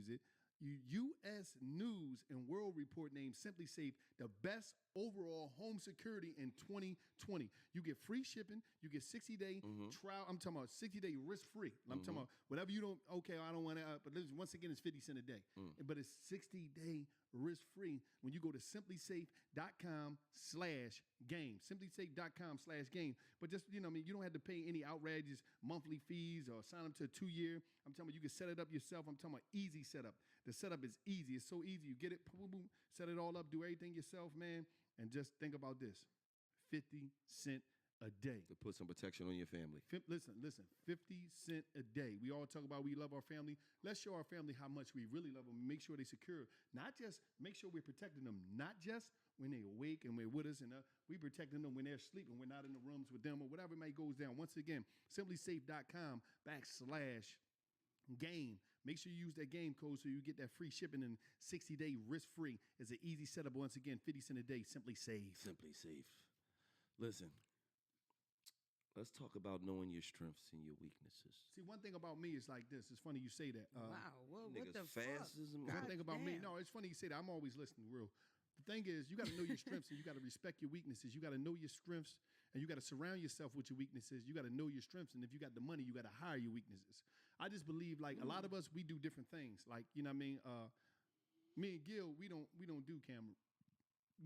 use it. U.S. News and World Report named Simply Safe the best overall home security in 2020. You get free shipping. You get 60-day trial. I'm talking about 60-day risk-free. I'm talking about whatever you don't, okay, I don't want to, but once again, it's 50 cents a day. But it's 60-day risk-free when you go to simplysafe.com/game. Simplysafe.com/game. But just, you know what I mean, you don't have to pay any outrageous monthly fees or sign up to a 2-year. I'm talking about you can set it up yourself. I'm talking about easy setup. The setup is easy. It's so easy. You get it, boom, boom, set it all up, do everything yourself, man. And just think about this, 50 cents a day. To put some protection on your family. Listen, 50 cents a day. We all talk about we love our family. Let's show our family how much we really love them. Make sure they're secure. Not just make sure we're protecting them, not just when they're awake and we're with us, and we protecting them when they're sleeping. We're not in the rooms with them or whatever might goes down. Once again, simplysafe.com/game. Make sure you use that game code so you get that free shipping and 60-day risk-free. It's an easy setup. Once again, 50 cents a day. Simply Safe. Simply Safe. Listen, let's talk about knowing your strengths and your weaknesses. See, one thing about me is like this. It's funny you say that. Wow, what the fast fuck? as One thing about me, no, it's funny you say that. I'm always listening real. The thing is, you got to know your strengths and you got to respect your weaknesses. You got to know your strengths and you got to surround yourself with your weaknesses. You got to know your strengths. And if you got the money, you got to hire your weaknesses. I just believe like a lot of us, we do different things. Like, you know what I mean? Me and Gil, we don't do camera.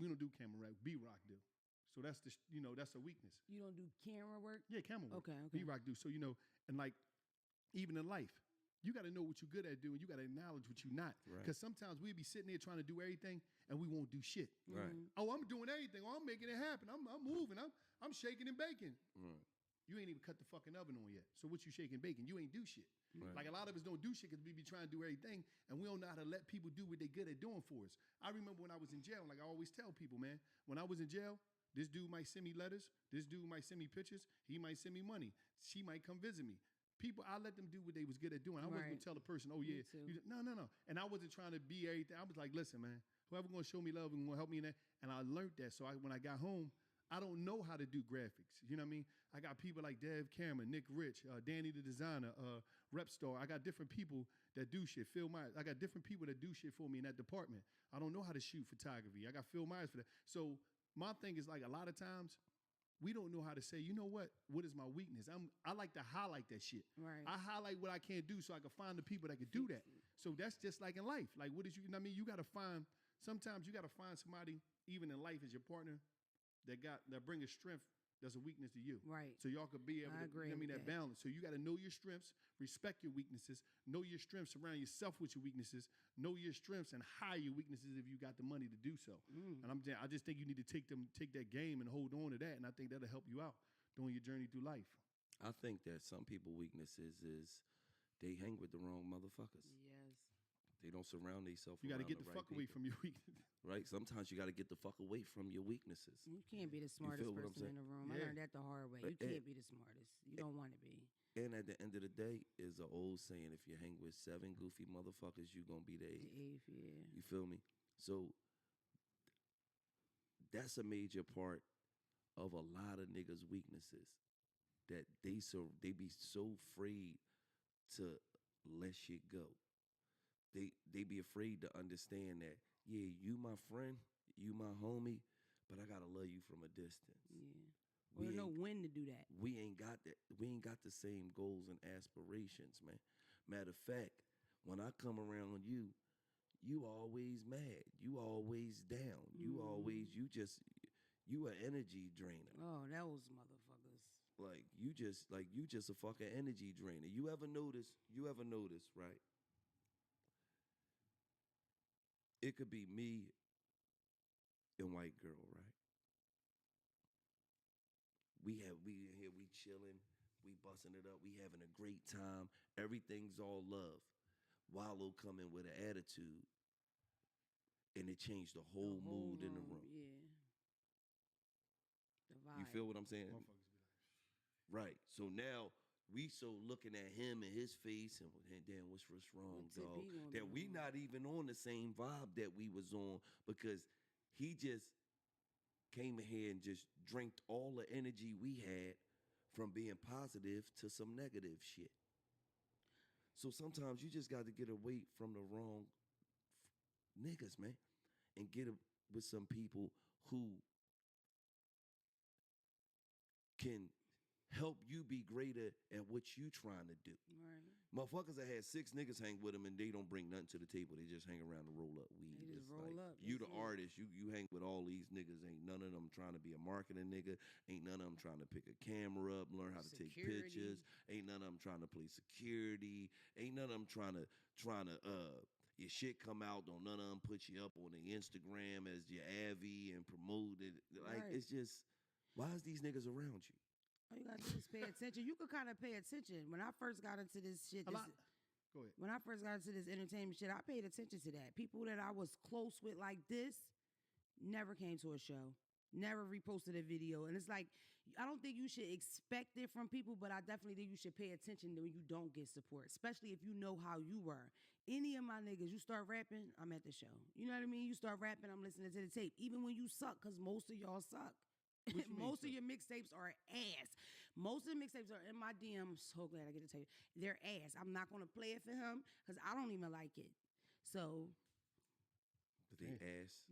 We don't do camera work. B-Rock do. So that's that's a weakness. You don't do camera work? Yeah, camera work. Okay. B-Rock do. So, and like even in life, you got to know what you're good at doing. You got to acknowledge what you're not. Because sometimes we'll be sitting there trying to do everything and we won't do shit. Right. Oh, I'm doing everything. Oh, I'm making it happen. I'm moving. I'm shaking and baking. Right. You ain't even cut the fucking oven on yet. So what you shaking and baking? You ain't do shit. Right. Like a lot of us don't do shit because we be trying to do everything and we don't know how to let people do what they good at doing for us. I remember when I was in jail, like I always tell people, man, when I was in jail, this dude might send me letters. This dude might send me pictures. He might send me money. She might come visit me. People, I let them do what they was good at doing. I wasn't going to tell the person, oh, yeah. No. And I wasn't trying to be everything. I was like, listen, man, whoever going to show me love and going to help me in that. And I learned that. So when I got home, I don't know how to do graphics. You know what I mean? I got people like Dev Cameron, Nick Rich, Danny the designer, Repstar. I got different people that do shit. Phil Myers. I got different people that do shit for me in that department. I don't know how to shoot photography. I got Phil Myers for that. So my thing is like a lot of times, we don't know how to say, you know what is my weakness? I like to highlight that shit. Right. I highlight what I can't do so I can find the people that can do that. So that's just like in life. Like what is you know what I mean? You gotta find, sometimes you gotta find somebody, even in life as your partner, that bring a strength that's a weakness to you. Right. So y'all could be able to, agree you know what I mean, with that balance. So you gotta know your strengths, respect your weaknesses, know your strengths, surround yourself with your weaknesses, know your strengths and hire your weaknesses if you got the money to do so. And I just think you need to take that game and hold on to that. And I think that'll help you out during your journey through life. I think that some people weaknesses is they hang with the wrong motherfuckers. Yes. They don't surround themselves. You got to get the fuck away from your weakness. Right? Sometimes you got to get the fuck away from your weaknesses. You can't be the smartest person in the room. I learned that the hard way. You can't be the smartest. You don't want to be. And at the end of the day, is an old saying, if you hang with 7 goofy motherfuckers, you're going to be the 8th. Yeah. You feel me? So that's a major part of a lot of niggas' weaknesses, that they be so afraid to let shit go. They be afraid to understand that, yeah, you my friend, you my homie, but I gotta love you from a distance. Yeah. We don't know when to do that. We ain't got that. We ain't got the same goals and aspirations, man. Matter of fact, when I come around you, you always mad. You always down. You an energy drainer. Oh, that was motherfuckers. Like you just a fucking energy drainer. You ever notice, right? It could be me and white girl, right? We in here, we chilling, we busting it up, we having a great time. Everything's all love. Wallow coming with an attitude, and it changed the whole mood in the room. Yeah. The vibe. You feel what I'm saying? Right. So now we so looking at him and his face and damn, what's wrong, dog? That we not even on the same vibe that we was on, because he just came in here and just drank all the energy we had from being positive to some negative shit. So sometimes you just got to get away from the wrong niggas, man, and get with some people who can help you be greater at what you trying to do. Right. Motherfuckers that had 6 niggas hang with them and they don't bring nothing to the table. They just hang around and roll up weed. They just It's roll like, up. You the That's it. artist. You hang with all these niggas. Ain't none of them trying to be a marketing nigga. Ain't none of them trying to pick a camera up, learn how to take pictures. Ain't none of them trying to play security. Ain't none of them trying to your shit come out. Don't none of them put you up on the Instagram as your Avi and promote it. Like, Right. it's just, why is these niggas around you? All you gotta do is pay attention. You could kind of pay attention. When I first got into this shit, Go ahead. when I first got into this entertainment shit, I paid attention to that. People that I was close with like this never came to a show, never reposted a video. And it's like, I don't think you should expect it from people, but I definitely think you should pay attention when you don't get support, especially if you know how you were. Any of my niggas, you start rapping, I'm at the show. You know what I mean? You start rapping, I'm listening to the tape. Even when you suck, because most of y'all suck. Most of your mixtapes are ass. Most of the mixtapes are in my DM. I'm so glad I get to tell you. They're ass. I'm not going to play it for him because I don't even like it. So They ass.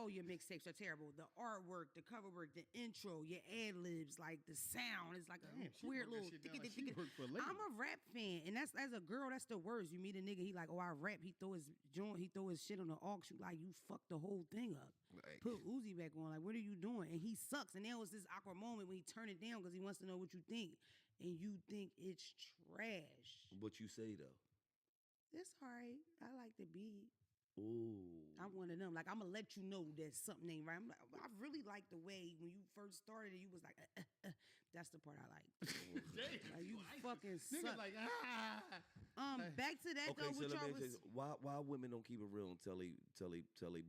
your mixtapes are terrible. The artwork, the cover work, the intro, your ad libs, like the sound is like a weird little. I'm a rap fan, and that's as a girl, that's the worst. You meet a nigga, he like, oh, I rap. He throw his joint, he throw his shit on the aux. You like, you fucked the whole thing up. Like, Put Uzi back on. Like, what are you doing? And he sucks. And there was this awkward moment when he turned it down because he wants to know what you think, and you think it's trash. what you say though? It's all right. I like the beat. Ooh. I'm one of them. Like, I'm gonna let you know that something ain't right. I really like the way when you first started it, you was like, that's the part I like. Like, you fucking suck. Like, back to that Okay, though. so Which let y'all me was ask you, why women don't keep it real and tell they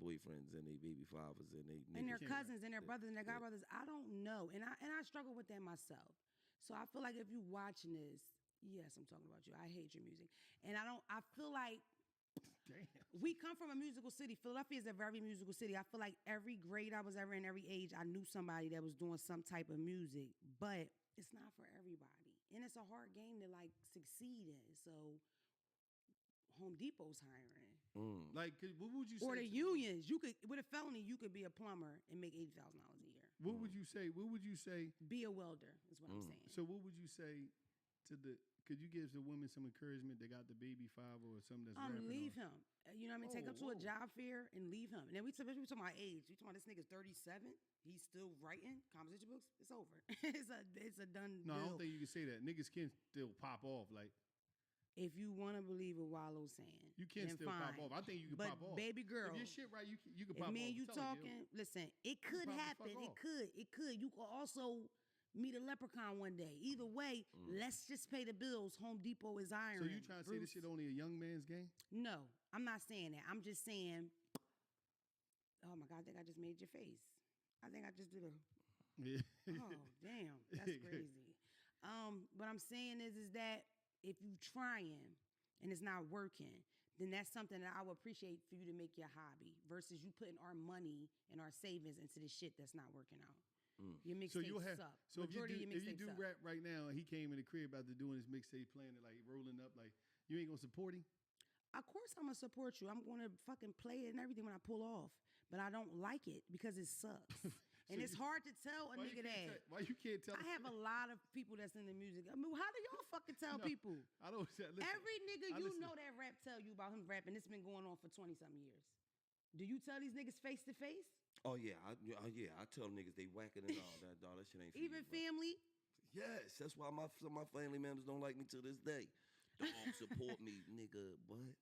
boyfriends and they baby fathers and they and their niggas? cousins and their brothers and their god brothers. I don't know, and I struggle with that myself. So I feel like if you watching this, yes, I'm talking about you. I hate your music, and I feel like. damn. We come from a musical city. Philadelphia is a very musical city. I feel like every grade I was ever in, every age, I knew somebody that was doing some type of music, but it's not for everybody. And it's a hard game to like succeed in. So Home Depot's hiring. Like, what would you say? Or the unions. You could, with a felony, you could be a plumber and make $80,000 a year. What would you say? What would you say? Be a welder is what I'm saying. So what would you say to the? Could you give the women some encouragement? They got the baby father or something that's rapping Leave on. him. You know what I mean? Take him to a job fair and leave him. And then we talking about age. We talking about this nigga's 37. He's still writing composition books. It's over. it's a done No, deal. I don't think you can say that. Niggas can still pop off. Like, if you want to believe what Wallow's saying, you can still fine. pop off. I think you can but pop off. baby girl, if your shit right, you can if pop off. me and you I'm telling talking, listen, it could pop the happen. fuck It off. could. It could. You could also meet a leprechaun one day. Either way, let's just pay the bills. Home Depot is iron. So you trying to say this shit only a young man's game? No, I'm not saying that. I'm just saying. Oh my God! I think I just made your face. I think I just did a. Yeah. Oh damn, that's crazy. What I'm saying is that if you trying and it's not working, then that's something that I would appreciate for you to make your hobby versus you putting our money and our savings into this shit that's not working out. Your mixtape suck. So if you do suck. rap right now, and he came in the crib after doing his mixtape, playing it like rolling up, like you ain't gonna support him? Of course I'm gonna support you. I'm gonna fucking play it and everything when I pull off, but I don't like it because it sucks. And it's hard to tell a nigga that. Why you can't tell? I have a lot of people that's in the music. I mean, how do y'all fucking tell people? I don't. Listen, Every nigga know that rap tell you about him rapping. It's been going on for 20-something years. Do you tell these niggas face to face? Oh yeah, I tell niggas they whacking and all that. Dog, that shit ain't for Even you, bro. family? Yes, that's why some of my family members don't like me to this day. Don't support me, nigga. What?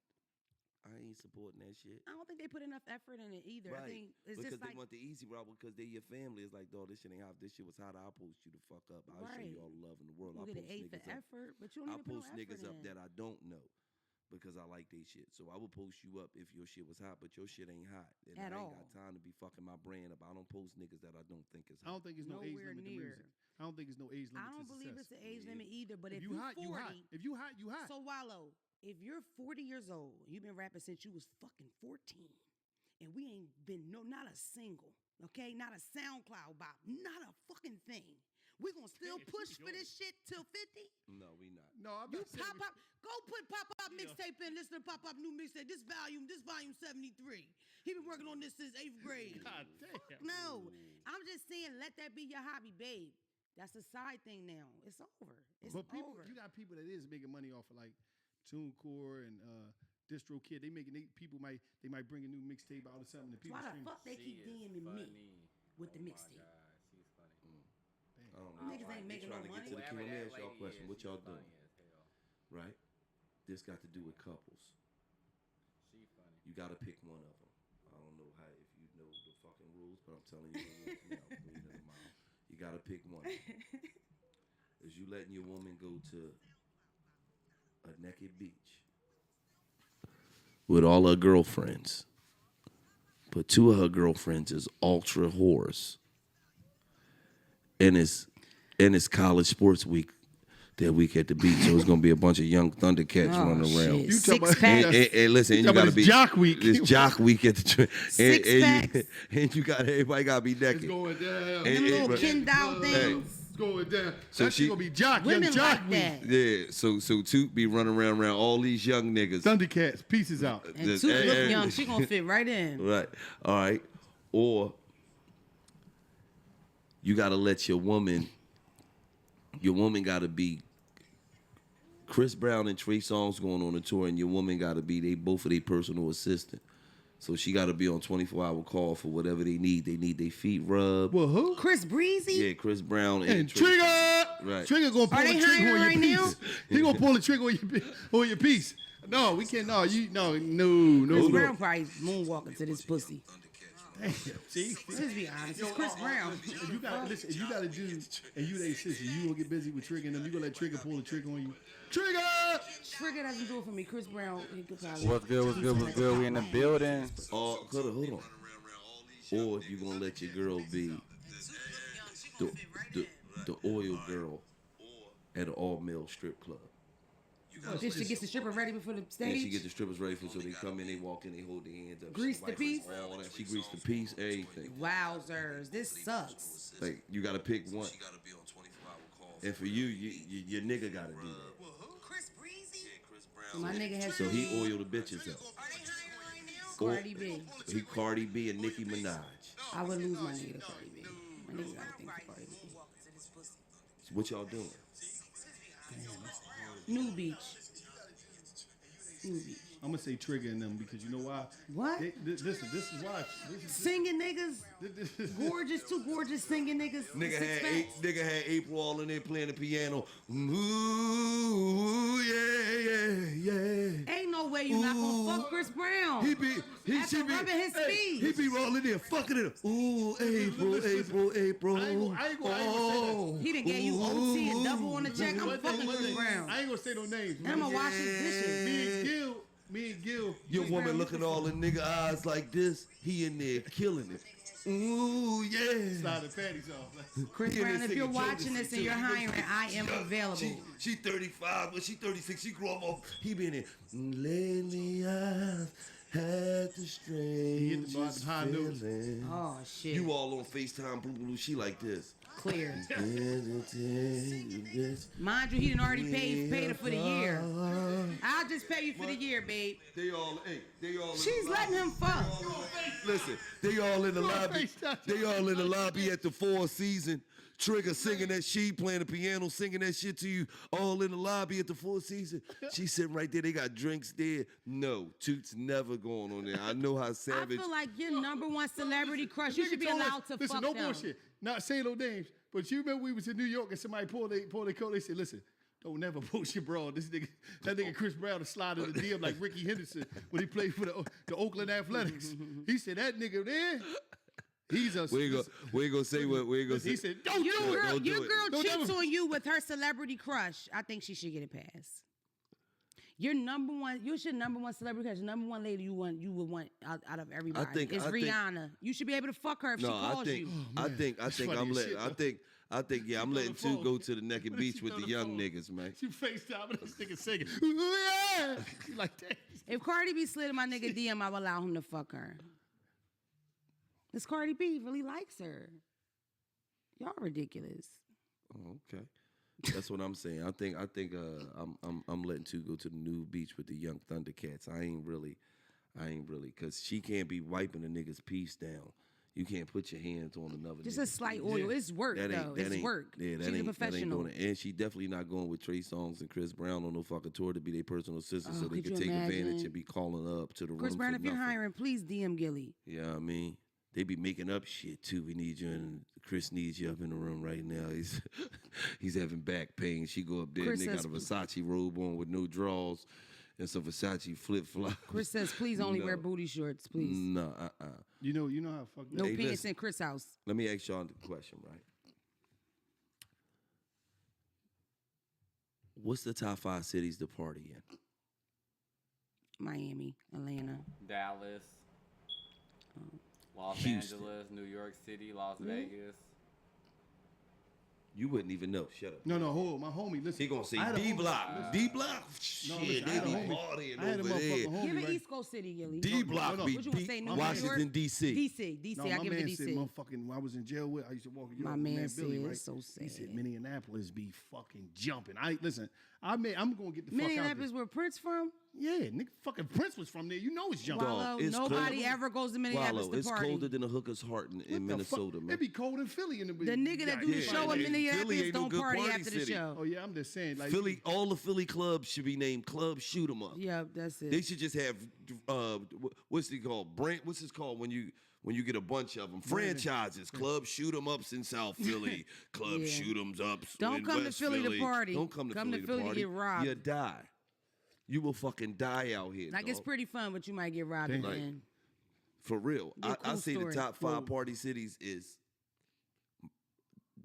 I ain't supporting that shit. I don't think they put enough effort in it either. Right. I think it's because just they like want the easy route because they your family. It's like, dog, this shit ain't hot. This shit was hot. I'll post you the fuck up. I'll show you all the love in the world. you I'll get post an A for niggas up. effort, but you don't I even put post no niggas effort up in. that I don't know because I like they shit. So I will post you up if your shit was hot, but your shit ain't hot. And At I ain't all. got time to be fucking my brand up. I don't post niggas that I don't think is hot. I don't think it's no age Nowhere limit to near. music. I don't think it's no age limit. I don't to believe success. it's an age limit either. But if you you're hot, 40, you hot. If you hot, you hot. So Wallow, if you're 40 years old, you've been rapping since you was fucking 14, and we ain't been not a single, okay, not a SoundCloud bop, not a fucking thing. We gonna still push for this shit till 50? No, we not. No, I'm You not saying pop up, go put pop up mixtape in. Listen to pop up new mixtape. This volume 73. He been working on this since 8th grade. God damn. No, I'm just saying, let that be your hobby, babe. That's a side thing now. It's over. It's But people, over. you got people that is making money off of like TuneCore and DistroKid. People might bring a new mixtape out or something. And people Why the stream. fuck they keep DMing me with the mixtape? I don't know. Niggas ain't making no Trying to get money. to the key. Let me ask y'all a question. What y'all doing? Right? This got to do with couples. You got to pick one of them. I don't know if you know the fucking rules, but I'm telling you the rules now. Queen of the Mile. You got to pick one. Is you letting your woman go to a naked beach with all her girlfriends, but 2 of her girlfriends is ultra whores, and it's college sports week that week at the beach, so it's gonna be a bunch of young Thundercats running around. Shit. You talking about- Six packs. And listen, you gotta be Jock week. It's jock week at the Six packs. and you got everybody gotta be naked. It's going down. Them Hey, little but- Ken doll Hey. things. It's going down. So That's she- gonna be Jock. Women Young Jock like week. that. Yeah, so Toot be running around all these young niggas. Thundercats. Pieces out. And This- Toot hey, look hey. young. She gonna fit right in. Right. All right. Or you gotta let your woman gotta be Chris Brown and Trey Songz going on a tour, and your woman gotta be both of their personal assistant. So she gotta be on 24-hour call for whatever they need. They need their feet rubbed. Well, who? Chris Breezy. Yeah, Chris Brown And Trey Trigger. Songz. Right. Trigger gonna pull Are the they trigger on hiring your right piece. now? He gonna pull the trigger on your piece. No, we can't. No, no. Chris Brown probably moonwalking to this pussy. Damn, see? Let's be honest. It's Chris Brown. If you got listen, if you got a dude and you they sister, you gonna get busy with Trigger and them. You gonna let Trigger pull the trigger on you. Trigger. Trigger doesn't do it for me. Chris Brown, he could probably. What's good? We in the building. Hold on. Or you gonna let your girl be the oil girl at an all-male strip club. She gets the stripper ready before the And stage. she get the strippers ready for, so they come in, they walk in, they hold their hands up. Grease she the wipe piece? all that. She greased the piece, everything. Wowzers, this sucks. Like, you gotta pick one. And for you, your nigga gotta do that. So my nigga has. So he oil the bitches up. Cardi B. He Cardi B and Nicki Minaj. I would lose my nigga to Cardi B. My nigga gotta think for Cardi B. So what y'all doing? New Beach. New Beach. I'm gonna say Trigger in them because you know why? What? Listen, this is why. Singing niggas. This is Gorgeous, too gorgeous singing niggas. Nigga had April all in there playing the piano. Ooh, yeah. Ain't no way you not gonna fuck Chris Brown. After rubbing his feet. He be rolling there, fucking it. Ooh, April. I ain't gonna He done gave you OT and double on the check. I'm fucking Chris Brown. I ain't gonna say no names. And I'm gonna wash his dishes. Me and Gil. Your Chris woman Brown, looking all in nigga eyes like this. He in there killing it. Ooh, yeah. Slide the panties off. Chris He in there Brown, if singing you're Jodeci watching this and too. you're hiring, I am available. She 35, but she 36. She grew up off. He been in. Lately I've had the strangest high notes. feeling. Oh shit. You all on FaceTime, blue. She like this. Clear. Mind you, he done already paid her for the year. I'll just pay you for the year, babe. They all She's letting him fuck. Listen, they all in the lobby. They all in the lobby at the Four Seasons. Trigger singing that shit, playing the piano, singing that shit to you, all in the lobby at the Four Seasons. She sitting right there. They got drinks there. No, Toot's never going on there. I know how I savage. feel like your number one celebrity crush. You should be allowed to listen, fuck no them. bullshit. Not saying no names, but you remember we was in New York and somebody pulled their coat. They said, "Listen, don't never post your bra. That nigga Chris Brown to slide in the DM like Ricky Henderson when he played for the Oakland Athletics. He said that nigga there. He's a. We ain't gonna say what we ain't gonna say. He said, "Don't Your do it." girl, Don't do your it. girl Don't cheats ever- on you with her celebrity crush. I think she should get a pass. Your number one, you're your number one celebrity crush. Number one lady you would want out of everybody. I think- Rihanna. You should be able to fuck her if she calls you. I think funny I'm as letting. shit, I'm letting the phone. Toot go to the naked beach She's with on the the young phone. niggas, man. She FaceTime and this nigga singing. Yeah. She like that. If Cardi B slid in my nigga DM, I would allow him to fuck her. This Cardi B really likes her. Y'all ridiculous. Oh, okay. That's what I'm saying. I think I'm letting two go to the new beach with the young Thundercats. I ain't really, cause she can't be wiping a nigga's piece down. You can't put your hands on another. Just a slight oil. It's work though. It's work. Yeah, She's a professional. Doing it. And she definitely not going with Trey Songz and Chris Brown on no fucking tour to be their personal assistant, so they could can you take advantage imagine? and be calling up to the Chris room. Brown, for if you're nothing. hiring, please DM Gilly. Yeah, I mean, they be making up shit too. We need you, and Chris needs you up in the room right now. He's having back pain. She go up there, Chris and they says, got a Versace robe on with no drawers and some Versace flip flops. Chris says, please only wear booty shorts, please. No, You know how fucked No up. Hey, penis listen. in Chris' house. Let me ask y'all the question, right? What's the top 5 cities to party in? Miami, Atlanta. Dallas, Los Houston. Angeles, New York City, Las Vegas. You wouldn't even know. Shut up. No, hold on. My homie, listen. He gonna say I had a D homie- Block. listen. D Block. No, Shit, listen, I they had a be homie- partying I had a over motherfucking there. homie, Give it right? East Coast City, Gilly. D Block no. be What you gonna say, New York? Washington D.C. DC, No, I my give it man to said, DC. motherfucking, when I was in jail with, I used to walk in jail My with man Billy, said, right? so He said sad. Minneapolis be fucking jumping. Listen, I'm gonna get the Minneapolis, fuck where Prince from? out there. Yeah, nigga, fucking Prince was from there. You know it's jumping. Wallow. it's Nobody cold. ever goes to Minneapolis Wallow, to it's party. colder than a hooker's heart in What the Minnesota, fuck? man. It be cold in Philly in the The nigga that do the Yeah, show in yeah. Philly Minneapolis ain't no don't good party party after the city. show. Oh yeah, I'm just saying. Like Philly, all the Philly clubs should be named Club Shoot 'em Up. Yeah, that's it. They should just have what's it called? What's it called when you get a bunch of them? Franchises. Club Shoot 'em Ups in South Philly. Club Yeah. Shoot 'em Ups. Don't in come to West Philly to party. Don't come to Philly to party. get robbed. You die. You will fucking die out here. Like, it's dog. pretty fun, but you might get robbed Damn. again. For real. Be a I cool say story. the top 5 party cities is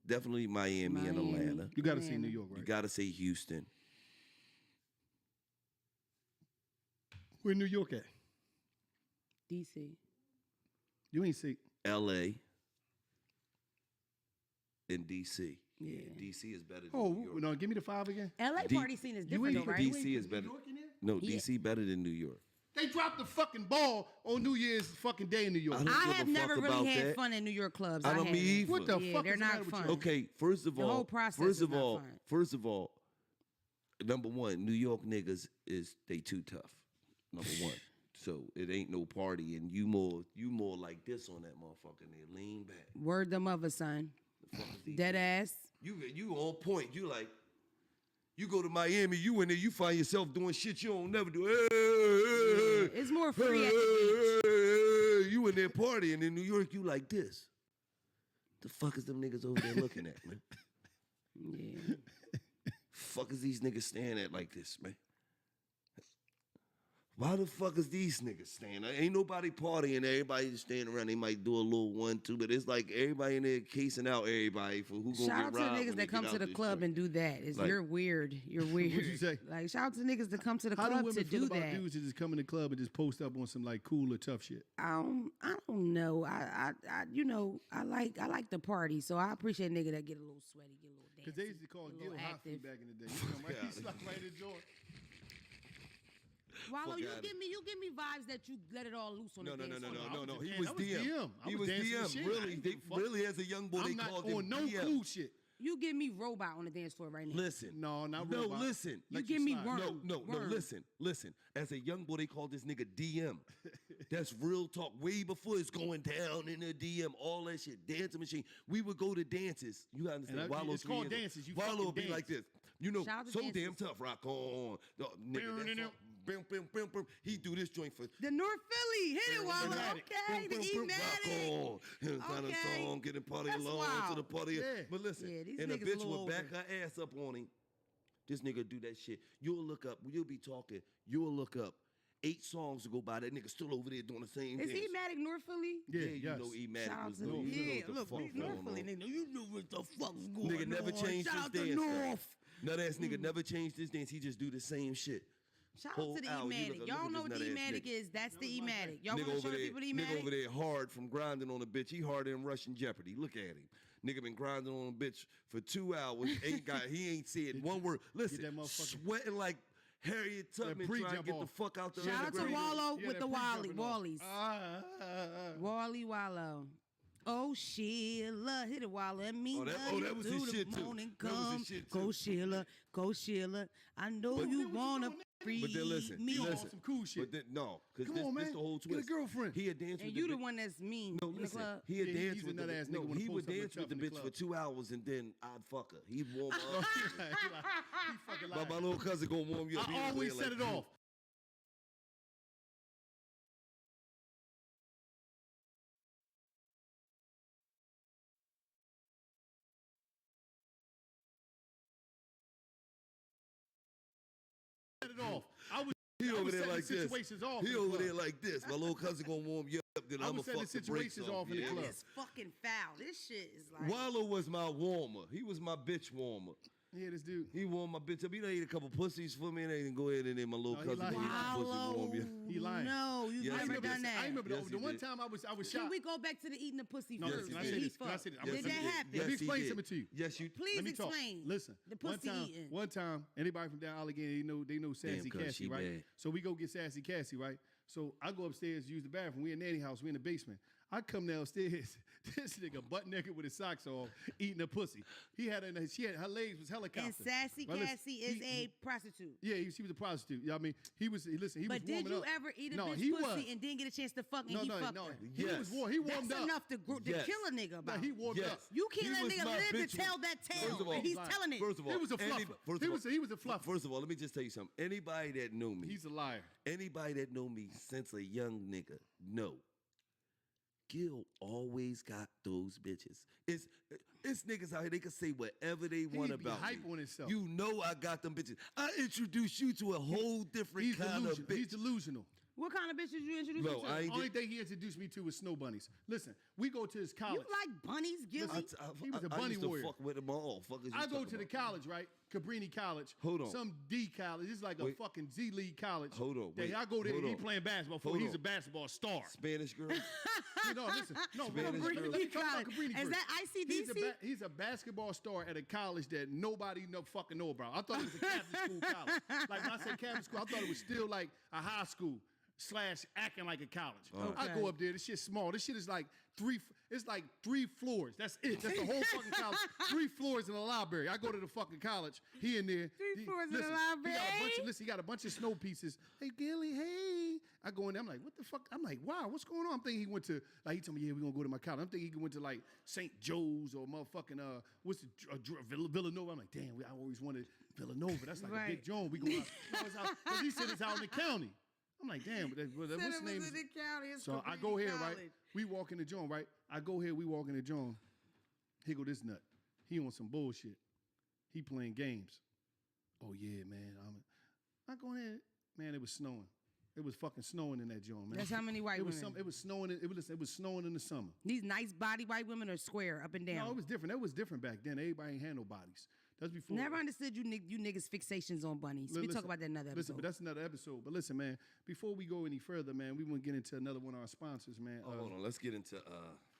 definitely Miami and Miami. Atlanta. you got to see Atlanta. New York, You right? gotta say Houston. Where New York at? DC. You ain't see. LA and DC. Yeah. DC is better than Oh New York. no, give me the 5 again. LA D- party scene is You different, ain't though, put right? DC you is ain't put better. New York in there? No, Yeah. DC better than New York. They dropped the fucking ball on New Year's fucking day in New York. I don't I give have a never fuck really about had that. fun in New York clubs. I don't haven't. either. What the Yeah, fuck they're is the matter not with you? fun. Okay, first of The all, whole process first is of not all, fun. first of all, number one, New York niggas they too tough. Number one, so it ain't no party, and you more like this on that motherfucker. And they lean back. Word the mother, son. The fuck is these Dead niggas? ass. You on point. You like. You go to Miami, you in there, you find yourself doing shit you don't never do. Hey, It's more free at the You in there partying in New York, you like this. The fuck is them niggas over there looking at, man? Yeah. Fuck is these niggas staying at like this, man? Why the fuck is these niggas staying? Ain't nobody partying. Everybody just standing around. They might do a little 1, 2, but it's like everybody in there casing out everybody for who gonna Shout get out to the robbed niggas when that they come get to out the this club joint. and do that. It's, Like- you're weird. You're weird. What'd you say? Like, shout out to niggas that come to the How do club women to feel do about that. dudes that just come in the club and just post up on some like cool or tough shit? I don't know. I you know, I like the party, so I appreciate nigga that get a little sweaty, get a little dancey, Because they used to call get a Gil little hot active. food back in the day. You know, Yeah. he slapped right in the door. Wallow, Fuck you outta give me vibes that you let it all loose on No. the dance floor. He Man, was I was DM. DM. I He was was dancing DM. with shit. I Really, ain't they give a fuck. really as a young boy, they I'm not called on him no DM. cool shit. You give me robot on the dance floor right now. Listen. No, not No, robot. listen. You Let give me slide. worm. No, Worm. listen. As a young boy, they called this nigga DM. That's real talk. Way before it's going down in the DM, all that shit. Dancing machine. We would go to dances. You gotta understand. And I- Wallow it's called 3 years old. dances. You Wallow fucking would be like dance. this. You know, Shout out to so dances. damn tough. Rock on. The nigga, that's all. Bam, bam, bam, bam. He do this joint for. The North Philly, hit it, Wallow. Ematic. Okay, the Ematic. Rock on. Kind of Okay. song, getting party That's along wild. to the party. Yeah. But listen, Yeah, these and a niggas a bitch little will back older. her ass up on him. This nigga do that shit. You'll look up. You'll be talking. You'll look up. 8 songs to go by. That nigga still over there doing the same Is dance. Ematic North Philly? Yeah, you yes. know E-Matic Shout out was to no, you know yeah, what the look, fuck North going Philly, on. nigga. You know what the fuck's going on. Nigga never changed Shout his out to dance. though. North. Nut ass nigga never changed his dance. He just do the same shit. Shout Whole out to the hour, you Ematic. look Y'all at know what this the nut-ass Ematic nigga. is. That's the Ematic. Y'all Nigga want to show over the there, people the nigga over Ematic? there hard from grinding on a bitch. He hard in Russian Jeopardy. Look at him. Nigga been grinding on a bitch for 2 hours. He ain't said one word. Listen, that motherfucker- sweating like Harriet Tubman trying to pre-jump get the off. fuck out the Shout out to underground. Wallow Yeah, with that the pre-jumping off. Wallies. Wally Wallow. Oh, Sheila, hit it while let me Oh, that- love oh, you that was through his the shit, too. morning That was his come. shit, Go too. Sheila, go Sheila. I know But you then what you wanna doing, free But then listen, me. You on listen. some cool shit. But then, no, because Come this, on, this man. the whole Get a twist. girlfriend. He had danced And with you the the bitch. one that's mean No, in the listen. club. He had Yeah, danced he's with the another ass nigga no. wanna He pull would something dance with tough the in the bitch for club. 2 hours and then I'd fuck her. He'd warm he up. fucking my, lied. my little cousin gonna warm you up. He I was always there set like, it off. Set it off. He I over was there setting like this. situations off He in the over club. there like this. My little cousin gonna warm you up. Then I I'm was gonna setting fuck the brakes situations off in the yeah. club. That is fucking foul. This shit is like. Wallow was my warmer. He was my bitch warmer. Yeah, this dude. He warmed my bitch up. He done ate a couple pussies for me, and then go ahead and then my little No, he cousin lied. gonna eat some pussy Wallow. warm you. He lying. No, you've Yes, he never did. done that. I remember Yes, the he one did. time I was Can shot. we go back to the eating the pussy No, first? listen, he can I say He this? Can I fucked. say this? Yes, Did he that did. happen? Yes, Let me he explain did. something to you. Yes, you. Please Let me talk. explain. Listen, The pussy eating. One time, anybody from down Allegheny, they know Sassy cuz Cassie, she right? bad. So we go get Sassy Cassie, right? So I go upstairs, use the bathroom. We in Nanny house. We in the basement. I come downstairs. This nigga butt naked with his socks off, eating a pussy. He had her legs was helicopter. And Sassy But listen, Cassie is a prostitute. Yeah, she was a prostitute. Yeah, I mean, he was But was did warming you up. ever eat a No, bitch he pussy was. and didn't get a chance to fuck and he fucked her? He Yes. was warm. He warmed That's up. enough to Yes. kill a nigga No, about. he warmed Yes. up. You can't He let a was nigga my live bitch to tell that First tale. of all- And he's telling it. First of all, He was a any- fluffer. first He of was all- he was a fluffer. First of all, let me just tell you something. Anybody that know me, He's a liar. anybody that know me since a young nigga, know. Gil always got those bitches. It's niggas out here. They can say whatever they want He be about hype me. on himself. You know I got them bitches. I introduced you to a whole different He's kind delusional. of bitch. He's delusional. What kind of bitch did you introduce No, me to? I ain't Only thing he introduced me to was snow bunnies. Listen, we go to his You college. like bunnies, Gilly? He was a bunny I used to warrior. fuck with them all. Fuck is you I go talking to the about? college, right? Cabrini College. Hold on. Some D college. It's like a Wait. fucking Z League college. Hold on, wait. I go there. Hold He on. playing basketball. Hold He's on. a basketball star. Spanish girl. You know, listen. No, Spanish let me girl. talk about College. Cabrini Is first. that ICDC? He's a basketball star at a college that nobody fucking know about. I thought it was a Catholic school college. Like when I say Catholic school, I thought it was still like a high school / acting like a college. I Okay. go up there. This shit's small. This shit is like it's like 3 floors. That's it. That's the whole fucking college. 3 floors in a library. I go to the fucking college. He in there. 3 floors in a listen, library? He got a bunch of snow pieces. Hey, Gilly, hey. I go in there. I'm like, what the fuck? I'm like, wow, what's going on? I'm thinking he went to, like, he told me, yeah, we're going to go to my college. I'm thinking he went to, like, St. Joe's or motherfucking, Villanova. I'm like, damn, I always wanted Villanova. That's like a Right. big joint. We go out. Because he said it's out in the county. I'm like, damn, but what's the name? So I go here, right? We walk in the joint, right? I go here, we walk in the joint. Here go this nut. He on some bullshit. He playing games. Oh yeah, man. I go in, man. It was snowing. It was fucking snowing in that joint, man. That's how many white it was women? It was snowing. It was snowing in the summer. These nice body white women are square up and down. No, it was different. That was different back then. Everybody ain't had no bodies. That's before. Never understood you niggas fixations on bunnies. We talk about that another episode. Listen, but that's another episode. But listen, man, before we go any further, man, we want to get into another one of our sponsors, man. Hold on. Let's get into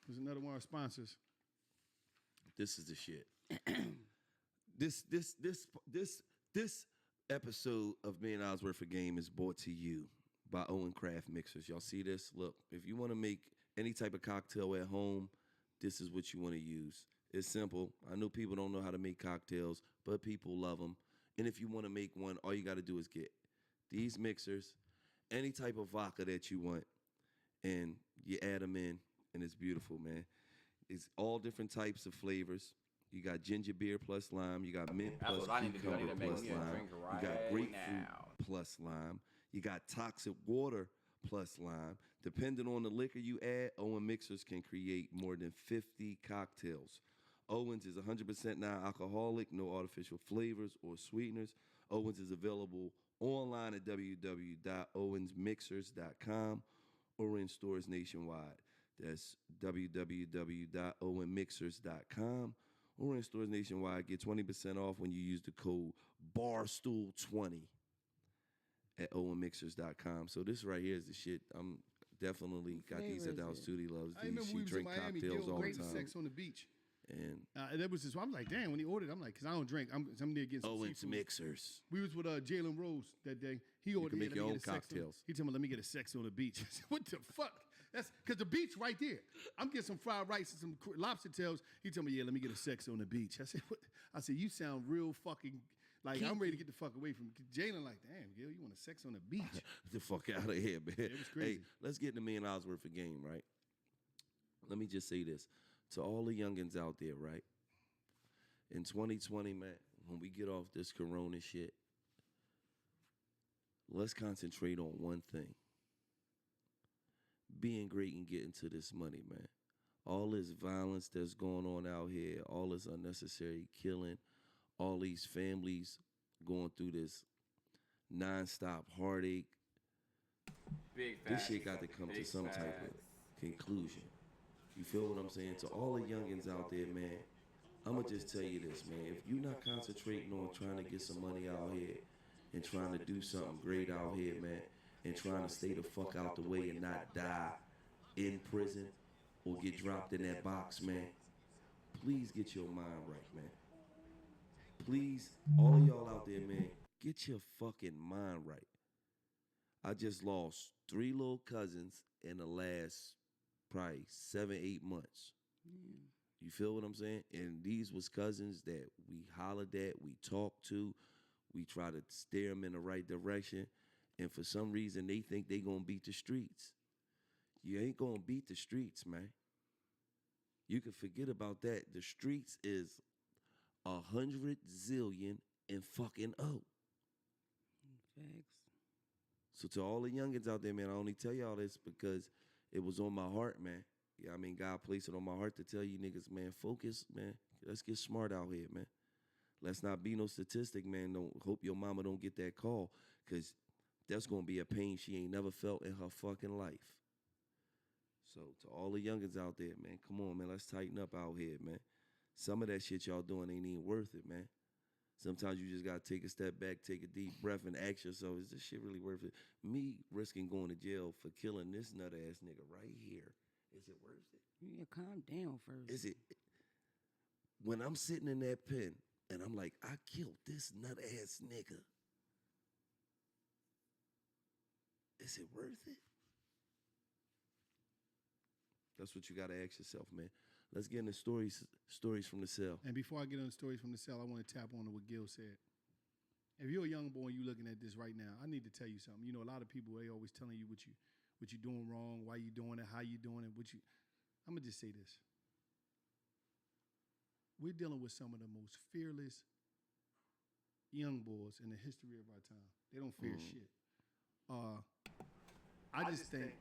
There's another one of our sponsors. this is the shit. This episode of Man Osworth for Game is brought to you by Owen Craft Mixers. Y'all see this? Look, if you want to make any type of cocktail at home, this is what you want to use. It's simple. I know people don't know how to make cocktails, but people love them. And if you want to make one, all you got to do is get these mixers, any type of vodka that you want, and you add them in, and it's beautiful, man. It's all different types of flavors. You got ginger beer plus lime. You got mint That's plus what I need to do. I need cucumber to make plus me a lime. drink You got right grapefruit now. plus lime. You got toxic water plus lime. Depending on the liquor you add, Owen Mixers can create more than 50 cocktails. Owens is 100% non-alcoholic, no artificial flavors or sweeteners. Owens is available online at www.owensmixers.com or in stores nationwide. That's www.owenmixers.com or in stores nationwide. Get 20% off when you use the code BARSTOOL20 at owenmixers.com. So this right here is the shit. I'm definitely got these at the house too. He loves I these. remember She we was in drink Miami, cocktails Gil all the great time. sex on the beach. And That was just, I'm like, damn, when he ordered, I'm like, because I don't drink. I'm there getting some Owens seafood. Mixers. We was with Jalen Rose that day. He ordered can make let your me own get a sex on- cocktails. He told me, let me get a sex on the beach. I said, what the fuck? That's because the beach right there. I'm getting some fried rice and some lobster tails. He told me, yeah, let me get a sex on the beach. I said, what? I said, you sound real fucking like I'm ready to get the fuck away from Jalen. Like, damn, Gil, you want a sex on the beach? Get the fuck out of here, man. It was crazy. Hey, let's get in $1 million worth of game, right? Let me just say this to all the youngins out there, right? In 2020, man, when we get off this corona shit, let's concentrate on one thing. Being great and getting to this money, man. All this violence that's going on out here, all this unnecessary killing, all these families going through this nonstop heartache. This shit got to come to some type of conclusion. You feel what I'm saying? To all the youngins out there, man, I'm going to just tell you this, man. If you're not concentrating on trying to get some money out here and trying to do something great out here, man, and trying to stay the fuck out the way and not die in prison or get dropped in that box, man, please get your mind right, man. Please, all of y'all out there, man, get your fucking mind right. I just lost 3 little cousins in the last probably 7-8 months. You feel what I'm saying? And these was cousins that we hollered at, we talked to, we try to steer them in the right direction. And for some reason, they think they gonna beat the streets. You ain't gonna beat the streets, man. You can forget about that. The streets is 100 zillion and fucking oh. Facts. So to all the youngins out there, man, I only tell y'all this because it was on my heart, man. Yeah, I mean, God placed it on my heart to tell you niggas, man, focus, man. Let's get smart out here, man. Let's not be no statistic, man. Don't hope your mama don't get that call, because that's going to be a pain she ain't never felt in her fucking life. So to all the youngins out there, man, come on, man. Let's tighten up out here, man. Some of that shit y'all doing ain't even worth it, man. Sometimes you just got to take a step back, take a deep breath, and ask yourself, is this shit really worth it? Me risking going to jail for killing this nut-ass nigga right here, is it worth it? Yeah, calm down first. Is it? When I'm sitting in that pen and I'm like, I killed this nut-ass nigga, is it worth it? That's what you got to ask yourself, man. Let's get into stories from the cell. And before I get on the stories from the cell, I want to tap on to what Gil said. If you're a young boy and you're looking at this right now, I need to tell you something. You know, a lot of people, they always telling you what you're doing wrong, why you doing it, how you doing it, I'm going to just say this. We're dealing with some of the most fearless young boys in the history of our time. They don't fear shit. I just think,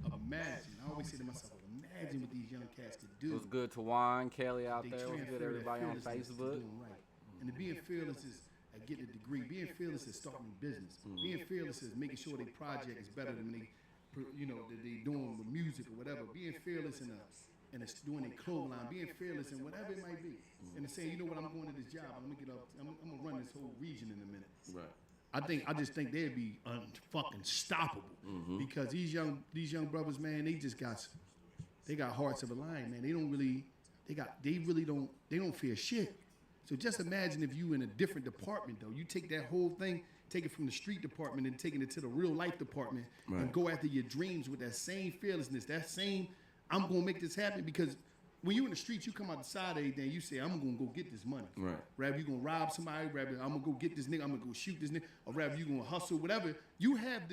imagine, I always say to myself, imagine what these young cats could do. It was good to Juan Kelly out They there. It was transfer good everybody that on fearlessness to Facebook. doing right. And being fearless is at getting a degree. Being fearless is starting a business. Being fearless is making sure their project is better than that they doing with music or whatever. Being fearless in doing a clothing line. Being fearless in whatever it might be. And it's saying, you know what, I'm going to this job. I'm gonna get up. I'm gonna run this whole region in a minute. Right. I just think they'd be fucking stoppable because these young brothers, man, they got hearts of a lion, man. They don't fear shit. So just imagine if you in a different department though. You take that whole thing, take it from the street department and taking it to the real life department and go after your dreams with that same fearlessness, that same I'm gonna make this happen. Because when you in the streets, you come out the side every day and you say, I'm gonna go get this money. Right. Rather you gonna rob somebody, rather I'm gonna go get this nigga, I'm gonna go shoot this nigga, or rather you gonna hustle, whatever. You have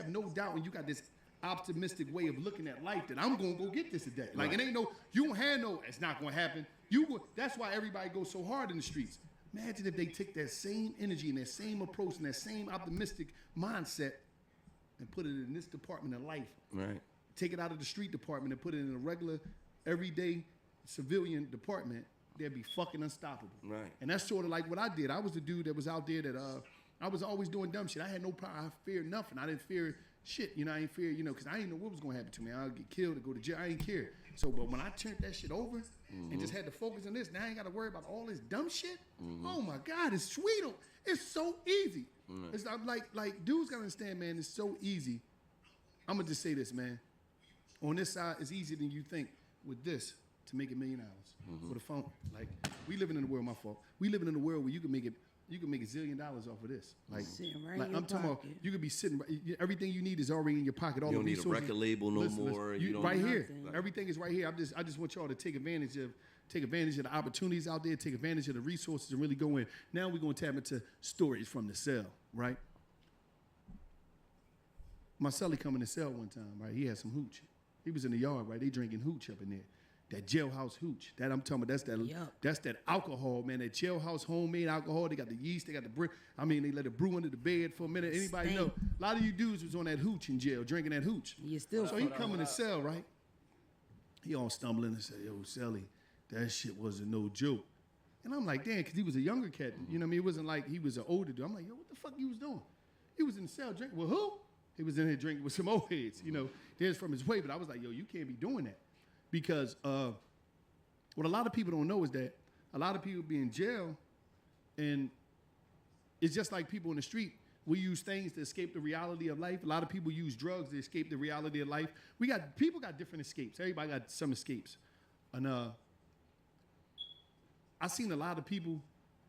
no doubt when you got this optimistic way of looking at life that I'm gonna go get this today. Like it ain't you don't have it's not gonna happen. That's why everybody goes so hard in the streets. Imagine if they take that same energy and that same approach and that same optimistic mindset and put it in this department of life. Right. Take it out of the street department and put it in a regular, everyday civilian department, they'd be fucking unstoppable. Right. And that's sort of like what I did. I was the dude that was out there that I was always doing dumb shit. I had no problem. I feared nothing. I didn't fear shit. I ain't fear, because I didn't know what was going to happen to me. I'll get killed or go to jail. I didn't care. So, but when I turned that shit over and just had to focus on this, now I ain't got to worry about all this dumb shit. Oh my God, it's sweet. It's so easy. It's like dudes got to understand, man, it's so easy. I'm going to just say this, man. On this side, it's easier than you think with this to make $1 million with a phone. Like, we living in a world, my fault. We living in a world where you can make it you can make $1 zillion off of this. Like, Sitting right like in your I'm talking about, pocket. you could be sitting. Everything you need is already in your pocket. All You the don't need a resources. record label no more. You don't right need here. nothing. Everything is right here. I just want y'all to take advantage of the opportunities out there. Take advantage of the resources and really go in. Now we're gonna tap into stories from the cell, right? My cellie come in the cell one time, right? He had some hooch. He was in the yard, right? They drinking hooch up in there. That jailhouse hooch. That I'm talking about. That's that alcohol, man. That jailhouse homemade alcohol. They got the yeast. They got the brick. I mean, they let it brew under the bed for a minute. Anybody know? A lot of you dudes was on that hooch in jail, drinking that hooch. You still. So he come in the cell, right? He all stumbling and said, "Yo, Celly, that shit wasn't no joke." And I'm like, damn, because he was a younger cat. You know what I mean? It wasn't like he was an older dude. I'm like, yo, what the fuck you was doing? He was in the cell drinking. Well, who? He was in here drinking with some old heads, you know. There's from his way. But I was like, yo, you can't be doing that. Because what a lot of people don't know is that a lot of people be in jail, and it's just like people in the street. We use things to escape the reality of life. A lot of people use drugs to escape the reality of life. People got different escapes. Everybody got some escapes. And I seen a lot of people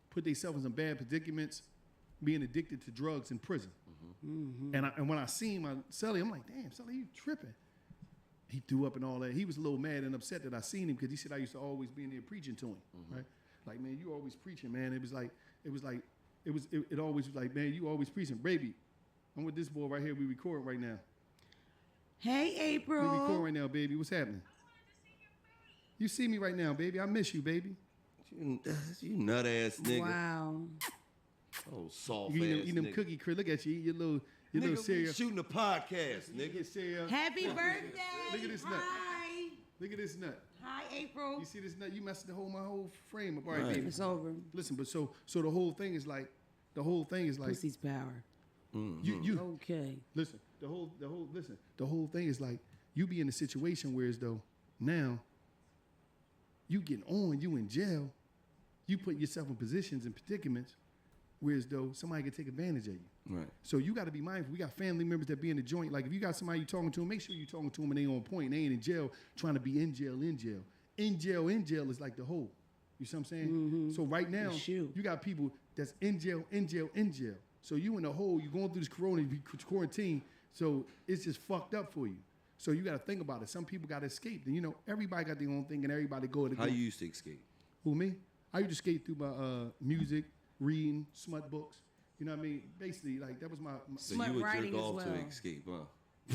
put themselves in some bad predicaments, being addicted to drugs in prison. And when I seen my Celly, I'm like, damn, Celly, you tripping. He threw up and all that. He was a little mad and upset that I seen him because he said I used to always be in there preaching to him, right? Like, man, you always preaching, man. It always was like, man, you always preaching. Baby, I'm with this boy right here. We recording right now. Hey, April. We recording right now, baby. What's happening? You see me right now, baby. I miss you, baby. You nut ass nigga. Wow. Oh, soft You ass eat them nigga. cookie crisp. Look at you, eat your little Nigga, cereal. we shooting a podcast, nigga. Cereal. Happy birthday. Look at this nut. Hi. Look at this nut. Hi, April. You see this nut? You messed my whole frame up. All right, Right. baby. It's over. Listen, but so the whole thing is like, Pussy's power. you Okay. listen. The whole thing is like you be in a situation where as though now you getting on, you in jail, you put yourself in positions and predicaments where as though somebody could take advantage of you. Right. So you got to be mindful. We got family members that be in the joint. Like if you got somebody you talking to, make sure you talking to them and they on point. They ain't in jail trying to be in jail. In jail is like the hole. You see what I'm saying? So right now, you got people that's in jail. So you in the hole, you going through this quarantine. So it's just fucked up for you. So you got to think about it. Some people got to escape. And you know, everybody got their own thing and everybody go to How you used to escape? Who, me? I used to skate through my music, reading, smut books. You know what I mean? Basically, like that was my So Smut you would writing jerk as off to well. escape, huh?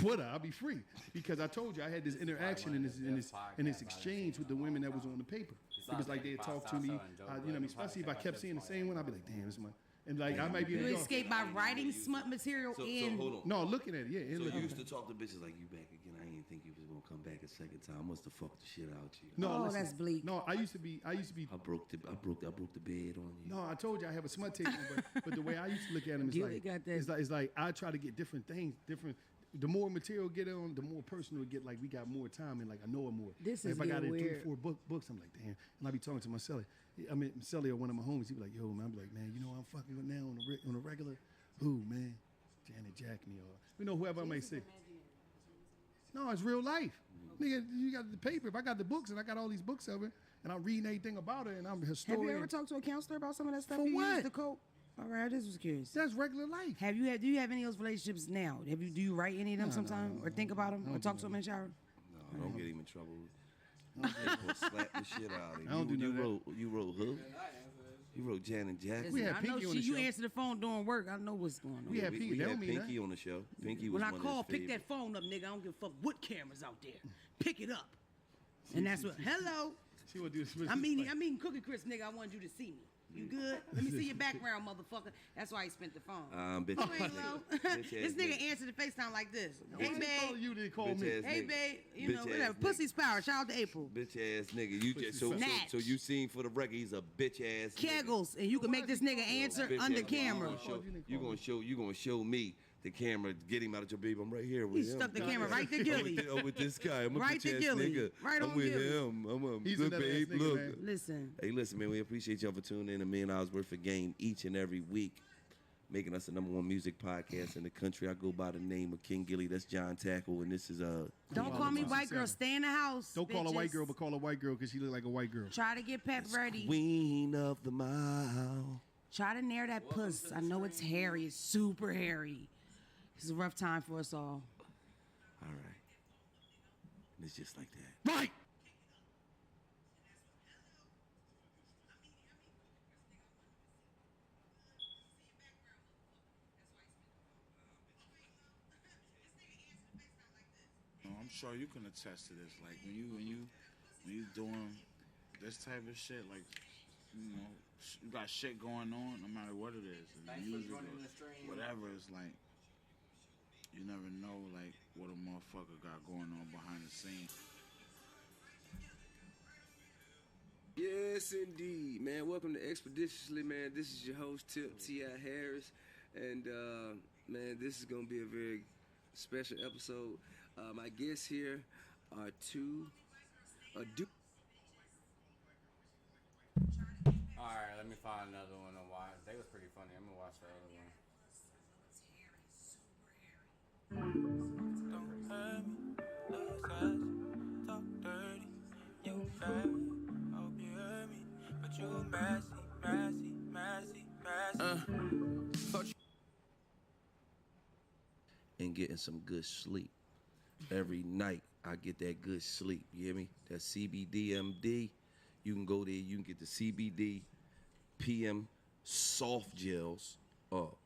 What? I'll be free because I told you I had this interaction in this exchange with the women that was on the paper. It was like they'd talk to me, you know what I mean? Especially if I kept seeing the same one, I'd be like, damn, this one. And like I might be in You the yard. escape by writing smut material So and hold on. No, looking at it, yeah. So And you looking used to talk to bitches like you back again. I didn't think you was gonna come back a second time. Must have fucked the shit out you. no, Oh, listen. that's bleak. No, I used to be. I broke the bed on you. No, I told you I have a smut tape, but the way I used to look at them is Gilly got that. it's like I try to get different things, different. The more material get on, the more personal it get. Like we got more time and like I know it more. This like, is if I got getting it 3 weird. or 4 books, I'm like damn. And I be talking to my celly. I mean, Celly or one of my homies. He be like, yo, man. I be like, man, you know I'm fucking with now on a regular. Who, man? Janet Jackney or whoever I may say. No, it's real life. Nigga, you got the paper. If I got the books and I got all these books of it and I'm reading everything about it and I'm a Have historian. you ever talked to a counselor about some of that stuff? For you what? used to cope? All right, I just was curious. That's regular life. Do you have any of those relationships now? Do you write any of them sometime or think about them or talk to them in the shower? No, don't get him in trouble. I'm gonna slap the shit out of you. I don't do none of that. You wrote who? You wrote Janet Jackson. We had I know Pinky on the you show. answer the phone during work. I know what's going on. We had Pinky. We That had don't mean Pinky on the show. Pinky When was I one call, of his pick that favorites. phone up, nigga. I don't give a fuck what camera's out there. Pick it up. And that's what. Hello. She would do this. I mean Cookie Crisp, nigga. I wanted you to see me. You good? Let me see your background, motherfucker. That's why he spent the phone. Bitch Oh, ass ain't low. nigga. Bitch This ass nigga answered the FaceTime like this. Hey, Why babe. you didn't call Bitch me? ass Hey, nigga. babe. You Bitch know, ass whatever. nigga. Pussy's power. Shout out to April. Bitch ass nigga. You just so Snatch. you seen for the record he's a bitch ass nigga. Kegels, and you can make this nigga answer Bitch under ass nigga. camera. You gonna show me the camera. Get him out of your baby. I'm right here with He him. stuck the camera right to Gilly. I'm with this guy. I'm a Right bitch to ass Gilly. nigga. Right I'm on with Gilly. him. I'm a He's look, another ass babe. nigga, Look. man. Listen. Hey, listen, man. We appreciate y'all for tuning in. $1 million worth of game each and every week, making us the #1 music podcast in the country. I go by the name of King Gilly. That's John Tackle, and this is Don't call me white girl. Stay in the house. Don't call a white bitches. girl, but call a white girl because she look like a white girl. Try to get pep ready. Queen of the Mile. Try to nair that puss. I know it's hairy. It's super hairy. It's a rough time for us all. All right. And it's just like that. Right. I'm sure you can attest to this. Like when you doing this type of shit, like you got shit going on, no matter what it is, music or whatever. It's like you never know, like what a motherfucker got going on behind the scenes. Yes, indeed, man. Welcome to Expeditiously, man. This is your host, T.I. Harris. And, man, this is going to be a very special episode. My guests here are two... Alright, let me find another one to watch. They was pretty funny. I'm gonna watch the other one. Don't hurt me, talk dirty, you fat, hope you heard me, but you messy. And getting some good sleep. Every night I get that good sleep. You hear me? That CBDMD. You can go there. You can get the CBD PM soft gels. Oh,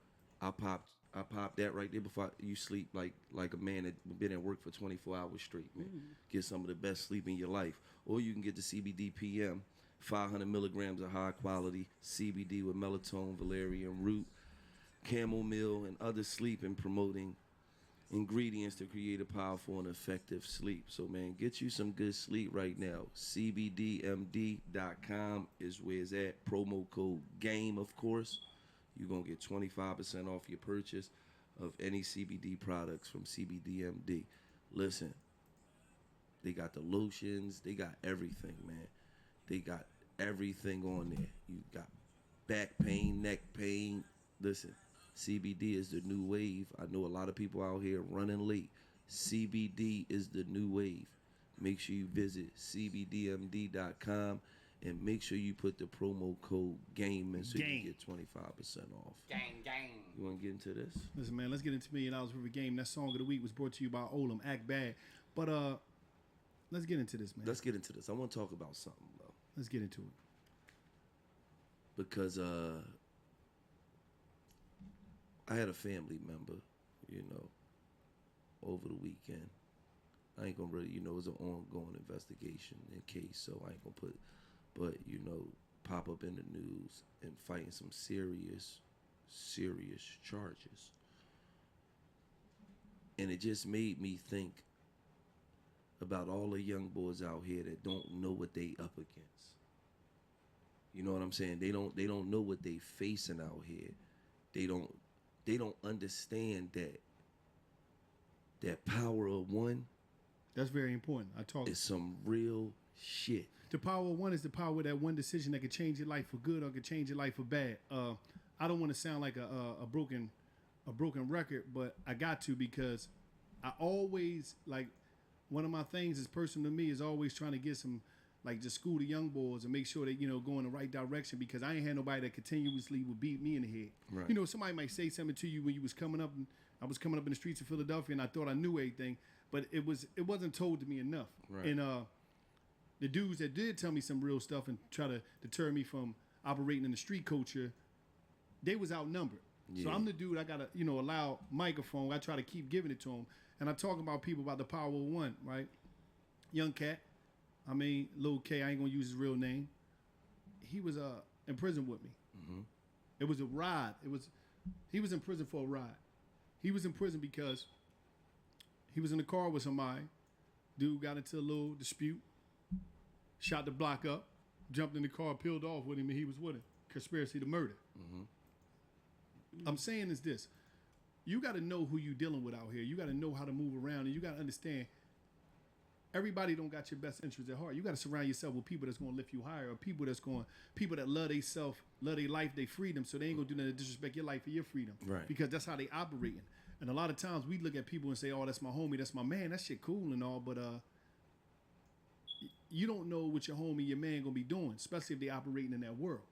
I popped that right there before you sleep like a man that been at work for 24 hours straight, man. Get some of the best sleep in your life. Or you can get the CBD PM, 500 milligrams of high quality CBD with melatonin, valerian root, chamomile, and other sleep and promoting ingredients to create a powerful and effective sleep. So, man, get you some good sleep right now. CBDMD.com is where it's at. Promo code GAME, of course. You're going to get 25% off your purchase of any CBD products from CBDMD. Listen, they got the lotions. They got everything, man. They got everything on there. You got back pain, neck pain. Listen, CBD is the new wave. I know a lot of people out here running late. CBD is the new wave. Make sure you visit CBDMD.com and make sure you put the promo code GAME in so you can get 25% off. Gang. You want to get into this? Listen, man, let's get into $1 Million Worth of Game. That song of the week was brought to you by Olam, Act Bad. But let's get into this, man. Let's get into this. I want to talk about something, though. Let's get into it. Because I had a family member, over the weekend. I ain't gonna really, it was an ongoing investigation in case, so I ain't gonna but pop up in the news and fighting some serious charges. And it just made me think about all the young boys out here that don't know what they up against. You know what I'm saying? They don't know what they facing out here. They don't understand that power of one. That's very important. It's some real shit. The power of one is the power of that one decision that could change your life for good or could change your life for bad. I don't want to sound like a broken record, but I got to, because I always, like, one of my things is personal to me is always trying to get some, like, just school the young boys and make sure they, go in the right direction, because I ain't had nobody that continuously would beat me in the head. Right. Somebody might say something to you when you was coming up, and I was coming up in the streets of Philadelphia and I thought I knew everything, but it wasn't told to me enough. Right. And the dudes that did tell me some real stuff and try to deter me from operating in the street culture, they was outnumbered. Yeah. So I'm the dude, I got a loud microphone. I try to keep giving it to them. And I talk about people about the power of one, right? Young cat, Lil K, I ain't gonna use his real name. He was in prison with me. Mm-hmm. It was a ride. He was in prison for a ride. He was in prison because he was in the car with somebody. Dude got into a little dispute, shot the block up, jumped in the car, peeled off with him, and he was with him. Conspiracy to murder. Mm-hmm. I'm saying is this. You got to know who you dealing with out here. You got to know how to move around, and you got to understand everybody don't got your best interests at heart. You got to surround yourself with people that's going to lift you higher, or people that love they self, love their life, they freedom, so they ain't going to do nothing to disrespect your life or your freedom. Right. Because that's how they operating. And a lot of times we look at people and say, oh, that's my homie, that's my man, that shit cool and all, but you don't know what your homie, your man gonna be doing, especially if they operating in that world.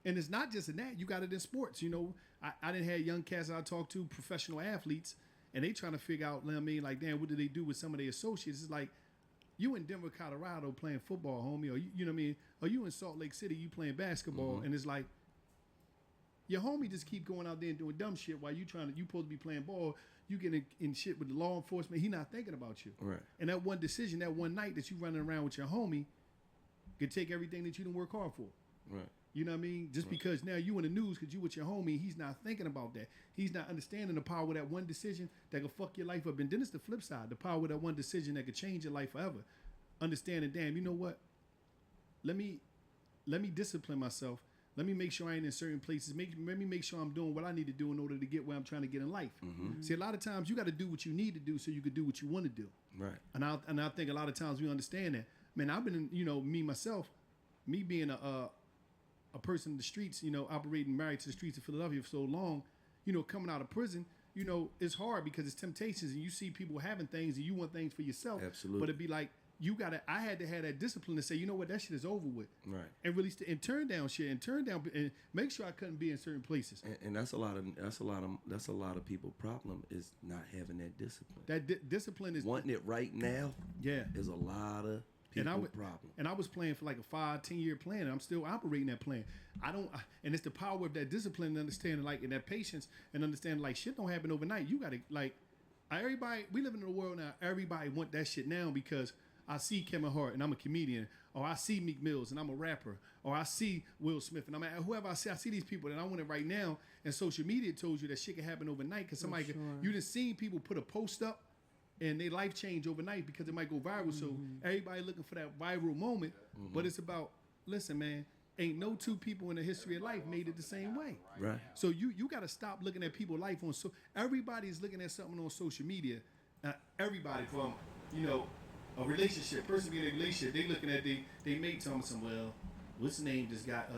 And it's not just in that. You got it in sports. You know, I didn't have young cats I talked to, professional athletes, and they trying to figure out, you know what I mean, like, damn, what do they do with some of their associates? It's like, you in Denver, Colorado playing football, homie, or you know what I mean? Or you in Salt Lake City, you playing basketball, and it's like, your homie just keep going out there and doing dumb shit while you supposed to be playing ball. You get in shit with the law enforcement. He not thinking about you. Right. And that one decision, that one night that you running around with your homie, could take everything that you didn't work hard for. Right. You know what I mean? Just because now you in the news because you with your homie, he's not thinking about that. He's not understanding the power of that one decision that could fuck your life up. And then it's the flip side, the power of that one decision that could change your life forever. Understanding, damn, you know what? Let me discipline myself. Let me make sure I ain't in certain places. Let me make sure I'm doing what I need to do in order to get where I'm trying to get in life. See, a lot of times you got to do what you need to do so you can do what you want to do. Right. And I think a lot of times we understand that. Man, I've been, me being a person in the streets, operating married to the streets of Philadelphia for so long, coming out of prison, it's hard because it's temptations and you see people having things and you want things for yourself. Absolutely. But it'd be like, I had to have that discipline to say, you know what, that shit is over with. Right. And really, and turn down shit and make sure I couldn't be in certain places. And that's a lot of people's problem is not having that discipline. That discipline is wanting it right now. Yeah. Is a lot of people's problem. And I was playing for like a 5-10 year plan, and I'm still operating that plan. And it's the power of that discipline and understanding, like, and that patience and understanding, like, shit don't happen overnight. You gotta, like, everybody, we live in a world now, everybody want that shit now because I see Kevin Hart and I'm a comedian, or I see Meek Mills and I'm a rapper, or I see Will Smith and whoever I see these people and I want it right now. And social media told you that shit can happen overnight because somebody you done seen people put a post up and their life change overnight because it might go viral. So everybody looking for that viral moment, but it's about, listen, man, ain't no two people in the history of life made it the same way. Right. So you got to stop looking at people's life on everybody's looking at something on social media. Everybody from a relationship, person being in a relationship, they looking at they mate telling some, well, what's the name just got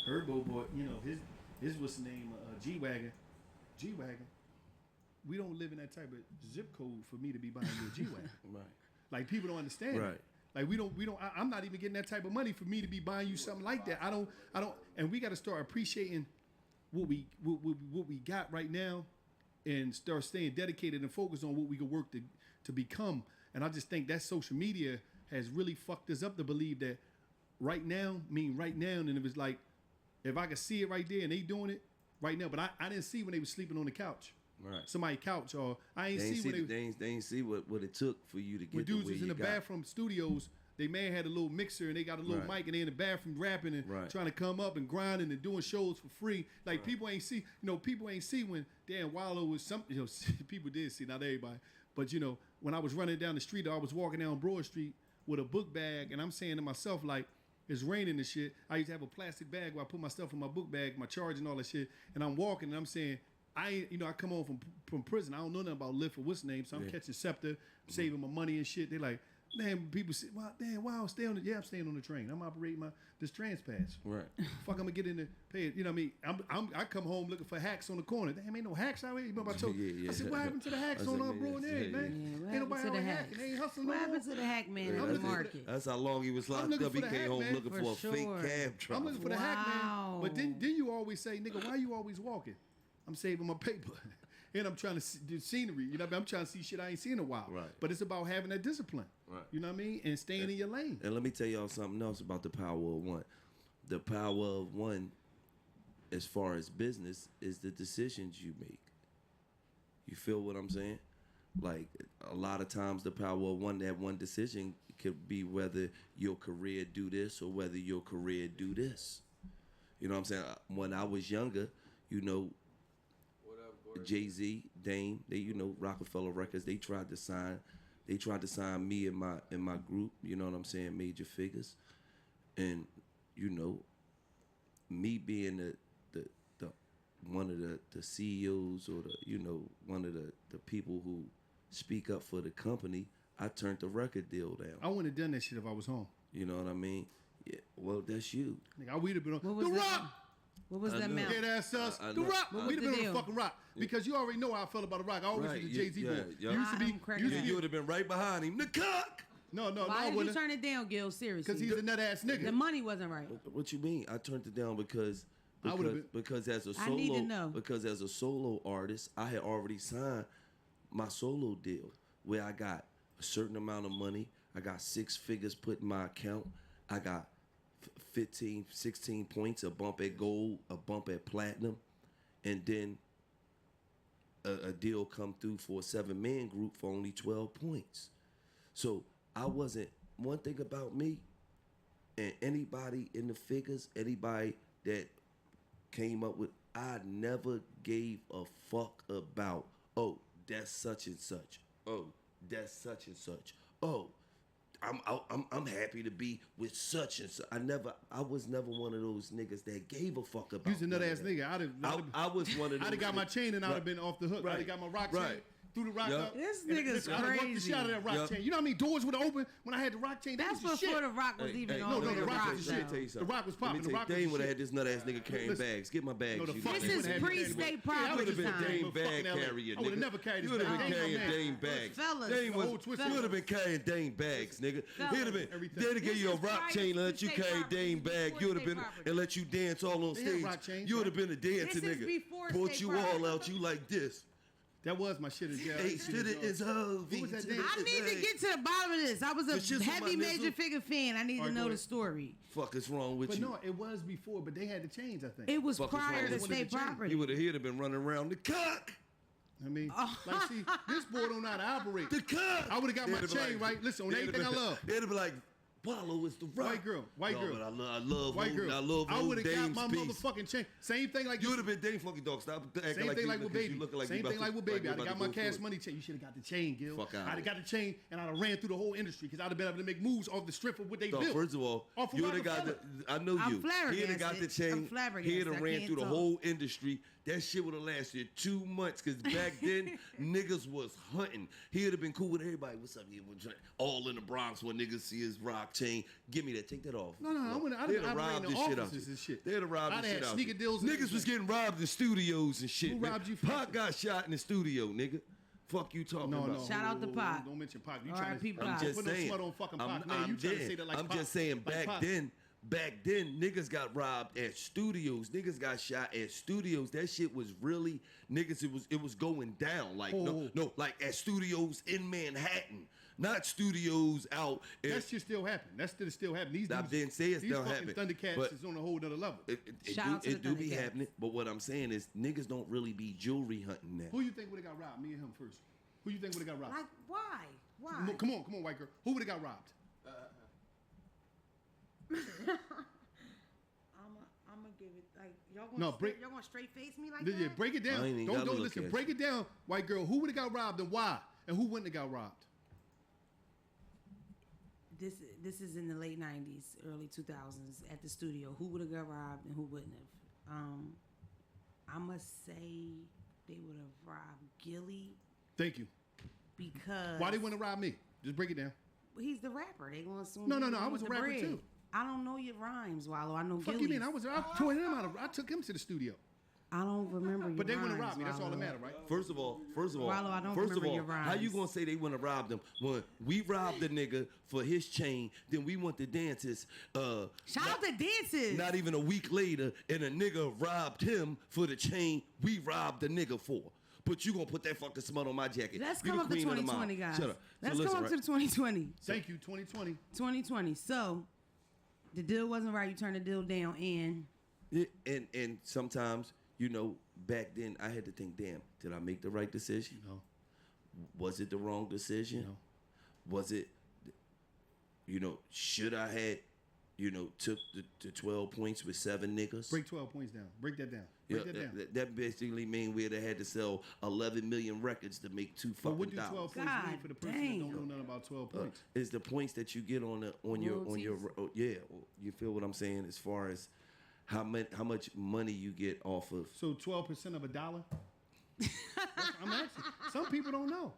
Herbo boy, his what's the name, G-Wagon. We don't live in that type of zip code for me to be buying you a G-Wagon. Right. Like, people don't understand. Right. It. Like, I'm not even getting that type of money for me to be buying you something like that. I don't, and we got to start appreciating what we got right now and start staying dedicated and focused on what we can work to become. And I just think that social media has really fucked us up to believe that right now, and it was like, if I could see it right there and they doing it right now, but I didn't see when they was sleeping on the couch. Right. Somebody's couch, or I ain't see when they ain't see what it took for you to get when dudes the way was in the bathroom studios. They man had a little mixer and they got a little mic and they in the bathroom rapping and trying to come up and grinding and doing shows for free. Like people ain't see when Dan Wallow was something. People did see, not everybody, but when I was running down the street, or I was walking down Broad Street with a book bag, and I'm saying to myself, like, it's raining and shit. I used to have a plastic bag where I put my stuff in my book bag, my charge and all that shit, and I'm walking and I'm saying, I come home from prison. I don't know nothing about Lyft or what's name, so I'm catching Scepter, saving my money and shit. They like, man, people say, wow, stay on the, I'm staying on the train. I'm operating this TransPass. Right. Fuck, I'm gonna get in the pay it. You know what I mean? I come home looking for hacks on the corner. Damn, ain't no hacks out here. You know what I told you? I said, what happened to the hacks on Broad and Edge, man? Yeah, ain't nobody out here hacking. They ain't hustling What no more. happened to the hack man on the market? That's how long he was locked up. He came home looking for a fake cab driver. I'm looking for the hack man. But then you always say, nigga, why you always walking? I'm saving my paper. And I'm trying to do scenery. You know what I mean? I'm trying to see shit I ain't seen in a while. Right. But it's about having that discipline. Right. You know what I mean? And staying in your lane. And let me tell y'all something else about the power of one. The power of one, as far as business, is the decisions you make. You feel what I'm saying? Like, a lot of times the power of one, that one decision could be whether your career do this or whether your career do this. You know what I'm saying? When I was younger, Jay-Z, Dame, they Rockefeller Records, they tried to sign me in my group, you know what I'm saying, major figures. And me being the one of the CEOs or one of the people who speak up for the company, I turned the record deal down. I wouldn't have done that shit if I was home. You know what I mean? Yeah, well, that's you. Nigga, we'd have been on The Rock. What was the amount? Head ass us. The Rock. We'd have been on the fucking Rock. Because you already know how I felt about the Rock. I always was a Jay-Z boy. Yeah. You used to be. You would have been right behind him. The cock. No, Why I did you wouldn't. turn it down, Gil? Seriously. Because he's a nut ass nigga. the money wasn't right. What you mean? I turned it down because I would've because as a I need to solo know. because as a solo artist, I had already signed my solo deal where I got a certain amount of money. I got 6 figures put in my account. I got 15, 16 points, a bump at gold, a bump at platinum, and then a deal come through for a 7-man group for only 12 points. So I wasn't, one thing about me, and anybody in the figures, anybody that came up with, I never gave a fuck about, oh, that's such and such. Oh, that's such and such. Oh, I'm happy to be with such and such. I was never one of those niggas that gave a fuck about. You's a nut ass nigga. I was one of those. I'd have got my chain and I'd have been off the hook. Right. I'd have got my rock chain. Right. Threw the rock Yup. up. This and nigga's I'd have rocked the crazy. shit out of that rock Yup. chain. You know how many doors would have opened when I had the rock chain? That That's was the before shit. the rock was even no, all no, the way the to rock rock. was the though. shit. Tell you something. The rock was popping. Let The me rock tell was you, the would have shit. had this nut ass nigga carrying Listen. bags. Get my bags. No, the you fuck nigga. This is had pre-state Yeah, I property would've been time. Dame bag Fucking LA. carrier, I would've nigga. never carried You this would have bag. been Ain't no carrying man. Dame bags. Fellas. Dame The whole twist. would have been carrying Dame bags, nigga. Fellas. He'd have been. Everything. They'd have This give you a is rock prior chain and to let you state carry property. Dame This is bag. before You would have state been property. and let you dance all on They had stage. rock chains, You would have right? been a dancing This is nigga. before Put state you property. all out. You like this. That was my shit in jail. Hey, shit is Who was that nigga? I need to get to the bottom of this. I was The shit's a on my heavy nizzle. major figure fan. I need to Alright, know go the ahead. story. Fuck is wrong with But you? no, it was before, but they had to change, I think. It was Fuck is prior wrong to with state you? property. He would have been running around the cock. I mean, like, see, this boy don't know how to operate. The cock. I would've got my They'd be chain, right? Listen, on they'd everything be- I love. They'd be like, Wallow is the rock. White girl, white No, girl. but I love White girl. I love I would have got Dame's my piece. motherfucking chain. Same thing like You this. would have been Dame Funky Dog. Stop acting Same like thing you like with look- 'cause Baby. you looking like you Same about thing to- like with Baby. you I'd have about got to my go cash through it. money chain. You should have got the chain, Gil. Fuck outta I'd have here. got the chain and I'd have ran through the whole industry because I'd have been able to make moves off the strength of what they So built. first of all, Off of you would have got the. Rockefeller. I know I'm you. He'd have got the flabbergasted. I'm chain. flabbergasted. He'd have I ran can't through the talk. whole industry. That shit would have lasted 2 months because back then niggas was hunting. He'd have been cool with everybody. What's up? Here? All in the Bronx when niggas see his rock chain. Give me that. Take that off. No, I wouldn't. I'd They'd have have robbed robbed this shit out. offices and shit. They'd have robbed I'd this have shit had out. sneaker deals and Niggas was everything. getting robbed in studios and shit. Who man. robbed you for Pac that? got shot in the studio, nigga. Fuck you talking No, about. no. Shout out to Pac. Don't mention Pac. You R.I.P. trying to Pac. I'm just put no saying. smut on fucking Pac. I'm, Man, you I'm trying to just- say that like I'm Pac. just saying Like Pac. back then, niggas got robbed at studios. Niggas got shot at studios. That shit was really niggas. It was going down. Like Oh. no, like at studios in Manhattan, not studios out. That shit still happen. That shit still happen. These I dudes, didn't say it's these still fucking happening, Thundercats but- is on a whole nother level. Shout out to It the do be Thundercats. happening. But what I'm saying is niggas don't really be jewelry hunting now. Who you think would have got robbed? Me and him first. Who you think would have got robbed? Like, why? Come on, white girl. Who would have got robbed? I'm gonna give it like y'all No, gonna break- y'all gonna straight face me like Yeah, that? break it down. I ain't even Don't gotta look listen. at Break you. it down, white girl. Who would have got robbed and why? And who wouldn't have got robbed? This is in the late '90s, early 2000s at the studio. Who would have got robbed and who wouldn't have? I must say they would have robbed Gilly Thank you. because Why they want to rob me? Just break it down. he's the rapper. They gonna assume No, he's no, the I one was with a the rapper bread. too. I don't know your rhymes, Wallow. I know Fuck Gilly's. you mean? I tore him out of. I took him to the studio. I don't remember your But they rhymes, want to rob me. That's all that Wallow. matter, right? First of all, Wallow, I don't first of remember all, your how you rhymes. gonna say they want to rob them when we robbed the nigga for his chain, then we went to dances. Shout out to dances. Not even a week later, and a nigga robbed him for the chain we robbed the nigga for. But you gonna put that fucking smut on my jacket? Let's You come the up to queen of the mall. 2020, guys. Shut up. Let's listen, come up to the 2020. Thank you, 2020. 2020. So the deal wasn't right. You turned the deal down, and And sometimes, you know, back then I had to think, damn, did I make the right decision? No. Was it the wrong decision? No. Was it, you know, should I had, you know, took the 12 points with 7 niggas? Break 12 points down. Break that down. Yeah, Break that down. that basically mean we'd have had to sell 11 million records to make $2 But what fucking do 12 dollars. points mean God for the person that damn. don't know nothing about 12 points? It's the points that you get on your Royalties? yeah. You feel what I'm saying as far as how much money you get off of. So 12% of a dollar? I'm asking. Some people don't know.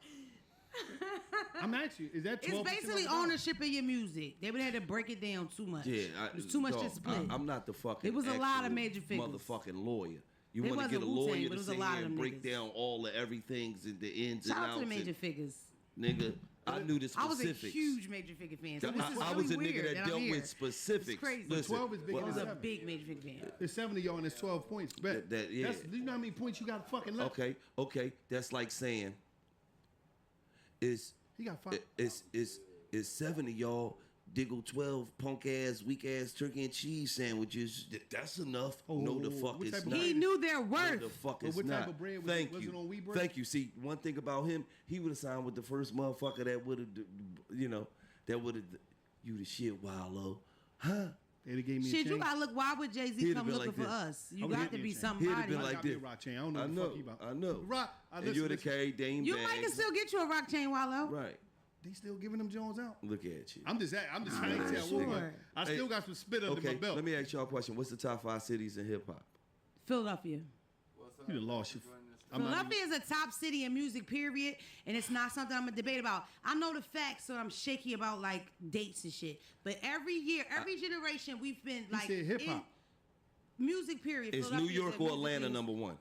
I'm asking you, is that 12% it's basically of a dollar? ownership of your music. They would have to break it down too much. Yeah, There's too much dog, to split. I'm not the fucking. It was a lot of actual major figures. Motherfucking lawyer. You It want to wasn't get a Wu-Tang, lawyer but it to was a sit lot here of and them break niggas. down all the everything's and the ins Shout and out outs. to the major and, figures. nigga, I knew the I was a specifics. huge Major Figure fan. So this is I really was a weird nigga that I'm dealt here. with specifics. It's crazy. Listen, 12 is bigger I was than a 7. big Major Figure fan. There's 7 of y'all and there's 12 points. Bet. Yeah. Do you know how many points you got fucking left? Okay. That's like saying, He got 5. is 7 of y'all diggle 12 punk ass, weak ass turkey and cheese sandwiches. That's enough. No, the fuck what it's type of not. He knew their No, worth. the fuck But it's what not. type of bread was it? Thank Was you. it on wheat bread? Thank you. See, one thing about him, he would have signed with the first motherfucker that would have, that would have, you the shit, Wallow. Huh? They'd have gave me a Shit, chain. you gotta look. Why would Jay Z He'd have come been looking like for this. us? You I would got hit to me be a chain. somebody. He'd have been I like got me a this. rock chain. I don't know I what the know. fuck you about. I know. Rock. And you would have carried Dame You bags. might can still get you a rock chain, Wallow. Right. They still giving them Jones out. Look at you. I'm just trying to tell you. Sure. I still got some spit under my Okay, belt. let me ask y'all a question. What's the top 5 cities in hip hop? Philadelphia. You done lost your. I'm not Philadelphia is a top city in music, period, and it's not something I'm gonna debate about. I know the facts, so I'm shaky about like dates and shit. But every year, every generation, we've been like said hip-hop. in music, period. Is New Philadelphia York a or music Atlanta thing. number 1?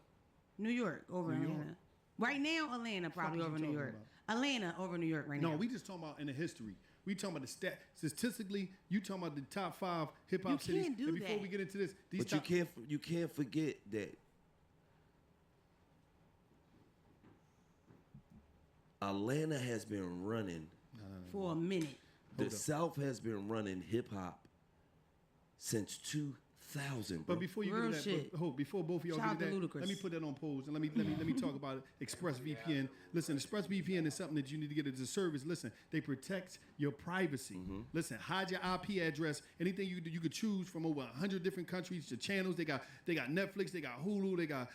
New York over New York. Atlanta. Right now, Atlanta probably is you over New talking York. Atlanta over New York right No, now. we just talking about in the history. We talking about the stat. Statistically, you talking about the top 5 hip hop You cities. can't do And before that. we get into this, these But top, you can't forget that Atlanta has been running. for a minute. The South has been running hip hop since 2000. Bro. But before you Real get to shit. that, before both of y'all Shout out get to to that, Ludacris. let me put that on pause and let me talk about ExpressVPN. Listen, ExpressVPN is something that you need to get as a service. Listen, they protect your privacy. Listen, hide your IP address. Anything you do, you could choose from over 100 different countries. The channels they got Netflix, they got Hulu, they got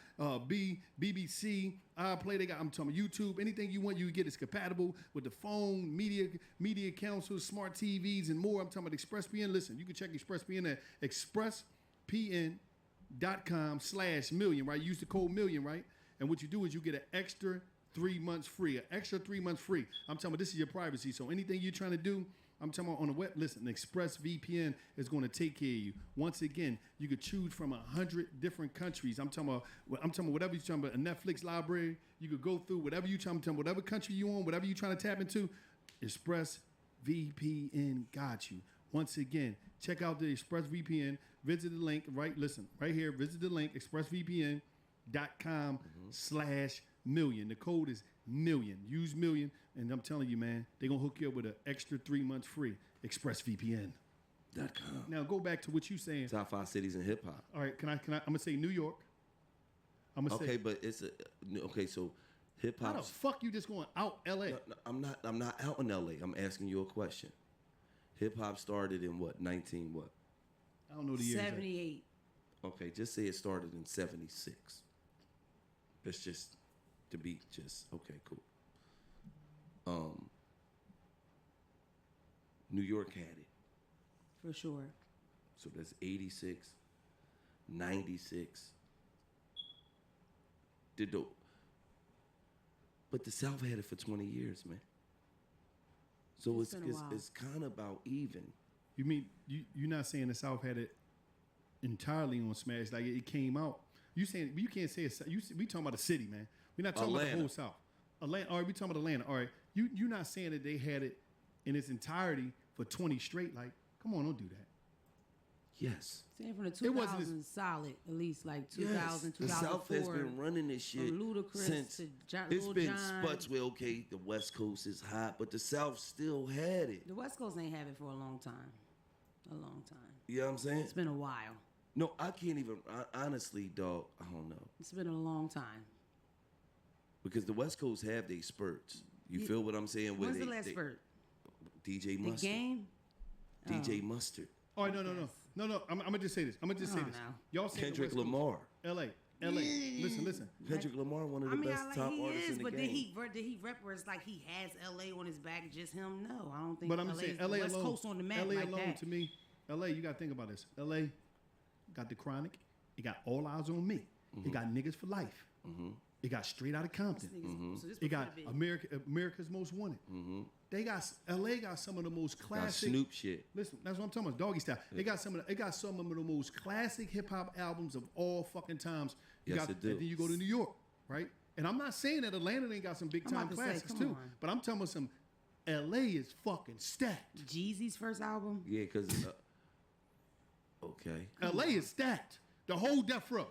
BBC, iPlay. I'm talking about YouTube. Anything you want, you get is compatible with the phone, media councils, smart TVs, and more. I'm talking about ExpressVPN. Listen, you can check ExpressVPN at expressvpn.com/million, right? Use the code million, right? And what you do is you get an extra 3 months free. I'm talking about this is your privacy. So anything you're trying to do, I'm talking about on the web. Listen, ExpressVPN is going to take care of you. Once again, you could choose from 100 different countries. I'm talking about whatever you're talking about, a Netflix library. You could go through whatever you're trying to, whatever country you on, whatever you're trying to tap into. ExpressVPN got you. Once again, check out the ExpressVPN. Visit the link, right? Listen, right here. Visit the link, expressvpn.com/million. The code is million. Use million, and I'm telling you, man, they're going to hook you up with an extra 3 months free. ExpressVPN.com. Now, go back to what you saying. Top 5 cities in hip hop. All right, can I? I'm going to say New York. I'm going to Okay, say. but it's so hip How the hop. fuck you just going out L.A.? No, I'm not out in LA. I'm asking you a question. Hip hop started in what? 19 what? I don't know the years. 78. Okay, just say it started in 76. That's just to be just okay, cool. New York had it. For sure. So that's 86, 96. But the South had it for 20 years, man. So It's been a while. it's kind of about even. You mean you're not saying the South had it entirely on Smash? Like it came out. You saying you can't say it's, we talking about the city, man. We're not talking about the Atlanta. whole South. Atlanta. All right, we talking about Atlanta. All right, you're not saying that they had it in its entirety for 20 straight. Like, come on, don't do that. Yes. Saying from the It wasn't 2000s, solid, at least like 2000, Yes. The 2004. South has been running this shit From Ludacris since to it's Lil been Jon. spots where okay, the West Coast is hot, but the South still had it. The West Coast ain't have it for a long time. A long time. You know what I'm saying? It's been a while. No, I can't even. Honestly, dog, I don't know It's been a long time. because the West Coast have their spurts. You Yeah. feel what I'm saying? Where When's the they- last they- spurt? DJ The Mustard. game? DJ Mustard. All right, no. I'm gonna just say this. Oh, no. Y'all saying the Kendrick West Coast. Lamar. L.A. Listen. Kendrick Lamar, one of I the mean, best like top he artists is, in the but game. did he represent like he has LA on his back, just him? No, I don't think. But I'm LA just saying, is the L.A. West alone. Coast on the map L.A. like alone that. to me. L.A. You gotta think about this. L.A. got the Chronic. It got All Eyes on Me. It got Niggas for Life. It got Straight Outta Compton. So this It got before the bid. America's Most Wanted. They got LA got some of the most Got classic. Snoop shit. Listen, that's what I'm talking about. Doggy Style. It got some of the most classic hip hop albums of all fucking times. Yes, it do. And then you go to New York, right? And I'm not saying that Atlanta ain't got some big I'm time about to say, classics come too, on. but I'm talking about some LA is fucking stacked. Jeezy's first album. Yeah, because okay. LA is stacked. The whole Death Row.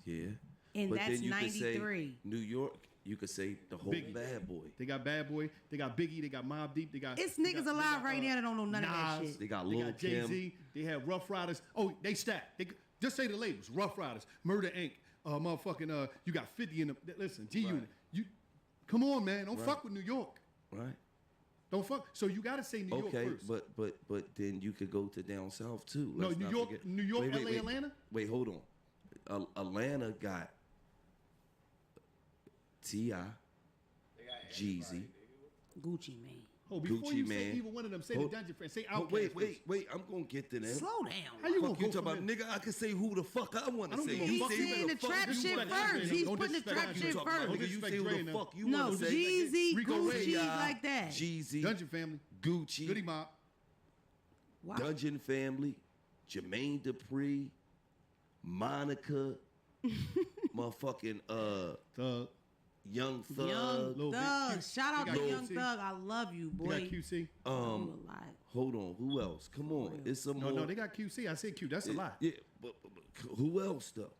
Yeah. And but that's then you could say 93. New York. You could say the whole Biggie. Bad Boy. They got Bad Boy. They got Biggie. They got Mobb Deep. They got. It's they niggas got- alive they got, right now that don't know none of that Nas. shit. They got They Lil got Kim. Jay-Z. They have Rough Riders. Oh, they stacked. They just say the labels. Rough Riders, Murder Inc. Motherfucking. You got 50 in the. Listen, G Unit. You, come on, man. Don't fuck with New York. Right. Don't fuck. So you got to say New York Okay, first. but then you could go to down south too. No, Let's New not York, forget- New York, Wait, LA, wait. Atlanta. Wait, hold on. Atlanta got T.I., Jeezy. Gucci Mane. Oh, before Gucci you say Mane. either one of them, say Hold- the Dungeon Friends. Say Oh, Outkast. wait. I'm gonna get to them. Slow down. How you gonna Fuck you go talking from about, nigga? I can say who the fuck I want I to don't say. give a You fuck. say He's who saying the fuck trap you shit want. first. He's Don't putting the disrespect trap Dungeon shit Friends. first. Don't Nigga, you disrespect say who Dre the now. fuck you No, want to say. Jeezy, Rico Gucci, Ray, like that. Jeezy, Dungeon Family, Gucci, Goody Mob, Wow. Dungeon Family, Jermaine Dupri, Monica, motherfucking Thug. Young Thug. Young Lil Big Thug. Q. Shout out They to got Young QC. Thug. I love you, They boy. got QC. You a lot. Hold on, who else? Come on, it's some No, more. no, they got QC. I said Q. That's a lot. Yeah, but who else though?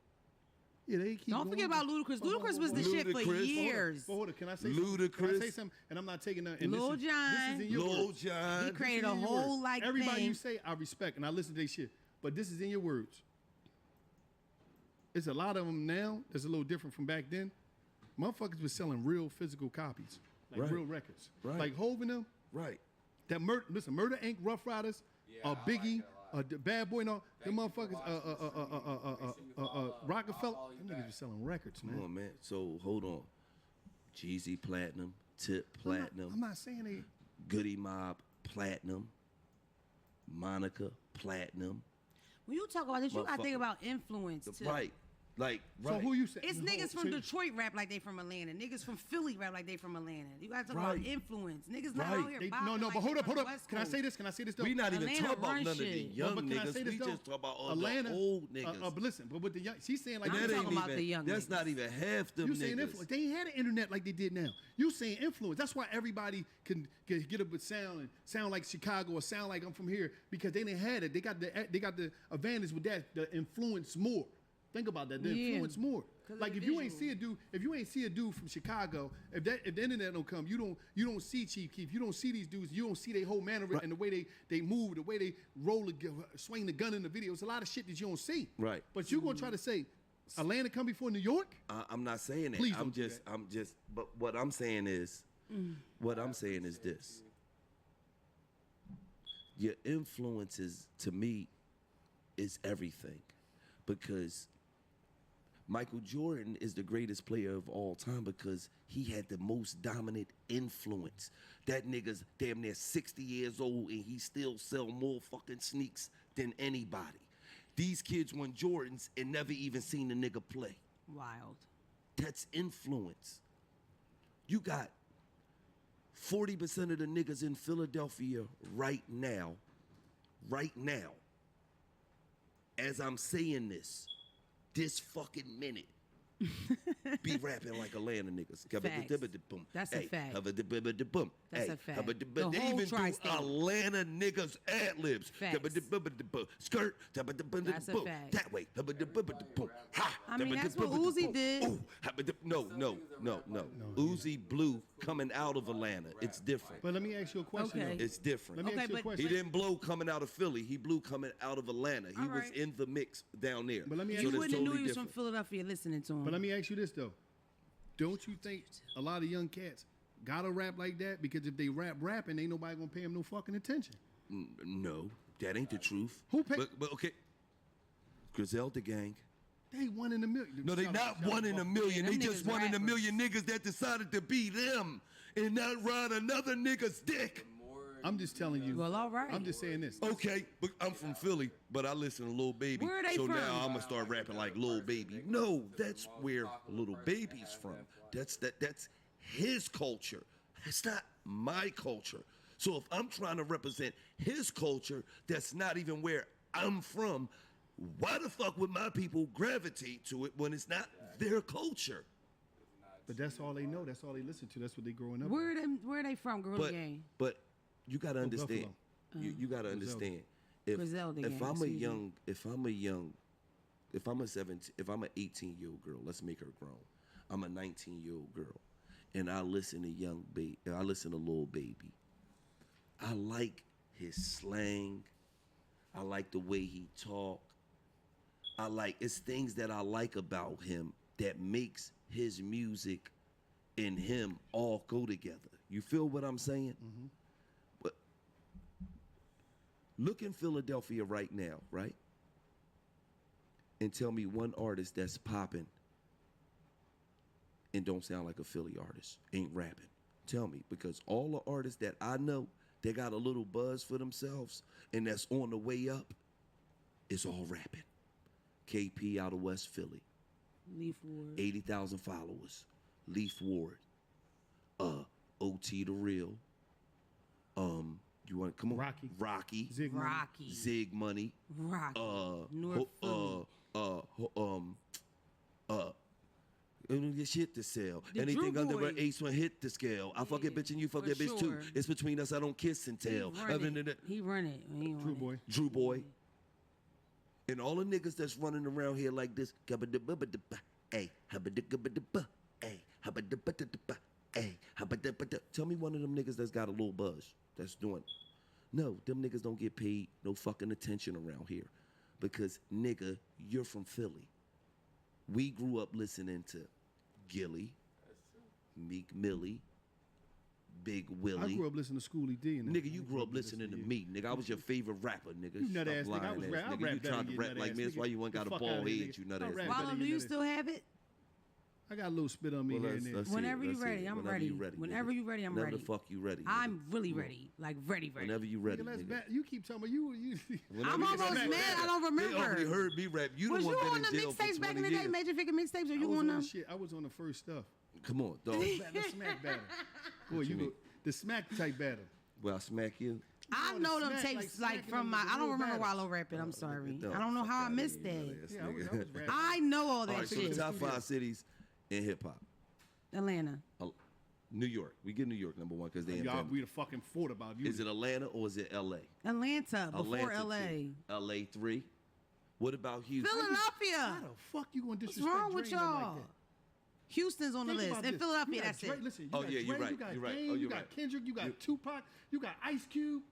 Yeah, they keep. Don't forget about Ludacris. Ludacris was the shit for Ludacris. years. But hold on, can I say something? Can I Ludacris. say something? And I'm not taking nothing. Lil This is Jon. in your Lil words. Jon. He created This a is in your whole words. like Everybody thing. you say, I respect and I listen to their shit. But this is in your words. It's a lot of them now. That's a little different from back then. Motherfuckers was selling real physical copies, like Right. real records, Right. like Hov and them. Right. That Murder Inc. Rough Riders, Biggie, the Bad Boy, and all them motherfuckers. Rockefeller. Them niggas was selling records, man. Come on, man. So hold on. Jeezy Platinum, Tip Platinum, I'm not saying they. Goody Mob Platinum, Monica Platinum. When you talk about this, you gotta think Motherfucker. about influence too. Right. Like, So right. who you saying? It's niggas from Detroit rap like they from Atlanta. Niggas from Philly rap like they from Atlanta. You gotta talk about Right. influence. Niggas not Right. out here They, bopping no, like but they hold up, from hold the up. West Can I Coast. say this? Can I say this though? We not even Atlanta talking about run none of the shit. young but can I niggas. say this We though? just talk about all Atlanta, the old niggas. But listen, but with the young, she's saying like I'm that talking ain't about even, the young that's niggas. not even half them you saying niggas. influence. They ain't had an internet like they did now. You saying influence. That's why everybody can get up with sound and sound like Chicago or sound like I'm from here because they didn't have it. They got the advantage with that, the influence more. Think about that. The Yeah. influence more. 'Cause of Like the if you ain't visual. see a dude, if you ain't see a dude from Chicago, if the internet don't come, you don't see Chief Keef. You don't see these dudes. You don't see their whole manner and the way they move, the way they roll, swing the gun in the video. It's a lot of shit that you don't see. Right. But you gonna try to say Atlanta come before New York? I'm not saying that. Please I'm don't do just, but what I'm saying is, this. Your influences, to me, is everything. Because Michael Jordan is the greatest player of all time because he had the most dominant influence. That nigga's damn near 60 years old and he still sell more fucking sneaks than anybody. These kids want Jordans and never even seen the nigga play. Wild. That's influence. You got 40% of the niggas in Philadelphia right now, as I'm saying this fucking minute, be rapping like Atlanta niggas. Facts. That's a fact. That's a fact. The They whole even do tri-state. Atlanta niggas ad libs. Facts. Skirt. That's a fact. That way. Ha. I mean, that's what Uzi did. Ooh. No. Uzi blew coming out of Atlanta. It's different. But let me ask you a question. Okay. though. It's different. Let me Okay, ask you a but- He question. didn't blow coming out of Philly. He blew coming out of Atlanta. He All was right. in the mix down there. But let me You ask you that's wouldn't have knew totally he was from different. Philadelphia listening to him. But let me ask you this though. Don't you think a lot of young cats gotta rap like that? Because if they rapping, ain't nobody gonna pay them no fucking attention. No, that ain't the truth. Who paid- But okay. Griselda gang. They one in a million. No, they Shout not out- shout one out in a Buffalo. million. Yeah, They them just niggas one in a rappers. million niggas that decided to be them and not ride another nigga's dick. I'm just telling you. Well, all right. I'm just saying this. Okay, but I'm from Philly, but I listen to Lil Baby. Where are they so from? now I'm gonna start rapping like Lil Baby. No, that's where Lil Baby's from. That's his culture. It's not my culture. So if I'm trying to represent his culture, that's not even where I'm from. Why the fuck would my people gravitate to it when it's not their culture? But that's all they know. That's all they listen to. That's what they growing up. Where they from, Gorilla Gang? But you gotta understand. Buffalo. You gotta understand. If Griselda if gang, I'm a excuse me. young, if I'm a 17, if I'm an 18-year-old girl, let's make her grown. I'm a 19-year-old girl, and I listen to I listen to Lil Baby. I like his slang. I like the way he talk. It's things that I like about him that makes his music and him all go together. You feel what I'm saying? Mm-hmm. But look in Philadelphia right now, right? And tell me one artist that's popping and don't sound like a Philly artist, ain't rapping. Tell me, because all the artists that I know, they got a little buzz for themselves and that's on the way up, it's all rapping. KP out of West Philly. Leaf Ward. 80,000 followers. Leaf Ward. OT the Real. You want come on? Rocky. Zig Money. Rocky. Zig Money. Rocky. North Philly. This shit to sell. The Anything Drew under Boy. an ace one hit the scale. I fuck it, bitch, and you fuck for that bitch too. sure. It's between us. I don't kiss and tell. He run it. He True boy. Drew Boy. And all the niggas that's running around here like this. Hey, tell me one of them niggas that's got a little buzz that's doing. No, them niggas don't get paid no fucking attention around here. Because, nigga, you're from Philly. We grew up listening to Gilly, Meek Millie, Big Willie. I grew up listening to Schoolie D. And Nigga, you grew up listening to me, nigga. I was your favorite rapper, nigga. You nut Stop ass nigga. I lying, was ass rap. I nigga. rap You better tried than to you, rap nut like ass me. That's nigga. why you ain't got a Fuck bald outta head, here, you nigga. nut I ass rap nigga. better Wallow, than do you, you nut ass. still have it? I got a little spit on me here Well, and there. let's see it, Whenever you let's see ready, it. I'm Whenever ready. you ready. Whenever nigga. you ready, I'm Whenever ready. the fuck you ready. I'm nigga. really ready. Like ready. Whenever you ready, Nigga, that's nigga. bad. You keep talking about you. Whenever I'm you almost get mad. smacked. I don't They already remember. heard me rap. You Was the you one on been the in jail for mixtapes back in 20 the day? years. Major Figure mixtapes? Are I you was on on them? the shit. I was on the first stuff. Come on, dog. The smack battle. Boy, you you mean? go the smack type battle. Well, I smack you. I on know the them smack, tapes like like smacking from them my. with I don't real remember battles. Wallow rapping. I'm sorry. Dog, I don't know fuck how I outta missed here, that. nut ass Yeah, I was nigga. rapping. I know all that All right, so shit. the top 5 cities in hip hop. Atlanta. New York. We get New York number 1 because they Y'all, invented. we the fucking fought about you. Is it Atlanta or is it L.A.? Atlanta before Atlanta LA. 2. L.A. 3. What about Houston? Philadelphia. How the fuck you gonna What's disrespect wrong with Dre and them y'all? like that? Houston's on the Think list. about And this. Philadelphia, You got that's Dre, it. Listen, you Oh, got yeah, you're Dre, right, You got you're right. Dame, Oh, you you're got right. Kendrick, you got You- Tupac, you got Ice Cube,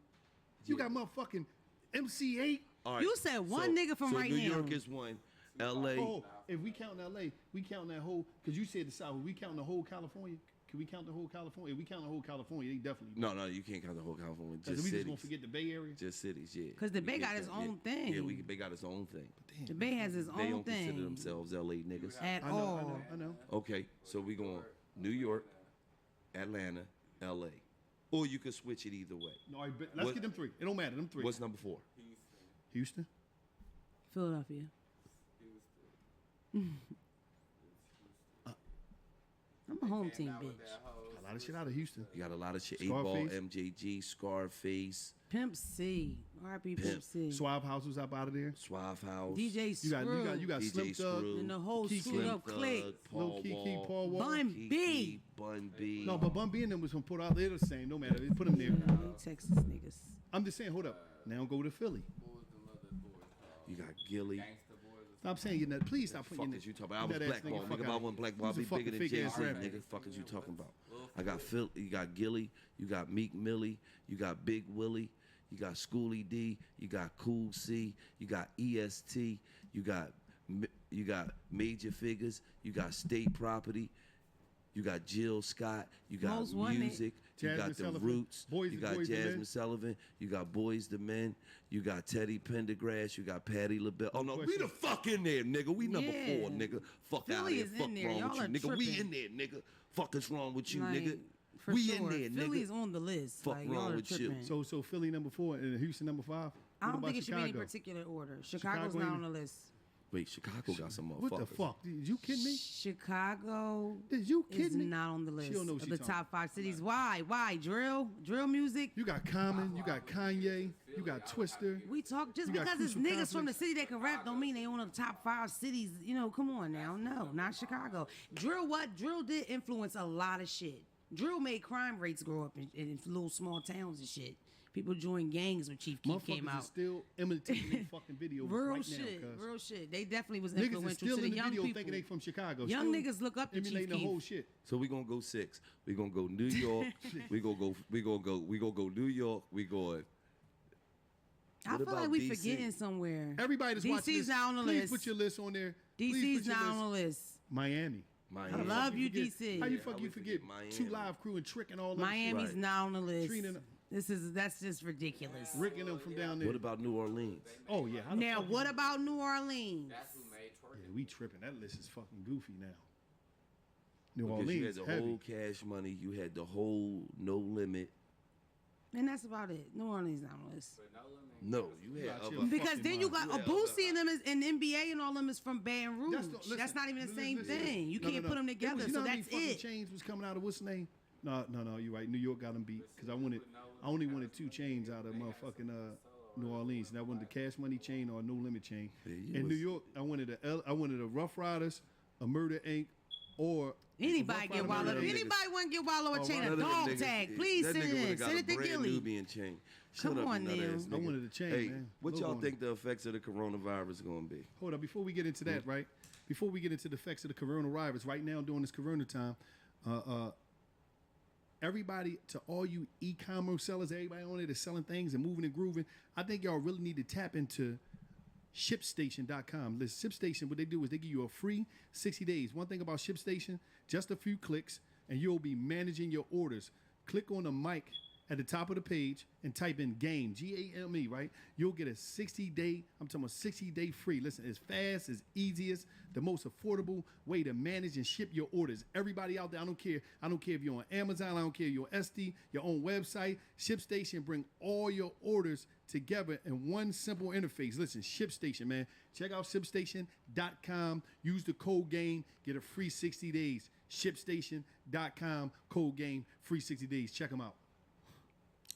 you got motherfucking MC8. All right. You said one nigga from so right New now. York is 1. L.A. Oh, if we count LA, we count that whole, because you said the South, we count the whole California. Can we count the whole California? If we count the whole California, they definitely. No, you can't count the whole California. Because Just we cities. just gonna forget the Bay Area. Just cities, yeah. 'Cause the We Bay get got its that, own yeah. thing. Yeah, they got its own thing. The Bay has its They own don't consider thing themselves L.A. niggas. at I know, all. I know. Okay, so we going New York, Atlanta, L.A. Or you could switch it either way. No, all right, but let's What- get them 3. It don't matter. Them 3. What's number 4? Houston? Philadelphia. I'm a home team bitch. A lot of shit out of Houston. You got a lot of shit. 8-Ball, Scarface. MJG, Scarface, Pimp C. R.I.P. Pimp C. Suave House was up out of there. Suave House, DJ You got Screw. you got DJ Slim Thug. Screw, And the whole Kiki, screwed up Thug, clique. Lil Paul Kiki, Wall, Paul Wall. Bun Kiki, B. Bun B. No, but Bun B and them was from Port out. They're the same. No matter. They put them there. Texas niggas. I'm just saying. Hold up. Now go to Philly. You got Gilly. Stop saying your nut. Please stop Fuck putting your is you talking about? I was nut ass blackball, fuck nigga. If I out. wasn't blackball, I'd Who's be a bigger than fucking fake ass Jay-Z, rapper? nigga. Fuck is you talking about? I got Phil. You got Gilly. You got Meek Millie. You got Big Willie. You got Schoolie D. You got Cool C. You got EST. You got Major Figures. You got State Property. You got Jill Scott. You got Most Wanted. Music. You Jasmine got The Sullivan. Roots. Boys- you got Boys II Men. Jasmine Sullivan. You got Boys the Men. You got Teddy Pendergrass. You got Patti LaBelle. Oh no, we question. the fuck in there, nigga. We number Yeah. 4, nigga. Fuck Philly out here. is in Fuck there. wrong Y'all with you, are nigga. We tripping. in there, nigga. Fuck is wrong with you, Like, nigga. For We sure. in there, nigga. Philly's on the list. Fuck like, wrong y'all are with you. tripping. So Philly number 4 and Houston number 5. I What don't about think it should be any Chicago? particular order. Chicago's Chicago not ain't- on the list. Wait, Chicago got some motherfuckers. What the fuck? Did you kidding me? Chicago Did you is kidding me? not on the list don't know what of she the talking top 5 cities. Why? Why? Drill music? You got Common. You got Kanye. You got Twister. We talk just You got because it's Crucial niggas from the Conflicts. city that can rap don't mean they own the top 5 cities. You know, come on now. No, not Chicago. Drill did influence a lot of shit. Drill made crime rates grow up in little small towns and shit. People joined gangs when Chief Keef came Motherfuckers out. is still imitating their fucking videos Real right shit, now. Cuz. real shit. They definitely was Niggas is influential still to the in the young video people. thinking they from Chicago. Young Still niggas look up to Chief emulating the Keef. whole shit. So we gonna go 6. We gonna go New York. we gonna go New York. We going. I What feel about like we DC? forgetting somewhere. Everybody that's watching DC's this, now on the please list. put your list on there. Please DC's put your now list. on the list. Miami. I Miami. love you, forget- DC. How you Yeah, fuck how you we forget forget Two Miami? Live Crew and Trick and all that Miami's Right. now on the list. Trina- That's just ridiculous. Rick and them from down there. What about New Orleans? Oh yeah. How the Now, fuck what you- about New Orleans? That's who made twerk. Yeah, we tripping. That list is fucking goofy now. New Because you Orleans had the heavy. whole Cash Money. You had the whole No Limit. And that's about it. New Orleans not on the list. But no limit. No, you had got other. your- Because fucking then you mind. got Yeah, Boosie and them is in NBA and all them is from Baton Rouge. Listen, That's not even the listen, same listen. thing. You No, can't no, put no. them It together. was- you So know how many that's fucking it. chains was coming out of what's the name? No, you're right. New York got them beat because I only wanted 2 chains out of motherfucking New Orleans, and I wanted the Cash Money chain or a No Limit chain. Yeah, you In was- New York, I wanted a Rough Riders, a Murder Inc. or Anybody Rough get Rider Wallow. Murder If Inc. anybody want to get Wallow a Oh, chain, right. a None of them dog niggas- tag, please that send nigga it would've in. got Send a it to brand Gilly. Nubian chain. Come Shut up, on you nut now. ass I nigga. wanted a chain, Hey, man. what Logo y'all on think the effects of the coronavirus gonna be? Hold up, before we get into that, right? Before we get into the effects of the coronavirus, right now during this corona time, everybody, to all you e-commerce sellers, everybody on there that's selling things and moving and grooving, I think y'all really need to tap into ShipStation.com. Listen, ShipStation, what they do is they give you a free 60 days. One thing about ShipStation, just a few clicks, and you'll be managing your orders. Click on the mic at the top of the page and type in GAME, G-A-M-E, right? You'll get a 60-day, I'm talking about 60-day free. Listen, as fast, as easiest, the most affordable way to manage and ship your orders. Everybody out there, I don't care if you're on Amazon, I don't care if you're on Etsy, your own website, ShipStation bring all your orders together in one simple interface. Listen, ShipStation, man. Check out ShipStation.com. Use the code GAME, get a free 60 days. ShipStation.com, code GAME, free 60 days. Check them out.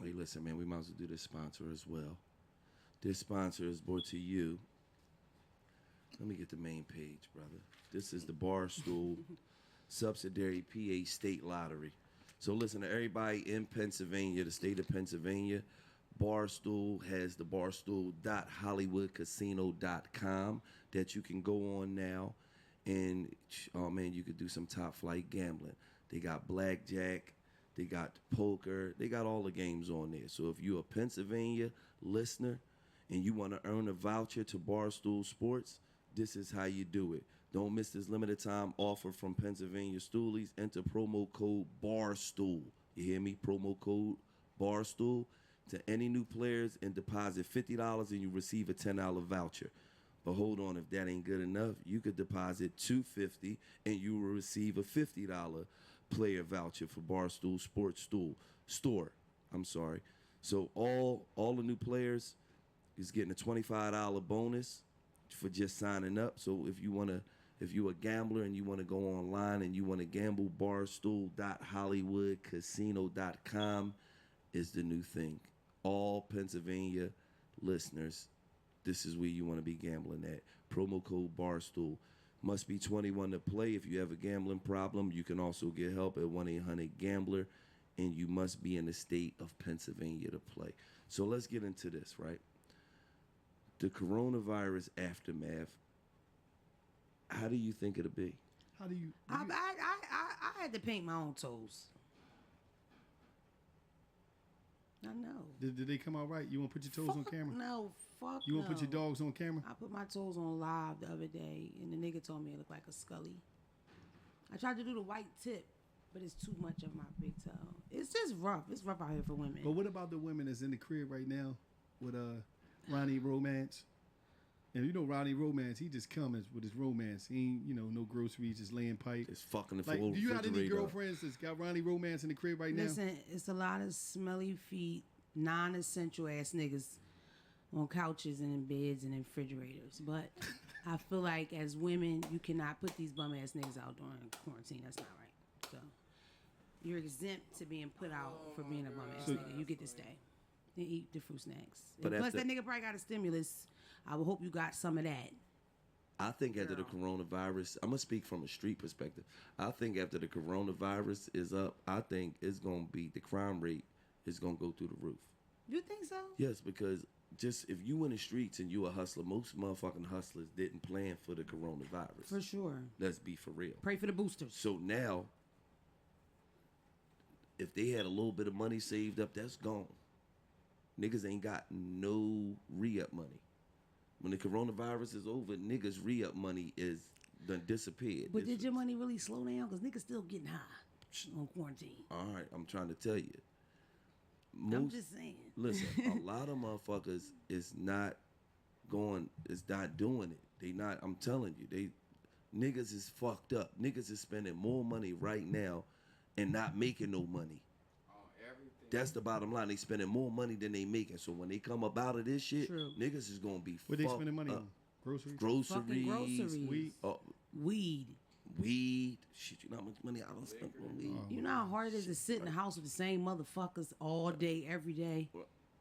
Hey, listen, man, we might as well do this sponsor as well. This sponsor is brought to you. Let me get the main page, brother. This is the Barstool Subsidiary PA State Lottery. So listen to everybody in Pennsylvania, the state of Pennsylvania. Barstool has the barstool.hollywoodcasino.com that you can go on now. And, oh, man, you could do some top flight gambling. They got blackjack. They got poker. They got all the games on there. So if you're a Pennsylvania listener and you want to earn a voucher to Barstool Sports, this is how you do it. Don't miss this limited time offer from Pennsylvania Stoolies. Enter promo code BARSTOOL. You hear me? Promo code BARSTOOL to any new players and deposit $50 and you receive a $10 voucher. But hold on, if that ain't good enough, you could deposit $250 and you will receive a $50 player voucher for Barstool Sports Store. I'm sorry. So all the new players is getting a $25 bonus for just signing up. So if you're a gambler and you want to go online and you want to gamble, barstool.hollywoodcasino.com is the new thing. All Pennsylvania listeners, this is where you want to be gambling at. Promo code Barstool. Must be 21 to play. If you have a gambling problem, you can also get help at 1-800-GAMBLER, and you must be in the state of Pennsylvania to play. So let's get into this, right? The coronavirus aftermath, how do you think it'll be? How do you? I had to paint my own toes. I know. Did they come out right? You want to put your toes on camera? No, fuck You want to put your no. dogs on camera? I put my toes on live the other day, and the nigga told me it looked like a Scully. I tried to do the white tip, but it's too much of my big toe. It's just rough. It's rough out here for women. But what about the women that's in the crib right now with Ronnie Romance? And you know Ronnie Romance, he just comes with his romance. He ain't, no groceries, just laying pipe. It's fucking the Like, full do you have any refrigerator. girlfriends that's got Ronnie Romance in the crib right now? Listen, it's a lot of smelly feet, non-essential ass niggas on couches and in beds and in refrigerators. But I feel like as women, you cannot put these bum ass niggas out during quarantine. That's not right. So you're exempt to being put out for being a bum ass nigga. You get to stay. than eat the fruit snacks. But And plus, after- that nigga probably got a stimulus. I would hope you got some of that. I think after the coronavirus, I'm gonna speak from a street perspective. I think after the coronavirus is up, I think it's gonna be the crime rate is gonna go through the roof. You think so? Yes, because just if you in the streets and you a hustler, most motherfucking hustlers didn't plan for the coronavirus. For sure. Let's be for real. Pray for the boosters. So now, if they had a little bit of money saved up, that's gone. Niggas ain't got no re-up money. When the coronavirus is over, niggas re-up money is done disappeared. But did your money really slow down? Because niggas still getting high on quarantine. All right, I'm trying to tell you. I'm just saying. Listen, a lot of motherfuckers is not doing it. They not, I'm telling you, niggas is fucked up. Niggas is spending more money right now and not making no money. That's the bottom line. They spending more money than they making. So when they come up out of this shit, True. niggas is gonna be What fucked they spending money up. on? Groceries? Fucking groceries. Weed? Weed. Weed. Shit, you know how much money I don't spend on weed. You know how hard it is to sit in the house with the same motherfuckers all day, every day?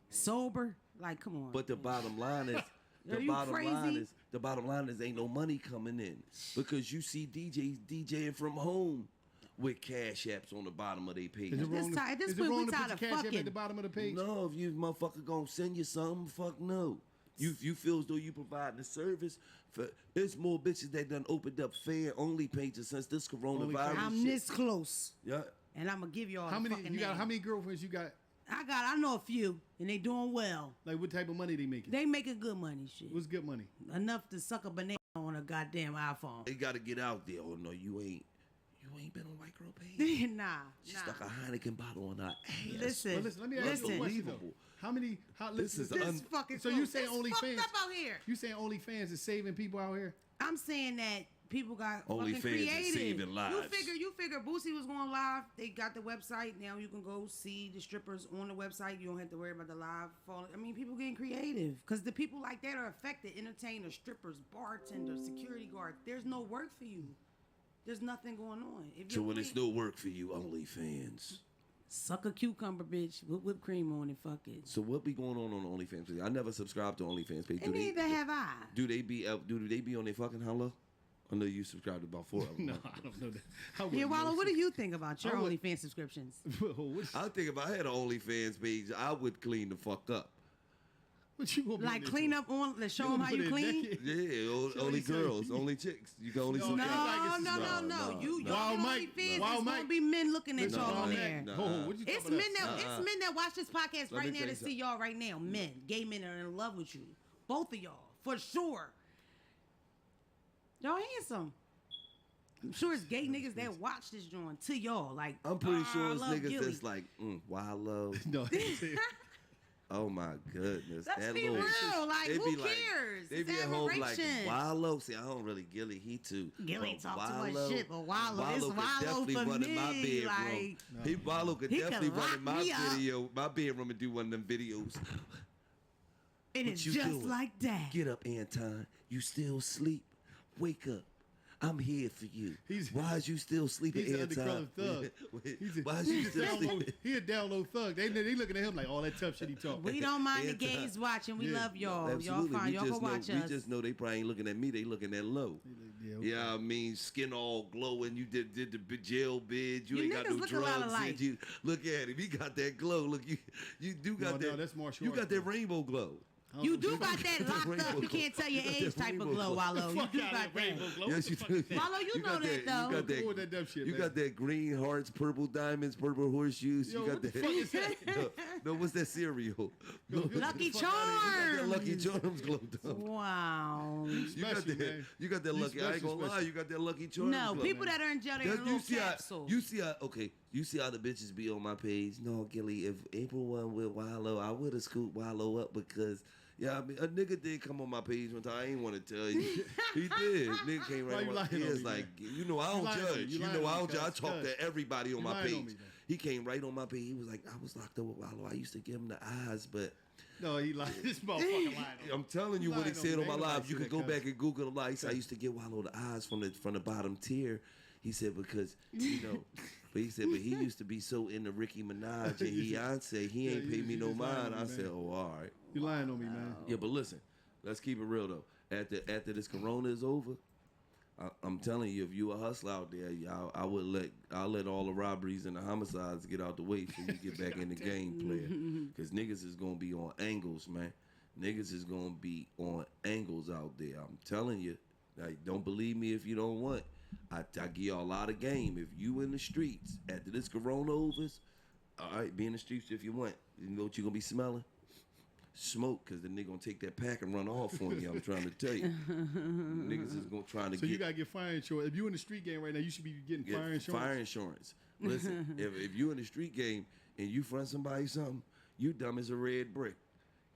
Sober? Like, come on. But the bottom line is, Are you crazy? the bottom line is ain't no money coming in because you see DJs DJing from home with cash apps on the bottom of their page. Is it wrong to, At this is it point, wrong we to put tired your of cash app fucking. at the bottom of the page? No, if you motherfucker gonna send you something, fuck no. You feel as though you providing a service. It's more bitches that done opened up fan only pages since this coronavirus. I'm shit. this close. Yeah. And I'm going to give y'all How the many fucking you got? name. How many girlfriends you got? I know a few, and they doing well. Like what type of money they making? They making good money, shit. What's good money? Enough to suck a banana on a goddamn iPhone. They gotta get out there. Oh no, you ain't been on white girl page. nah. She stuck a Heineken bottle on her ass. Listen. Well, listen, let me ask you a question though. Unbelievable. How many? This is This fucking So you close. saying It's OnlyFans? fucked up out here. You saying OnlyFans is saving people out here? I'm saying that people got OnlyFans fucking creative. is saving lives. You figure Boosie was going live. They got the website. Now you can go see the strippers on the website. You don't have to worry about the live falling. I mean, people getting creative. Because the people like that are affected. Entertainers, strippers, bartenders, security guards. There's no work for you. There's nothing going on. If So you when it's no work for you, OnlyFans. suck a cucumber, bitch, with whipped cream on it, fuck it. So what be going on the OnlyFans page? I never subscribed to OnlyFans page. And neither have I. Do they be on their fucking hello? I know you subscribed to about 4 of them. No, I don't know that. I Yeah, wouldn't Wallow, know. what do you think about your I would- OnlyFans subscriptions? I think if I had an OnlyFans page, I would clean the fuck up. What you gonna be in Like there clean for? up on, let's show You them gonna how put you it clean. naked? Yeah, only he said- girls, only chicks. You can only No, subscribe. no, No. You Wild get Mike, OnlyFans, Wild it's Mike. gonna be men looking at Listen, y'all on Wild there. Mike. What you It's talking men about? that it's men that watch this podcast Let me right now tell you that see y'all right now. Men, gay men are in love with you, both of y'all for sure. Y'all handsome. I'm sure it's gay niggas that watch this joint to y'all. Like I'm pretty sure I it's love niggas Gilly. that's like, Wallow. No, Oh my goodness. Let's that be little real. Like, they who be like- cares? They It's be at home like admiration. Wallow. See, I don't really Gilly. He too. Gilly But talk too much shit, but Wallow, it's could Wallow definitely for run in my me, bedroom. like- Wallow could He definitely could run in lock my me up. video, my bedroom, and do one of them videos. And What it's you just doing? like that. Get up, Anton. You still sleep? Wake up. I'm here for you. Why is you still sleeping, he's an Anton? undercover thug. Why is you still sleeping? He a down low thug. They looking at him like all that tough shit he talk. We don't mind the Anton. gays watching. We Yeah. love y'all. Y'all Absolutely. fine. Y'all go watch We us. just know they probably ain't looking at me. They looking at Low. Yeah, Yeah, I mean, skin all glowing. You did the jail bid. You You ain't got niggas no look a lot drugs. alike. In you. Look at him. He got that glow. Look, you do got No, that. that's martial You arts, got that bro. rainbow glow. You do got that locked Rainbow up. You glow. can't tell your You got age that type of rainbow glow, glow. Wallow. You Fuck do out got of that rainbow that. glow. Yes, you What do. the fuck is Wallow, you know that, You though. got Cool that. with that dumb shit, You man. got that green hearts, purple diamonds, purple horseshoes. Yo, you got what the that. fuck is that? No, what's that cereal? Lucky You got that Lucky Charms. Charms glow. Though. Wow. You got Special, that. man. You got that You lucky. I ain't special, gonna lie. special. You got that Lucky Charms. No, glow. people that are in jail, they're in a You little see capsule. how you see how okay. You see how the bitches be on my page. No, Gilly, if April won with Wallow, I would have scooped Wallow up because I mean a nigga did come on my page one time. I ain't want to tell you. He did. Nigga came Why right you on. lying He on is me, like, man? you know, I You don't lying on me. judge. You You lying know, on I me, don't judge. I cuz. talk to everybody on You my lying on page. me, man. He came right on my page. He was like, I was locked up with Wallow. I used to give him the eyes, but. No, he like this motherfucker lying on I'm telling you He what he lying on said me. on my Ain't nobody live. You say can that, go cuz. back and Google the lights. I used to get Wallow the eyes from the bottom tier. He said because but he said but he used to be so into Nicki Minaj and Beyonce. He ain't pay me no mind. I said, oh, all right. You lying on me, man. Yeah, but listen, let's keep it real though. After this Corona is over, I'm telling you, if you a hustler out there, I'll let all the robberies and the homicides get out the way so you get back in the game, player. Because niggas is gonna be on angles, man. Niggas is gonna be on angles out there. I'm telling you. Like, don't believe me if you don't want. I give y'all a lot of game. If you in the streets after this Corona overs, all right, be in the streets if you want. You know what you gonna be smelling? Smoke, because the nigga gonna take that pack and run off on you. I'm trying to tell you. Niggas is gonna try to So you gotta get fire insurance. If you in the street game right now, you should be getting fire insurance. Fire insurance. Listen, if you in the street game and you front somebody something, you dumb as a red brick.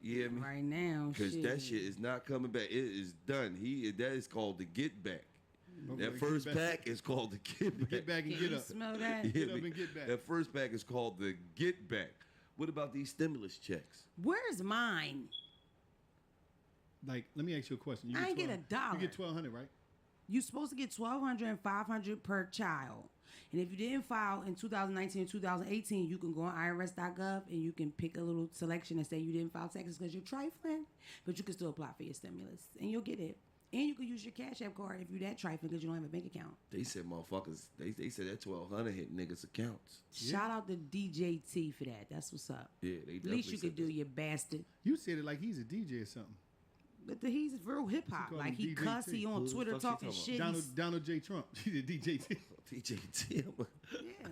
You hear me? Right now, because that shit is not coming back. It is done. That is called the get back. That first pack is called the get back. Get back and Can get you up. smell that? You hear Get up me? and get back. That first pack is called the get back. What about these stimulus checks? Where's mine? Like, let me ask you a question. You I ain't get $12 $1. You get $1,200, right? You're supposed to get $1,200 and $500 per child. And if you didn't file in 2019 or 2018, you can go on IRS.gov and you can pick a little selection and say you didn't file taxes because you're trifling, but you can still apply for your stimulus and you'll get it. And you can use your Cashapp card if you're that trifling because you don't have a bank account. They said motherfuckers. They said that $1,200 hit niggas' accounts. Shout out to DJT for that. That's what's up. Yeah, they At definitely least you said could do, you bastard. You said it like he's a DJ or something. But he's real hip hop. call Like him he DJT. cuss, he on Who the Twitter fuck you talking talking shit. Donald J. Trump. He's a DJ. DJ Tim. Yeah,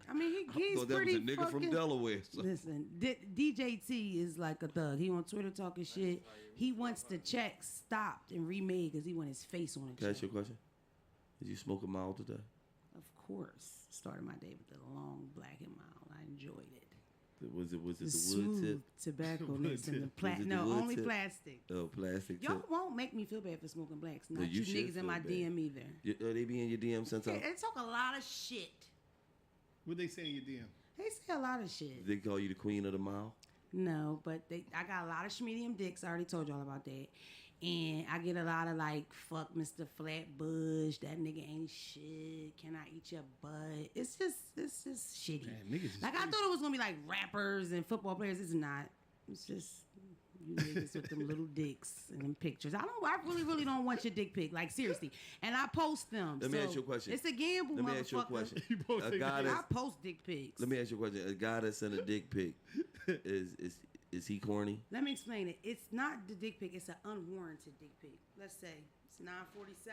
I mean he's thought that pretty was a nigga fucking, from Delaware. So. Listen, DJT is like a thug. He on Twitter talking shit. He wants the check stopped and remade because he want his face on it. Can I ask you a question? Did you smoke a mild today? Of course. Started my day with a long black and mild. I enjoyed it. Was it The the wood smooth tip? tobacco Wood mix and the tip. Was it the no, wood only tip? plastic. Oh, plastic Y'all tip. won't make me feel bad for smoking blacks. No, Not you you should niggas in feel my bad. DM either. They be in your DM sometimes. They talk a lot of shit. What they say in your DM? They say a lot of shit. They call you the queen of the mile. No, but I got a lot of schmedium dicks. I already told y'all about that. And I get a lot of like, fuck Mr. Flatbush. That nigga ain't shit. Can I eat your butt? It's just shitty. Man, niggas is Like I thought it was gonna be like rappers and football players. It's not. It's just you niggas with them little dicks and them pictures. I really don't want your dick pic. Like seriously. And I post them. Let me So ask you a question. It's a gamble, Let me motherfucker. ask you a question. You both A say guy that. I that's, post dick pics. let me ask you a question. A guy that sent a dick pic is he corny? Let me explain it. It's not the dick pic. It's an unwarranted dick pic. Let's say it's 9:47.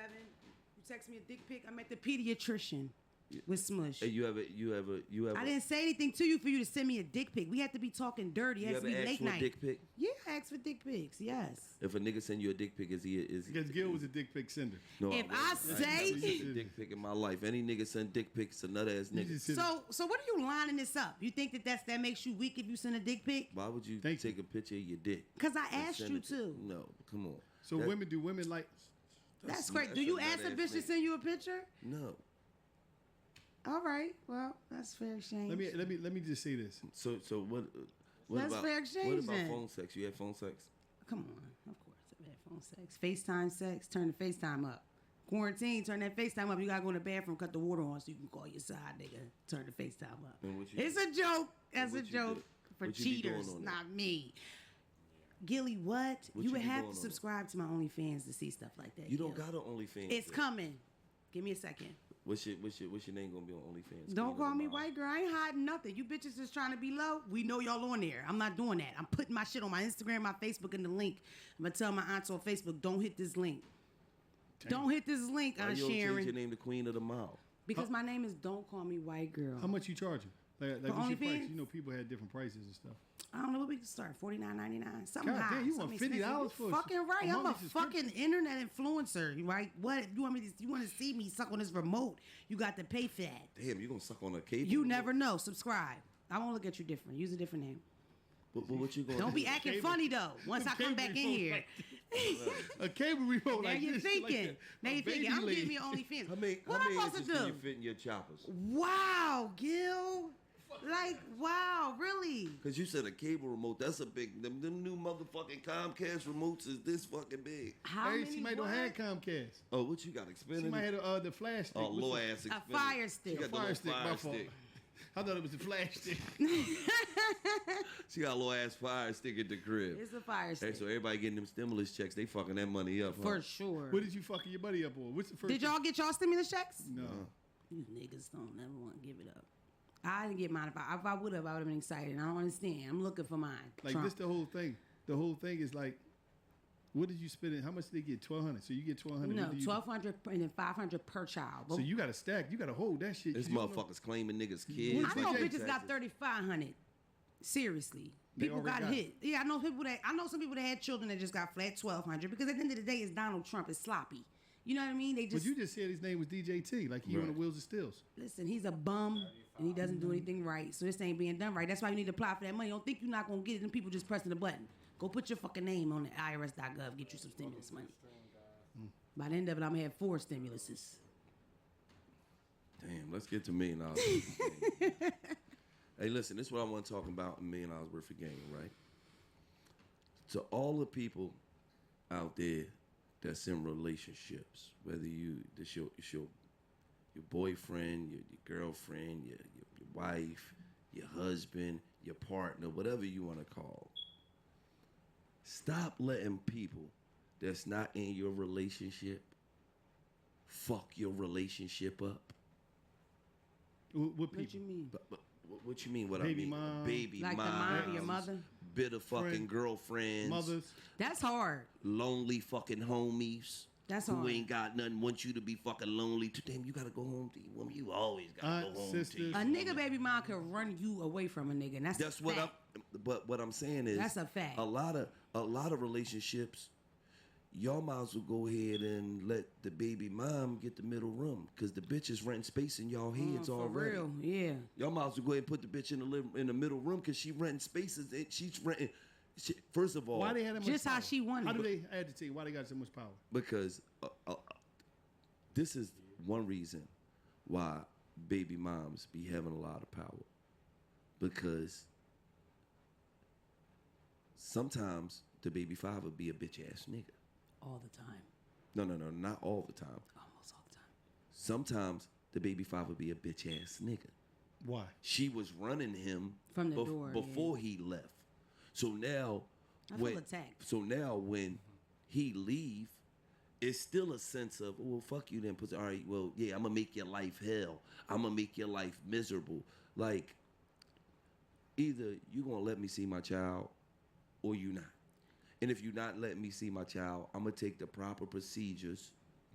You text me a dick pic. I'm at the pediatrician with Smush. Hey, you ever I didn't say anything to you for you to send me a dick pic. We have to be talking dirty. It you has to ever be asked late for night. a dick pic? Yeah, I asked for dick pics. Yes. If a nigga send you a dick pic, is he? Because Gil was a dick pic sender. No, If I wasn't. say- never sent a dick pic in my life. Any nigga send dick pics, a nut ass You nigga. just said- So what are you lining this up? You think that makes you weak if you send a dick pic? Why would you Thank take a picture of your dick? Because I and asked send you it to. No, come on. So That- do women like? That's great. Do you ask a bitch to send you a picture? No. All right. Well, that's fair exchange. Let me just say this. So what? That's about fair what exchange about then. phone sex? You had phone sex? Come on, of course, I've had phone sex. FaceTime sex, turn the FaceTime up. Quarantine, turn that FaceTime up. You gotta go in the bathroom, cut the water on so you can call your side nigga. Turn the FaceTime up. And what you It's do? a joke. That's a what you joke do? for What you be doing cheaters, on there? not me. Gilly, what? What You you would be have doing to on subscribe to my OnlyFans to see stuff like that. You don't Gil. got an OnlyFans. It's yet. coming. Give me a second. What's your name gonna be on OnlyFans? Don't Queen call of the me Mile. white girl. I ain't hiding nothing. You bitches just trying to be low. We know y'all on there. I'm not doing that. I'm putting my shit on my Instagram, my Facebook, and the link. I'm gonna tell my aunts on Facebook, don't hit this link. Don't hit this link, Why Aunt you don't change Sharon. your name to Queen of the Mile? Because my name is Don't Call Me White Girl. How much you charging? Like For what's your price? OnlyFans? You know, people had different prices and stuff. I don't know what we can start. $49.99. Something God high. damn, you want something $50 expensive. for a Fucking right. I'm a monthly fucking subscription? internet influencer, right? What you want me to? You want to see me suck on this remote? You got to pay for that. Damn, you gonna suck on a cable? You never know. Subscribe. I won't look at you different. Use a different name. But what you gonna Don't do? be acting Cable- funny though. Once I come cable back in remote here. A cable remote Now like you're this. thinking. Like Now you're thinking. I'm getting me an OnlyFans. How many What I'm supposed inches to can do? you fit in your choppers? Wow, Gil. Like, wow, really? Because you said a cable remote. That's a big. Them new motherfucking Comcast remotes is this fucking big. How Hey, many? she might don't what? have Comcast. Oh, what you got? She Xfinity? might have the flash stick. Oh, What's low the- ass A Xfinity. fire She stick. got the Fire little stick, fire my fault. stick. I thought it was a flash stick. She got a low ass fire stick at the crib. It's a fire Hey, stick. so everybody getting them stimulus checks, they fucking that money up. For huh? sure. What did you fucking your buddy up on? What's the first? Did y'all get y'all stimulus checks? No. You niggas don't never want to give it up. I didn't get mine. If I would have, I would have been excited. I don't understand. I'm looking for mine. Like Trump. this, the whole thing. The whole thing is like, what did you spend? How much did they get? 1,200. So you get 1,200. No, What do you- 1,200 and then 500 per child. So you got to stack. You got to hold that shit. This 'cause you don't know- motherfuckers claiming niggas kids. I know like bitches they got taxes. 3,500. Seriously, They people already got got hit. Yeah, I know some people that had children that just got flat 1,200 because at the end of the day, it's Donald Trump. It's sloppy. You know what I mean? They But just you just said his name was DJT, like he on the Right. wheels of stills. listen. He's a bum and he doesn't do anything right. So this ain't being done right. That's why you need to apply for that money. Don't think you're not gonna get it. And people just pressing the button. Go put your fucking name on the IRS.gov. Get you some stimulus money. By the end of it, I'm gonna have 4 stimuluses. Damn, let's get to $1 million. Hey, listen, this is what I want to talk about, $1 million worth of game, right? To all the people out there that's in relationships, whether this your boyfriend, your girlfriend, your wife, your husband, your partner, whatever you want to call. Stop letting people that's not in your relationship fuck your relationship up. What people? What you mean? But what you mean? What Baby I mean? mom. Baby Like the mom, mom, your mother? bitter fucking Friend. girlfriends, Mothers. That's hard. lonely fucking homies. That's who hard. ain't got nothing, want you to be fucking lonely. Damn, you gotta go home to your woman. You always gotta Aunt, go home sisters. to your A woman. nigga baby mom could run you away from a nigga, and that's What fact. But what I'm saying is, That's a fact. A lot of relationships, y'all might as well go ahead and let the baby mom get the middle room, cause the bitch is renting space in y'all heads For already. real, yeah. Y'all might as well go ahead and put the bitch in the middle room, cause she renting spaces. She's renting. First of all, Why they had that much Just how power? she wanted How do it. they agitate? Why they got so much power? because this is one reason why baby moms be having a lot of power, because sometimes the baby father be a bitch ass nigga. All the time. No, not all the time. Almost all the time. Sometimes the baby father be a bitch ass nigga. Why? She was running him From the door, before he left. So now, I feel attacked. So now when he leave, it's still a sense of, well, fuck you then. All right, well, yeah, I'm gonna make your life hell. I'm gonna make your life miserable. Like, either you gonna let me see my child, or you not. And if you're not letting me see my child, I'm gonna take the proper procedures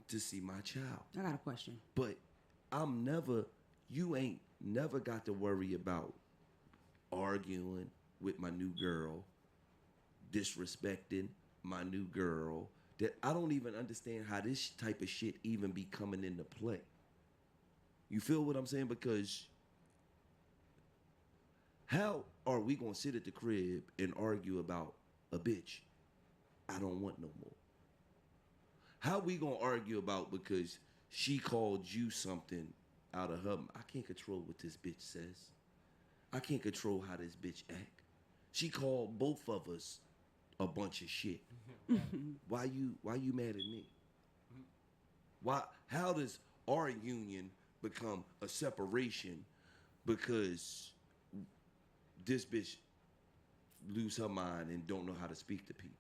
to see my child. I got a question. But you ain't never got to worry about arguing with my new girl, disrespecting my new girl. That I don't even understand how this type of shit even be coming into play. You feel what I'm saying? Because how are we gonna sit at the crib and argue about a bitch I don't want no more? How we gonna argue about because she called you something out of her? I can't control what this bitch says. I can't control how this bitch act. She called both of us a bunch of shit. Why you mad at me? How does our union become a separation because this bitch lose her mind and don't know how to speak to people?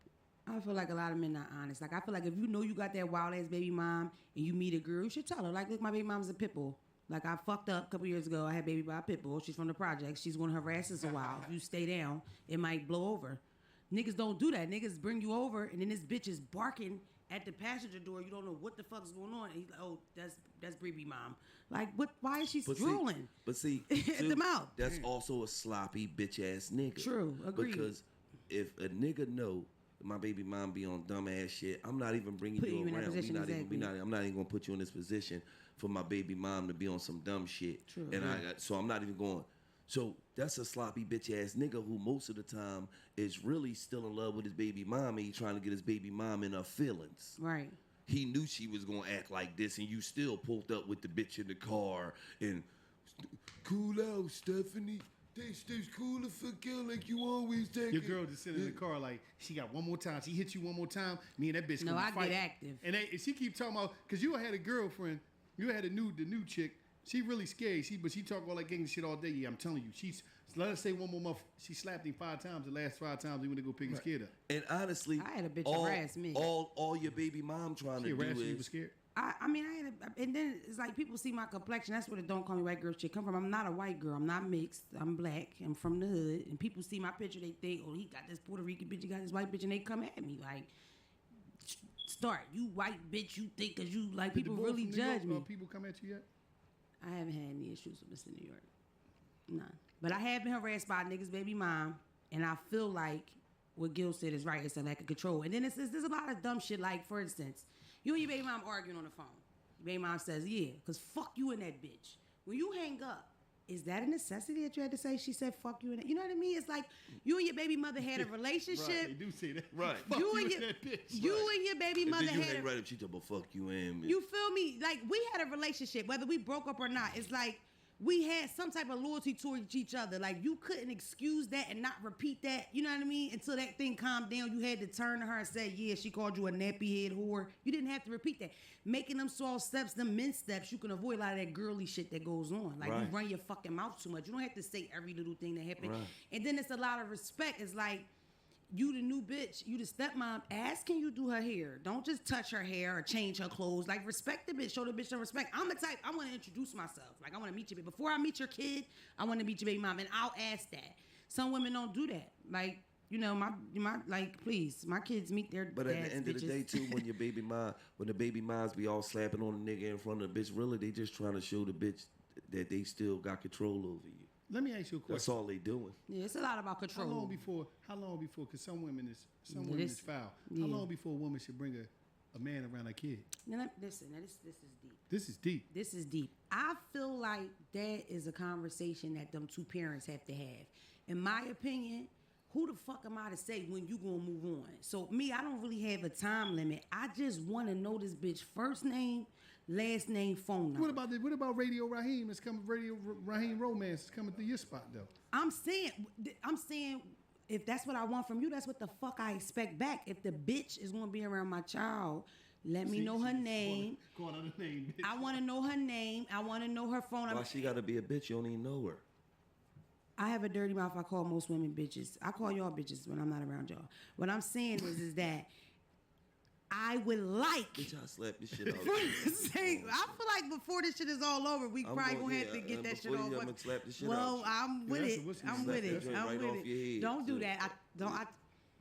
I feel like a lot of men not honest. Like, I feel like if you know you got that wild ass baby mom and you meet a girl, you should tell her. Like, look, my baby mom's a pit bull. Like, I fucked up a couple years ago. I had baby by a pit bull. She's from the projects. She's gonna harass us a while. If you stay down, it might blow over. Niggas don't do that. Niggas bring you over, and then this bitch is barking at the passenger door. You don't know what the fuck's going on. And he's like, oh, that's baby mom. Like, what? Why is she drooling? But see, At the mouth. That's also a sloppy bitch ass nigga. True, agreed. Because if a nigga know my baby mom be on dumb ass shit, I'm not even bringing Putting you you in that around. position, exactly. I'm not even gonna put you in this position for my baby mom to be on some dumb shit. True, And yeah. so I'm not even going. So that's a sloppy bitch ass nigga who most of the time is really still in love with his baby mom, and he trying to get his baby mom in her feelings. Right. He knew she was gonna act like this, and you still pulled up with the bitch in the car and Cool out, Stephanie. This cooler for girl like you always take. Your girl just sitting in the car like she got one more time. She hit you one more time. Me and that bitch. No, gonna I fight. get active. And she keep talking about because you had a girlfriend. You had the new chick. She really scary. But she talk all that gang shit all day. Yeah, I'm telling you. Let us say one more month. She slapped him 5 times. The last 5 times he went to go pick his kid up. And honestly, I had a bitch harass me. All your baby mom trying to do You is was scared. I mean, and then it's like people see my complexion. That's where the "don't call me white girl" shit come from. I'm not a white girl. I'm not mixed. I'm black. I'm from the hood. And people see my picture, they think, oh, he got this Puerto Rican bitch, he got this white bitch, and they come at me like, start, you white bitch, you think, because you, like, Did the people boy really from New judge York, me. People come at you yet? I haven't had any issues with Mr. New York. None. But I have been harassed by a nigga's baby mom, and I feel like what Gil said is right. It's a lack of control. And then there's a lot of dumb shit, like, for instance, you and your baby mom arguing on the phone. Baby mom says, yeah, because fuck you and that bitch. When you hang up, is that a necessity that you had to say? She said, fuck you and that. You know what I mean? It's like you and your baby mother had a relationship. Right, they do say that. Right. Fuck You and that bitch. you and your baby and mother then you had hang a right up. She talk about fuck you and me. You feel me? Like, we had a relationship, whether we broke up or not. It's like we had some type of loyalty towards each other. Like, you couldn't excuse that and not repeat that, you know what I mean? Until that thing calmed down, you had to turn to her and say, yeah, she called you a nappy head whore. You didn't have to repeat that. Making them small steps, them min steps, you can avoid a lot of that girly shit that goes on. Like, Right. you run your fucking mouth too much. You don't have to say every little thing that happened. Right. And then it's a lot of respect. It's like, you the new bitch, you the stepmom, ask can you do her hair. Don't just touch her hair or change her clothes. Like, respect the bitch, show the bitch some respect. I'm the type, I want to introduce myself. Like, I want to meet your baby. Before I meet your kid, I want to meet your baby mom, and I'll ask that. Some women don't do that. Like, you know, my like, please, my kids meet their But at dads, the end bitches. of the day, too, when the baby moms be all slapping on the nigga in front of the bitch, really, they just trying to show the bitch that they still got control over you. Let me ask you a question. That's all they doing. Yeah, it's a lot about control. How long before? Because some women is foul. Yeah. How long before a woman should bring a man around her kid? Now, listen, this is deep. This is deep. This is deep. I feel like that is a conversation that them two parents have to have. In my opinion, who the fuck am I to say when you gonna move on? So me, I don't really have a time limit. I just want to know this bitch first name, last name, phone number. What about Radio Raheem? It's coming. Radio Raheem Romance is coming through your spot though. I'm saying, if that's what I want from you, that's what the fuck I expect back. If the bitch is gonna be around my child, let me know her name. Going on the name. Bitch. I want to know her name. I want to know her phone number. Why she got to be a bitch? You don't even know her. I have a dirty mouth. I call most women bitches. I call y'all bitches when I'm not around y'all. What I'm saying is that I would like. Bitch, I slap this shit out. I feel like before this shit is all over, we probably gonna have to get that shit off. I'm gonna slap this shit well, out. I'm with it. I'm with it. I'm right with off it. your head. Don't do that.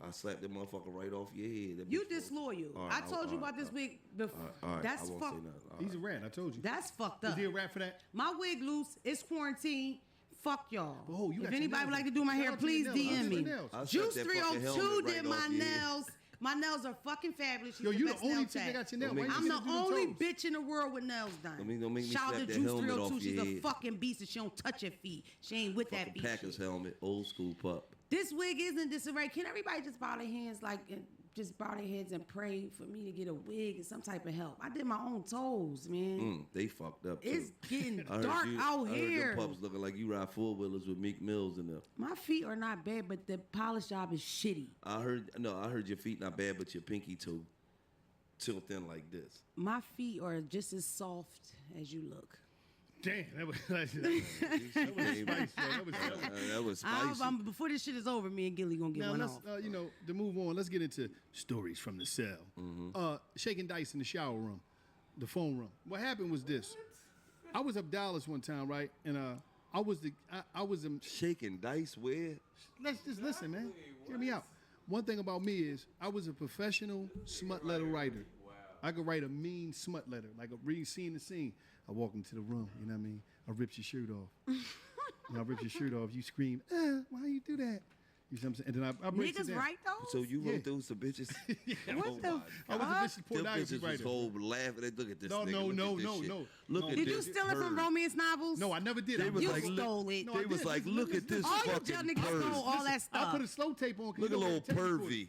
I slapped that motherfucker right off your head. That You bitch was- disloyal. All right, I told you about this wig before. all right, That's I won't fuck. say nothing. All He's a right. rat. I told you. That's fucked Is up. he a rat for that? My wig loose. It's quarantine. Fuck y'all. Oh, you got if your anybody would nails like to done. do my Shout hair, out to your please nails. DM I'll me. do your nails. I slapped Juice that fucking 302 helmet did right my off your head. nails. My nails are fucking fabulous. She's Yo, you the best only nail chick that tech. got your nails. Don't Why make I'm you the sit and do them only toes? bitch in the world with nails done. Don't make me Shout out slap to that Juice helmet off 302. She's your a head. fucking beast and she don't touch her feet. She ain't with that Fucking beat Packers shit. helmet, old school pup. This wig isn't disarray. Can everybody just bow their hands and just bow their heads and pray for me to get a wig and some type of help? I did my own toes, man. They fucked up too. It's getting I heard dark out I here. heard them pups looking like you ride four wheelers with Meek Mills in them. My feet are not bad, but the polish job is shitty. I heard your feet not bad, but your pinky toe tilting like this. My feet are just as soft as you look. Damn, that was That was spicy. Before this shit is over, me and Gilly gonna get Now one let's, off. to move on. Let's get into stories from the cell. Shaking dice in the shower room, the phone room. What happened was this: I was up Dallas one time, right? And I was Shaking dice where? Let's just listen, man. Hear me out. One thing about me is I was a professional smut letter writer. I could write a mean smut letter, like a read scene to scene. I walk into the room, you know what I mean? I rip your shirt off. I rip your shirt off. You scream, why you do that? You know what I'm saying? And then I break it Niggas down. write those? So you wrote Yeah. those some bitches? What the I was a vicious Them pornography bitches was writer. whole laughing. Look at this No, nigga. no, look no, at this no, shit. no. Look No. at Did this you steal it from perv. romance novels? No, I never did. They was You like, stole it. No, I They was did. like, look at this All you fucking jail niggas perv. stole all that I stuff. put a slow tape on. 'cause Look you at know little the tape recorder. pervy.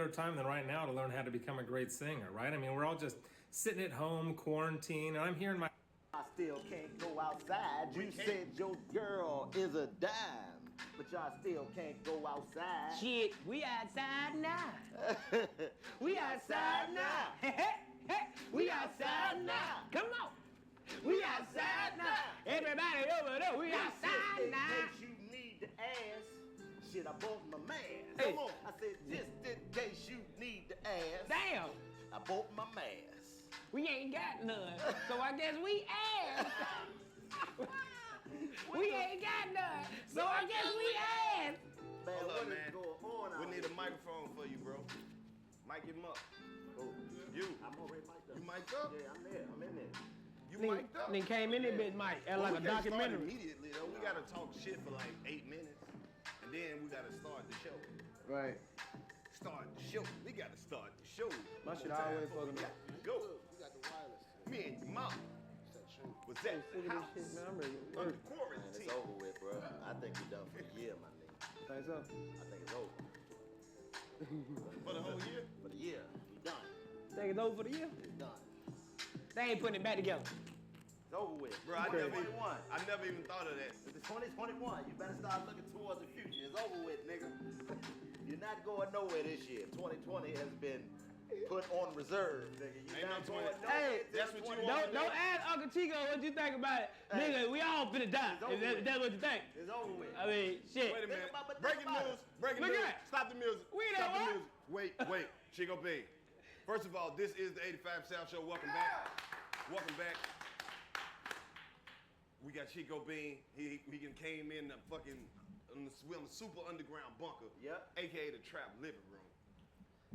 better time than right now to learn how to become a great singer, right? I mean, we're all just sitting at home, quarantined, and I'm here in my... I still can't go outside. You said your girl is a dime. but y'all still can't go outside. Shit, we outside now. We outside now. We outside now. Come on. We outside now. Everybody over there, we outside In now. case you need the ass, shit, I bought my mask. Hey. Come on. I said, just in case you need the ass. Damn, I bought my mask. we ain't got none. So I guess we ass. We ain't got none. So I guess we ass. Man, Hold what up, is man. going on We out need here? a microphone for you, bro. Mic him up. Oh, You. I'm already mic'd up. You mic'd up? Yeah, I'm there. I'm in there. You Nigga, mic'd up? nigga came in there, bitch, Mike, Well, like we a can't start documentary. immediately, though. We gotta talk shit for like 8 minutes, and then we gotta start the show. Right. Start the show. We gotta start the show. My shit One time always before we fucking got- Go. Me and your mom was at Sick the of house this shit, man. I'm ready to under work. Man, quarantine. it's over with, bro. I think we're done for the year, my nigga. Think so? I think it's over. For the whole year? For the year, we done. Think it's over for the year? It's done. They ain't putting it back together. It's over with. Bro, I Okay. never even thought of that. It's 2021. You better start looking towards the future. It's over with, nigga. You're not going nowhere this year. 2020 has been put on reserve, nigga. You're Ain't not no going 20. nowhere. Hey, till that's what you 2021. want. Don't ask Uncle Chico what you think about it. Hey. Nigga, we all finna die. It's over If with. that's what you think. It's over with. I mean, shit. Wait a minute. about- but think Breaking about news. Breaking Look news. at that. Stop the music. We know Stop the what? music. Wait. Chico B. First of all, this is the 85 South Show. Welcome back. Welcome back. We got Chico Bean. He came in the fucking on the super underground bunker. Yep. AKA the trap living room.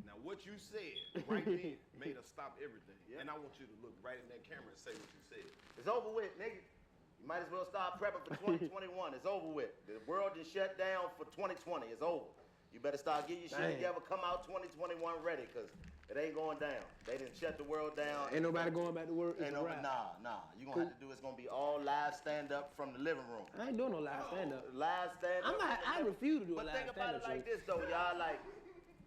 Now what you said right then made us stop everything. Yep. And I want you to look right in that camera and say what you said. It's over with, nigga. You might as well start prepping for 2021. It's over with. The world is shut down for 2020. It's over. You better start getting your shit Dang. together. Come out 2021 ready, cause it ain't going down. They didn't shut the world down. Ain't nobody going back to work. It's Ain't a no, wrap. nah. You gonna have to do. It's gonna be all live stand up from the living room. I ain't doing no live stand up. Live stand up. I refuse to do a But live think about stand up it like show. this though, y'all. Like,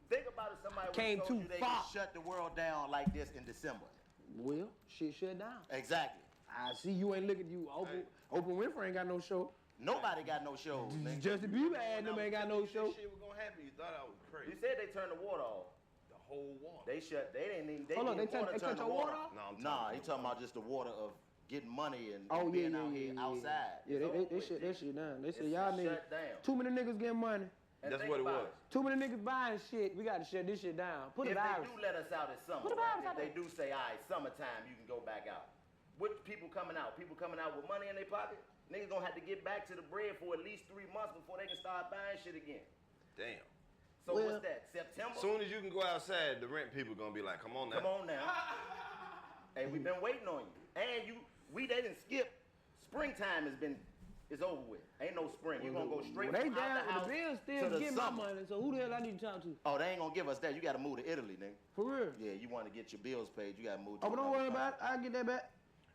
think about it. Somebody Came would've told too you they far. could shut the world down like this in December. Well, shit shut down. Exactly. I see you ain't looking at you. Oprah Winfrey ain't got no show. Nobody got no shows. nigga. Justin Bieber and them ain't got no show. This shit was gonna happen. You thought I was crazy. You said they turned the water off. The whole water. They shut. They didn't even. They Hold on, didn't they want to cut turn the your water water off. No, I'm Nah, he talking about just the water of getting money and being out here outside. Yeah, It's over they with, shut that G. shit down. They said It's y'all shut niggas. down. Too many niggas getting money. And That's think what it about was. Too many niggas buying shit. We got to shut this shit down. Put If a they virus. do let us out in summer, Put a virus if out they there. do say, all right, summertime, you can go back out. What people coming out? People coming out with money in their pocket? Niggas gonna have to get back to the bread for at least 3 months before they can start buying shit again. Damn. So Well- what's that? September? Soon as you can go outside, the rent people gonna be like, come on now. Come on now. Hey, we've been waiting on you. And they didn't skip. Springtime is over with. Ain't no spring. You're gonna go straight Well, they from out down. the house The bills still to the getting my summer. money. So who the hell I need to talk to? Oh, they ain't gonna give us that. You gotta move to Italy, nigga. For real. Yeah, you want to get your bills paid. You gotta move to Oh, but don't another worry about it. country. I'll get that back.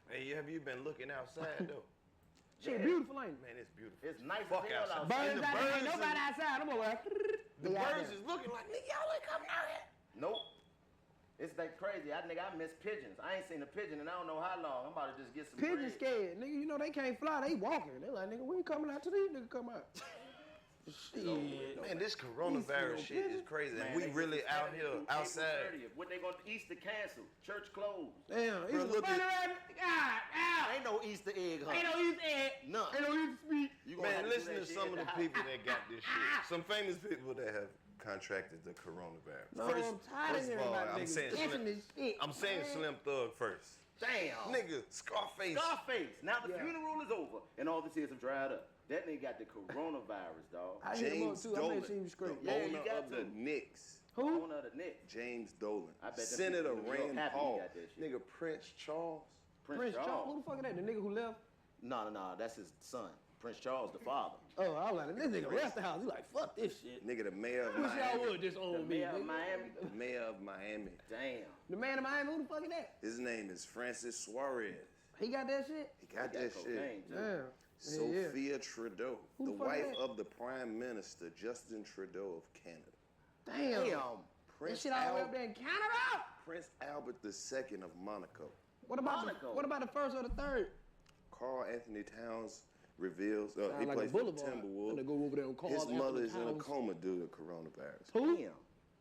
Hey, have you been looking outside though? Shit, Yeah. beautiful, ain't it? Man, it's beautiful. It's nice Fuck as hell outside. outside. Birds And the out there. Ain't birds nobody is- outside. I'm over there. The They out birds there. is looking like, nigga, y'all ain't coming out here. Nope. It's like crazy. I miss pigeons. I ain't seen a pigeon in I don't know how long. I'm about to just get some Pigeon bread. scared. Nigga, you know they can't fly. They walking. They like, nigga, we ain't coming out till these niggas come out. Shit. Man, this coronavirus These shit is crazy. Man, And we they really just out suspended here through April outside. 30th. What they going to Easter cancel? Church closed. Damn, Bro, it's look a funny at- rabbit. God, ow. Ain't no Easter egg hunt. Ain't no use egg. None. Ain't no use speak. You gonna have Man, to do listen that to shit some in of the house. people that got this shit. Some famous people that have contracted the coronavirus. No, I'm tired of hearing about I'm niggas saying catching Slim, this shit. I'm saying man. Slim Thug first. Damn. Nigga, Scarface. Scarface. Now the Yeah. funeral is over and all the tears have dried up. That nigga got the coronavirus, dog. I hit him up James too. I Dolan, made sure he was straight. Yeah, you owner got of the to. Knicks. Who? Owner of the Knicks. James Dolan. I bet them Senator people in New York Rand happy he Paul. got that shit. Nigga Prince Charles. Prince Charles. Who the fuck is that? The nigga who left? No. That's his son. Prince Charles, the father. Oh, I was like, this nigga left the house. He like, fuck this shit. Nigga the mayor of Wish y'all Miami. would just The own me. mayor of nigga. Miami. The mayor of Miami. Damn. The man of Miami, who the fuck is that? His name is Francis Suarez. He got that shit? He got He that got shit. cocaine, too. Damn. Yeah. Sophia Trudeau, Who the the fuck wife is that? of the Prime Minister Justin Trudeau of Canada. Damn. Damn. That Prince, shit all the way up there in Canada. Prince Albert II of Monaco. What about Monaco. what about the first or the third? Carl Anthony Towns reveals. He like a plays for the boulevard. Timberwolves. They go over there and call His Anthony mother is in a Towns. coma due to coronavirus. Who? Damn.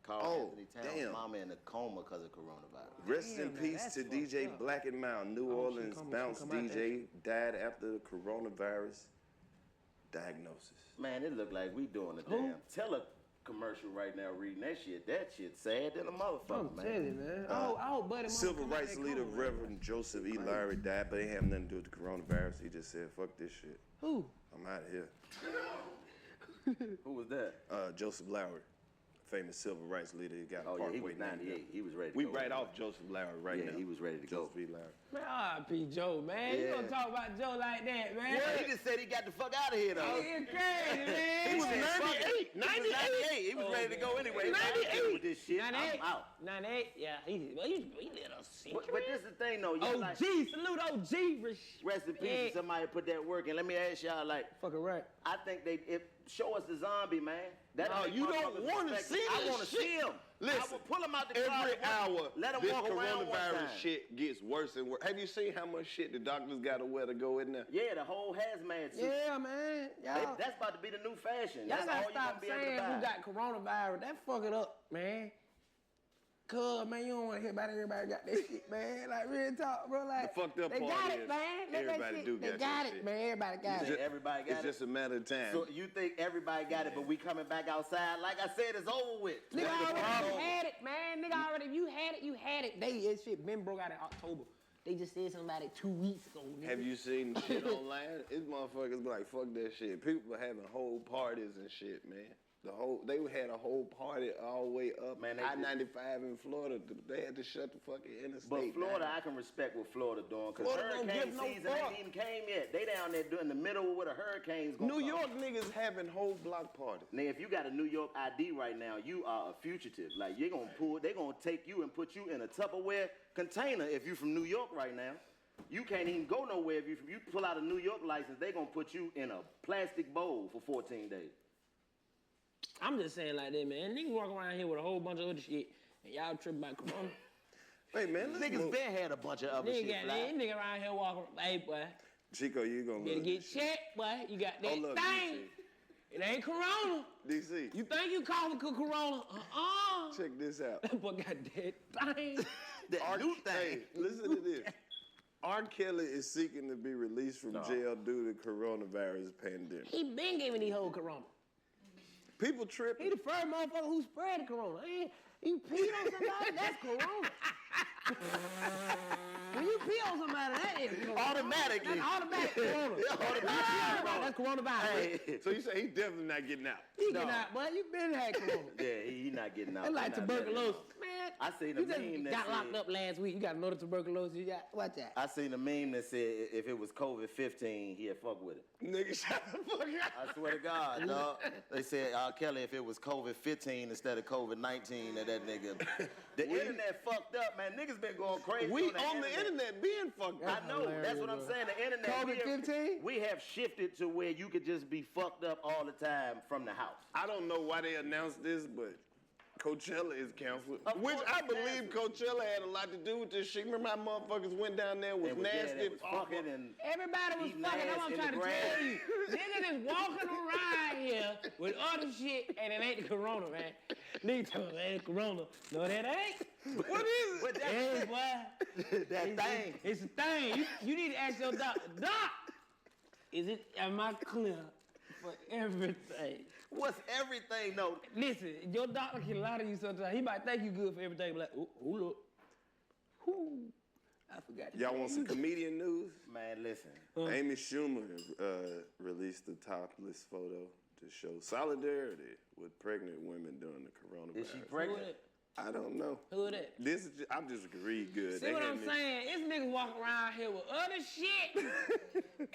Carl Oh, Anthony Towns' damn. mama in a coma because of coronavirus. Rest in Damn, peace that's to fucked DJ up. Black and Mild. New Oh, she Orleans come- she bounce come out that DJ died after the coronavirus diagnosis. Man, it look like we doing a damn commercial right now reading that shit. That shit sad than a motherfucker, I'm man. telling you, man. Oh, buddy. Civil rights leader Reverend Joseph E. Larry died, but it ain't have nothing to do with the coronavirus. He just said, fuck this shit. Who? I'm out of here. Who was that? Joseph Lowry, famous civil rights leader. He got a Oh, yeah, he parkway was named 98. He was ready to We go. right off Joseph Lowry right Yeah, now. he was ready to go. Joseph E. Lowry. Man, R.I.P. Joe, man. You Yeah. gonna talk about Joe like that, man? Yeah, he just said he got the fuck out of here, though. Oh, you're crazy, man. He was said, 98. 98. He was ready to go anyway. 98. With this shit, 98. I'm out. 98, yeah. He lit a secret. But this is the thing, though. OG, Like, salute OG. rest in peace to somebody put that work in. Let me ask y'all, like, fucking right. I think show us the zombie, man. No, you don't want to see I this want to shit. see him. I Listen, will pull him out the every closet. hour, Let him this walk around one coronavirus time. shit gets worse and worse. Have you seen how much shit the doctors got to wear to go in there? Yeah, the whole hazmat suit. Yeah, man. Y'all, That's about to be the new fashion. y'all That's gotta all you stop gonna be able saying to buy. who got coronavirus. That fuck it up, man. Cause, man, you don't want to hear about everybody got that shit, man. Like, real talk, bro. Like, The fucked up they part got is it, man. Let that everybody shit- do they got got that it, shit. man. Everybody got You it. think everybody got It's it? just a matter of time. So you think everybody got it, but we coming back outside? Like I said, it's over with. Nigga That's the already problem. had it, man. Nigga already, if you had it, you had it. That shit been broke out in October. They just said something about it 2 weeks ago, nigga. Have you seen shit online? It's motherfuckers be like, fuck that shit. People having whole parties and shit, man. They had a whole party all the way up, Man, they I-95 in Florida. They had to shut the fucking interstate But Florida, down. I can respect what Florida doing because Florida don't hurricane give no season fuck. ain't even came yet. They down there in the middle of where the hurricanes going. New York niggas having whole block parties. Now, if you got a New York ID right now, you are a fugitive. Like they're gonna take you and put you in a Tupperware container if you from New York right now. You can't even go nowhere if you pull out a New York license. They gonna put you in a plastic bowl for 14 days. I'm just saying like that, man. Niggas walk around here with a whole bunch of other shit, and y'all tripping about corona. Hey, man, Niggas been had a bunch of other Nigga shit. got Fly. that nigga around here walking. Hey, boy, Chico, you gonna better love get this shit. checked, boy. You got that Hold up, thing. It ain't corona. DC, You think you coughing corona? check this out. That boy got that thing. That new thing. Hey, listen to this. R. Kelly is seeking to be released from jail due to coronavirus pandemic. He been giving these whole corona. People He tripping. the first motherfucker who spread the corona. You pee on somebody, that's corona. When you pee on somebody, that is corona. Automatically. That's automatic corona. That's coronavirus. Hey. So you say he definitely not getting out? He get out, boy. You been had corona. Yeah, he not getting out. That's like He not letting tuberculosis. him out. Man, I seen a you just meme that got said- locked up last week. You got another tuberculosis. You got, watch that. I seen a meme that said if it was COVID-15, he'd fuck with it. Nigga, shut the fuck up. I swear to God, dog. They said R. Kelly, if it was COVID-15 instead of COVID-19, that nigga. The internet fucked up, man. Niggas been going crazy. We on the internet being fucked up. I know. That's what I'm saying. The internet. COVID-15? We have shifted to where you could just be fucked up all the time from the house. I don't know why they announced this, but Coachella is canceled. Of Which course I it's believe Coachella had a lot to do with this shit. Remember how motherfuckers went down there was nasty. They was fucking and Everybody was eating fucking. ass That's what I'm in trying the to grass. tell you. Niggas is walking around here with other shit, and it ain't the corona, man. Niggas talking about it ain't corona. No, that ain't. What is it? What that Hey, boy. that thing. It's a thing. You need to ask your doctor. Doc, am I clear for everything? What's everything? No. Listen, your doctor can lie to you sometimes. He might think you good for everything, but like, oh, hold up. Whoo. I forgot. Y'all want some comedian news? Man, listen. Amy Schumer released a topless photo to show solidarity with pregnant women during the coronavirus. Is she pregnant? I don't know. Who that? This is I'm just read good. See They what had I'm me- saying? It's niggas walking around here with other shit,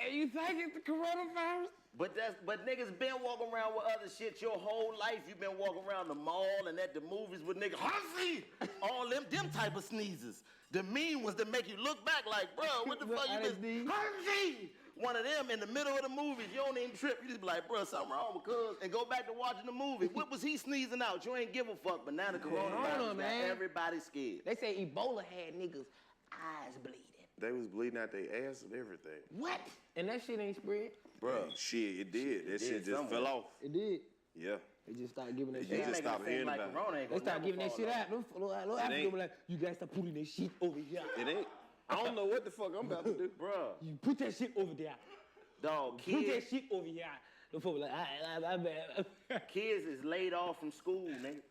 and you think it's the coronavirus? But niggas been walking around with other shit your whole life. You been walking around the mall and at the movies with niggas. Hussy! All them type of sneezes. The mean ones that make you look back like, bro, what the fuck you been? Hussy! One of them in the middle of the movies, you don't even trip. You just be like, bro, something wrong with cuz, and go back to watching the movie. What was he sneezing out? You ain't give a fuck. But now the coronavirus got man. everybody scared. They say Ebola had niggas' eyes bleeding. They was bleeding out their ass and everything. What? And that shit ain't spread? Bro, shit, it did. That shit just somewhere. fell off. It did. Yeah. They just started giving that They shit out. just stopped hearing like about it. Corona ain't They gonna started never giving that fall shit off. out. Them little It African ain't. be like, you guys start putting that shit over here. It ain't. I don't know what the fuck I'm about to do. Bruh, You put that shit over there. dog, Put that kids, shit over here. The folks like, I bet. kids is laid off from school, nigga.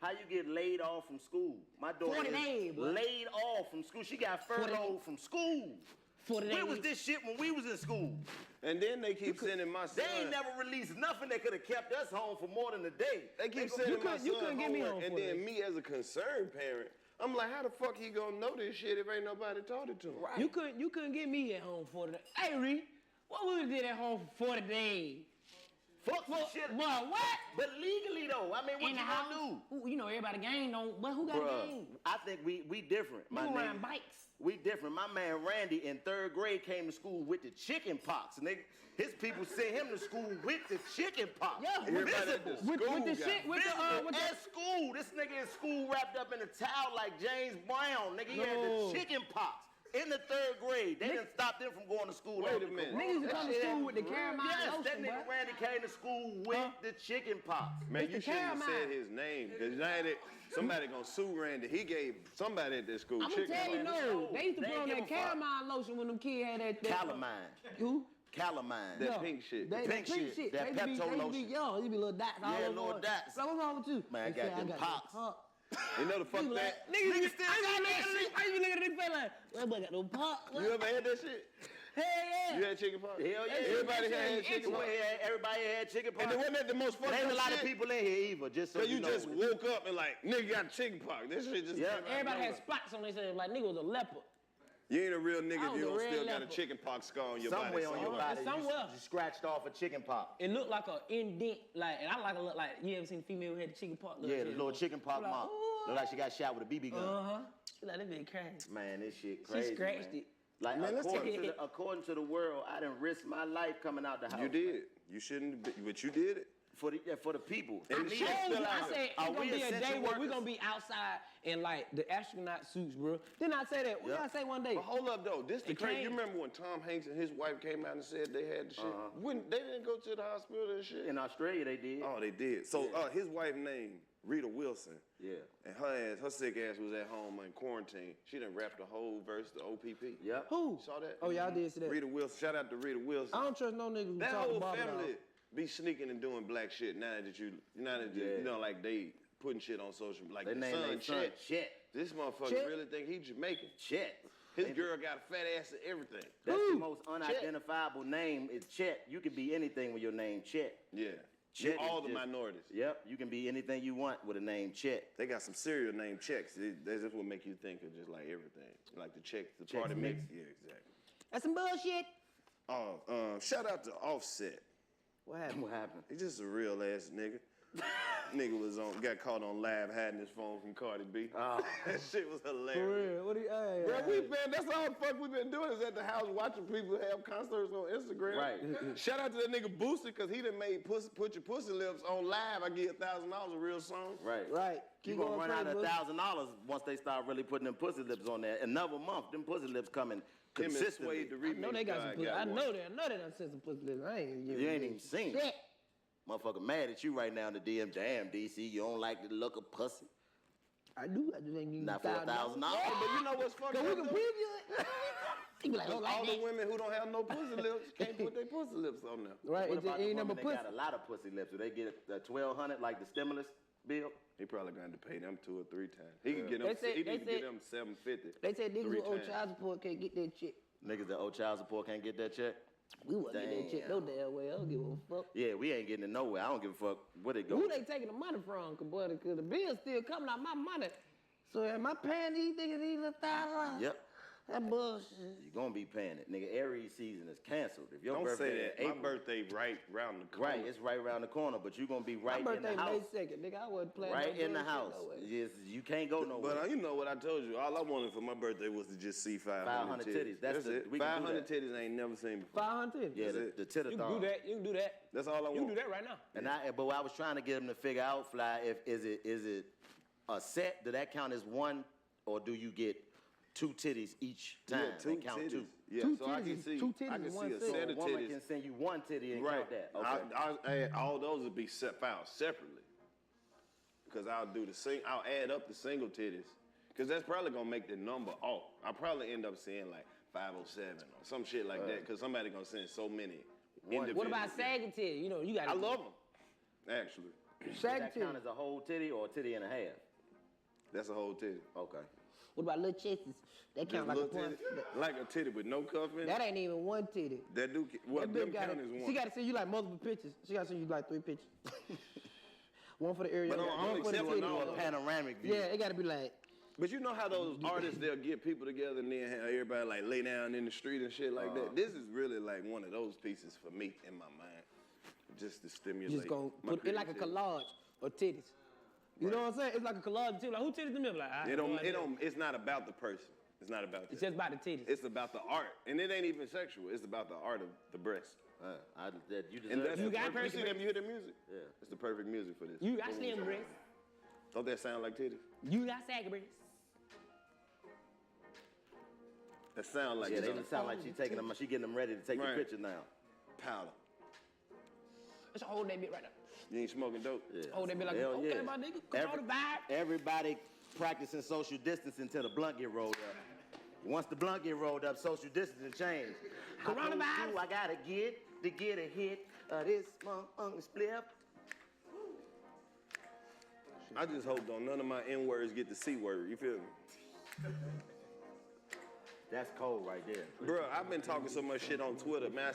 How you get laid off from school? My daughter 40 is days, bro. laid off from school. She got 40 furloughed from school. 40 Where was days. this shit when we was in school? And then they keep sending my son. They ain't never released nothing that could have kept us home for more than a day. They keep sending my son you couldn't get me homework, home and for then that. me as a concerned parent, I'm like, how the fuck he gonna know this shit if ain't nobody taught it to him? You couldn't get me at home 40 days. Hey, Reed, what we did at home for 40 days? Fuck some shit. Boy, what? But legally though, I mean, what In you the gonna house? do? Ooh, you know everybody gang don't, but who got Bruh, game? I think we different. My Who nigga. riding bikes? We different. My man Randy in 3rd grade came to school with the chicken pox, nigga. His people sent him to school with the chicken pox. Yeah, Everybody at the with school the got shit, with Visible the at school. This nigga in school wrapped up in a towel like James Brown. Nigga, he had No. the chicken pox. In the 3rd grade, they didn't stop them from going to school. Wait after a minute. Corona. niggas used to come to school with the caramel Yes, lotion, that nigga boy. Randy came to school with the chicken pox. Man, It's you the shouldn't have caramel. said his name because now that somebody gonna sue Randy. He gave somebody at that school I'm gonna chicken. tell you, pox. no. They used to They put on ain't that give a fuck. caramel lotion when them kids had that. Calamine. Who? Calamine. That No. pink shit. They, pink shit, that They used to Pepto be lotion. young. They be little dots all Yeah, over. little dots. Like, what's wrong with you? Man, I They got say, them that pops. pop. You know the fuck You that? like, niggas still I got niggas. I used to look at this fella like, well, boy got no pop. You ever had that shit? Hell yeah. You had chicken pox? Hell yeah. Everybody had chicken pox. Everybody had chicken pox. And then wasn't that the most fucked There ain't a up lot shit? of people in here either, just so So you you know. just woke up and like, nigga got chicken pox. This shit just Yeah. came out of Everybody had nowhere. spots on their head like nigga was a leopard. You ain't a real nigga I if was you a don't real still got a leopard. chicken pox scar on your Somewhere body. on your body, Somewhere. you scratched off a chicken pox. It looked like an indent, like, and I like a look like, you ever seen a female who had the chicken pox? Yeah, the little chicken pox Like, mouth. ooh. Look like she got shot with a BB gun. Uh-huh. She like, that bitch crazy. Man, this shit She crazy. scratched man. it. Like, Man, let's according to the world, I done risked my life coming out the house. You did. You shouldn't, but you did it. For the people. And I the told shit you, still I out said there. it's Are gonna we be a day essential where we're workers? gonna be outside in like the astronaut suits, bro. Didn't I say that? What did I say one day? But hold up though, this the It crazy. You came- remember when Tom Hanks and his wife came out and said they had the shit? When they didn't go to the hospital and shit. In Australia, they did. Oh, they did. So his wife named Rita Wilson. Yeah. And her sick ass was at home in quarantine. She done rapped the whole verse to OPP. Yep. Who? Saw that? Oh, y'all did see that. Rita Wilson. Shout out to Rita Wilson. I don't trust no nigga who That talk whole about family be sneaking and doing black shit now that you know, like they putting shit on social, like They the named their son Chet. Chet. This motherfucker Chet? really think he Jamaican. Chet. His girl got a fat ass and everything. That's the most unidentifiable name is Chet. You can be anything with your name Chet. Yeah. Chet all is the just- minorities. Yep. You can be anything you want with a name Chet. They got some cereal named Chex. That's just what make you think of just like everything. Like the Chex, the Chex party mix. Mix. Yeah, exactly. That's some bullshit. Oh, shout out to Offset. What happened? What happened? He's just a real ass nigga. Nigga got caught on live hiding his phone from Cardi B. That shit was hilarious. For real? What do you? Bro, that's all the fuck we've been doing is at the house watching people have concerts on Instagram. Right. Shout out to that nigga Booster because he done made Put Your Pussy Lips on live. I get $1,000 a real song. Right. Right. You Keep gonna going run out of crazy, $1,000 once they start really putting them pussy lips on there. Another month, them pussy lips coming Him and consistently. Suede, the I remix know they got some guy pussy. I one. know they done sent some pussy lips. I ain't You ain't even seen it. shit. Motherfucker mad at you right now in the DM. Damn, DC, you don't like the look of pussy. I do. I just ain't give Not for $1,000. Hey, but you know what's fucked Cause we up? can though? preview it. He be like, oh, like All the that. women who don't have no pussy lips can't put their pussy lips on there. Right, What it about just the ain't number women that pussy. got a lot of pussy lips? Do they get a $1,200 like the stimulus bill? He probably going to pay them 2 or 3 times. He can get them. They said- He they need to get said- them $750. They said niggas 3 who owe times. child support can't get that shit. Niggas that owe child support can't get that check? We wouldn't get that shit no damn way. I don't give a fuck. Yeah, we ain't getting it nowhere. I don't give a fuck where they go. Who they taking the money from? Cause boy, the bill's still coming out my money. So am I paying these niggas these little $1,000? Yep. That bullshit. You're gonna be paying it. Nigga, Aries season is canceled. If your Don't birthday say that. in My April, birthday right round the corner. right, it's right around the corner, but you're gonna be right My in the birthday house. May 2nd, nigga. I wasn't planning Right on in the doing house. shit no way. Yes, you can't go nowhere. But you know what I told you? All I wanted for my birthday was to just see 500 500 titties. That's it. we can do 500 that. titties I ain't never seen before. 500. Yeah, That's it. the titter You can do that. You can do that. That's all I want. You can do that right now. And but I was trying to get them to figure out, Fly, if is it a set? Do that count as one, or do you get 2 titties each time. Yeah, 2 and count titties. 2. Yeah, Two so I can titties, see, 2 titties I can and see one a titty. set A of woman titties. can send you 1 titty and Right. count that. Okay. All those would be filed separately. Because I'll add up the single titties. Because that's probably gonna make the number off. I'll probably end up seeing like 507 or some shit like that. Because somebody gonna send so many. What about sagging titty? You know, you got. I love them, actually. Does Sagging that titty. count as a whole titty or a titty and a half? That's a whole titty. Okay. What about little chesties? That count like a Little point. titty, like a titty with no cuff in it. That ain't even one titty. That do well. That Them bitch count as one. She got to send you like multiple pictures. She got to send you like 3 pictures. One for the area. But on one for the except titty. when all A panoramic view. Yeah, it got to be like. But you know how those artists, they'll get people together and then have everybody like lay down in the street and shit like that. This is really like one of those pieces for me in my mind, just to stimulate. Just gonna my put it like a creativity. collage of titties. You know what I'm saying? It's like a collage of titties. Like who titties them? Like I have no idea. It's not about the person. It's not about It's that. just about the titties. It's about the art, and it ain't even sexual. It's about the art of the breast. You And deserve that's You the got perfect, perfect you hear the music? Yeah. It's the perfect music for this. You got slim breasts. Don't that sound like titties? You got saggy breasts. That sound like Yeah, they titties. just sound like she taking them. She getting them ready to take the Right. picture now. Powder. Let's hold that bit right there. You ain't smoking dope? Yeah. Hold that bit like, Hell okay, yeah. my nigga, come on the vibe. Everybody practicing social distancing until the blunt get rolled up. Once the blunt get rolled up, social distancing change. Coronavirus. I gotta get a hit of this motherfucking spliff. I just hope don't none of my N words get the C word. You feel me? That's cold right there. Bro, I've been talking so much shit on Twitter, man.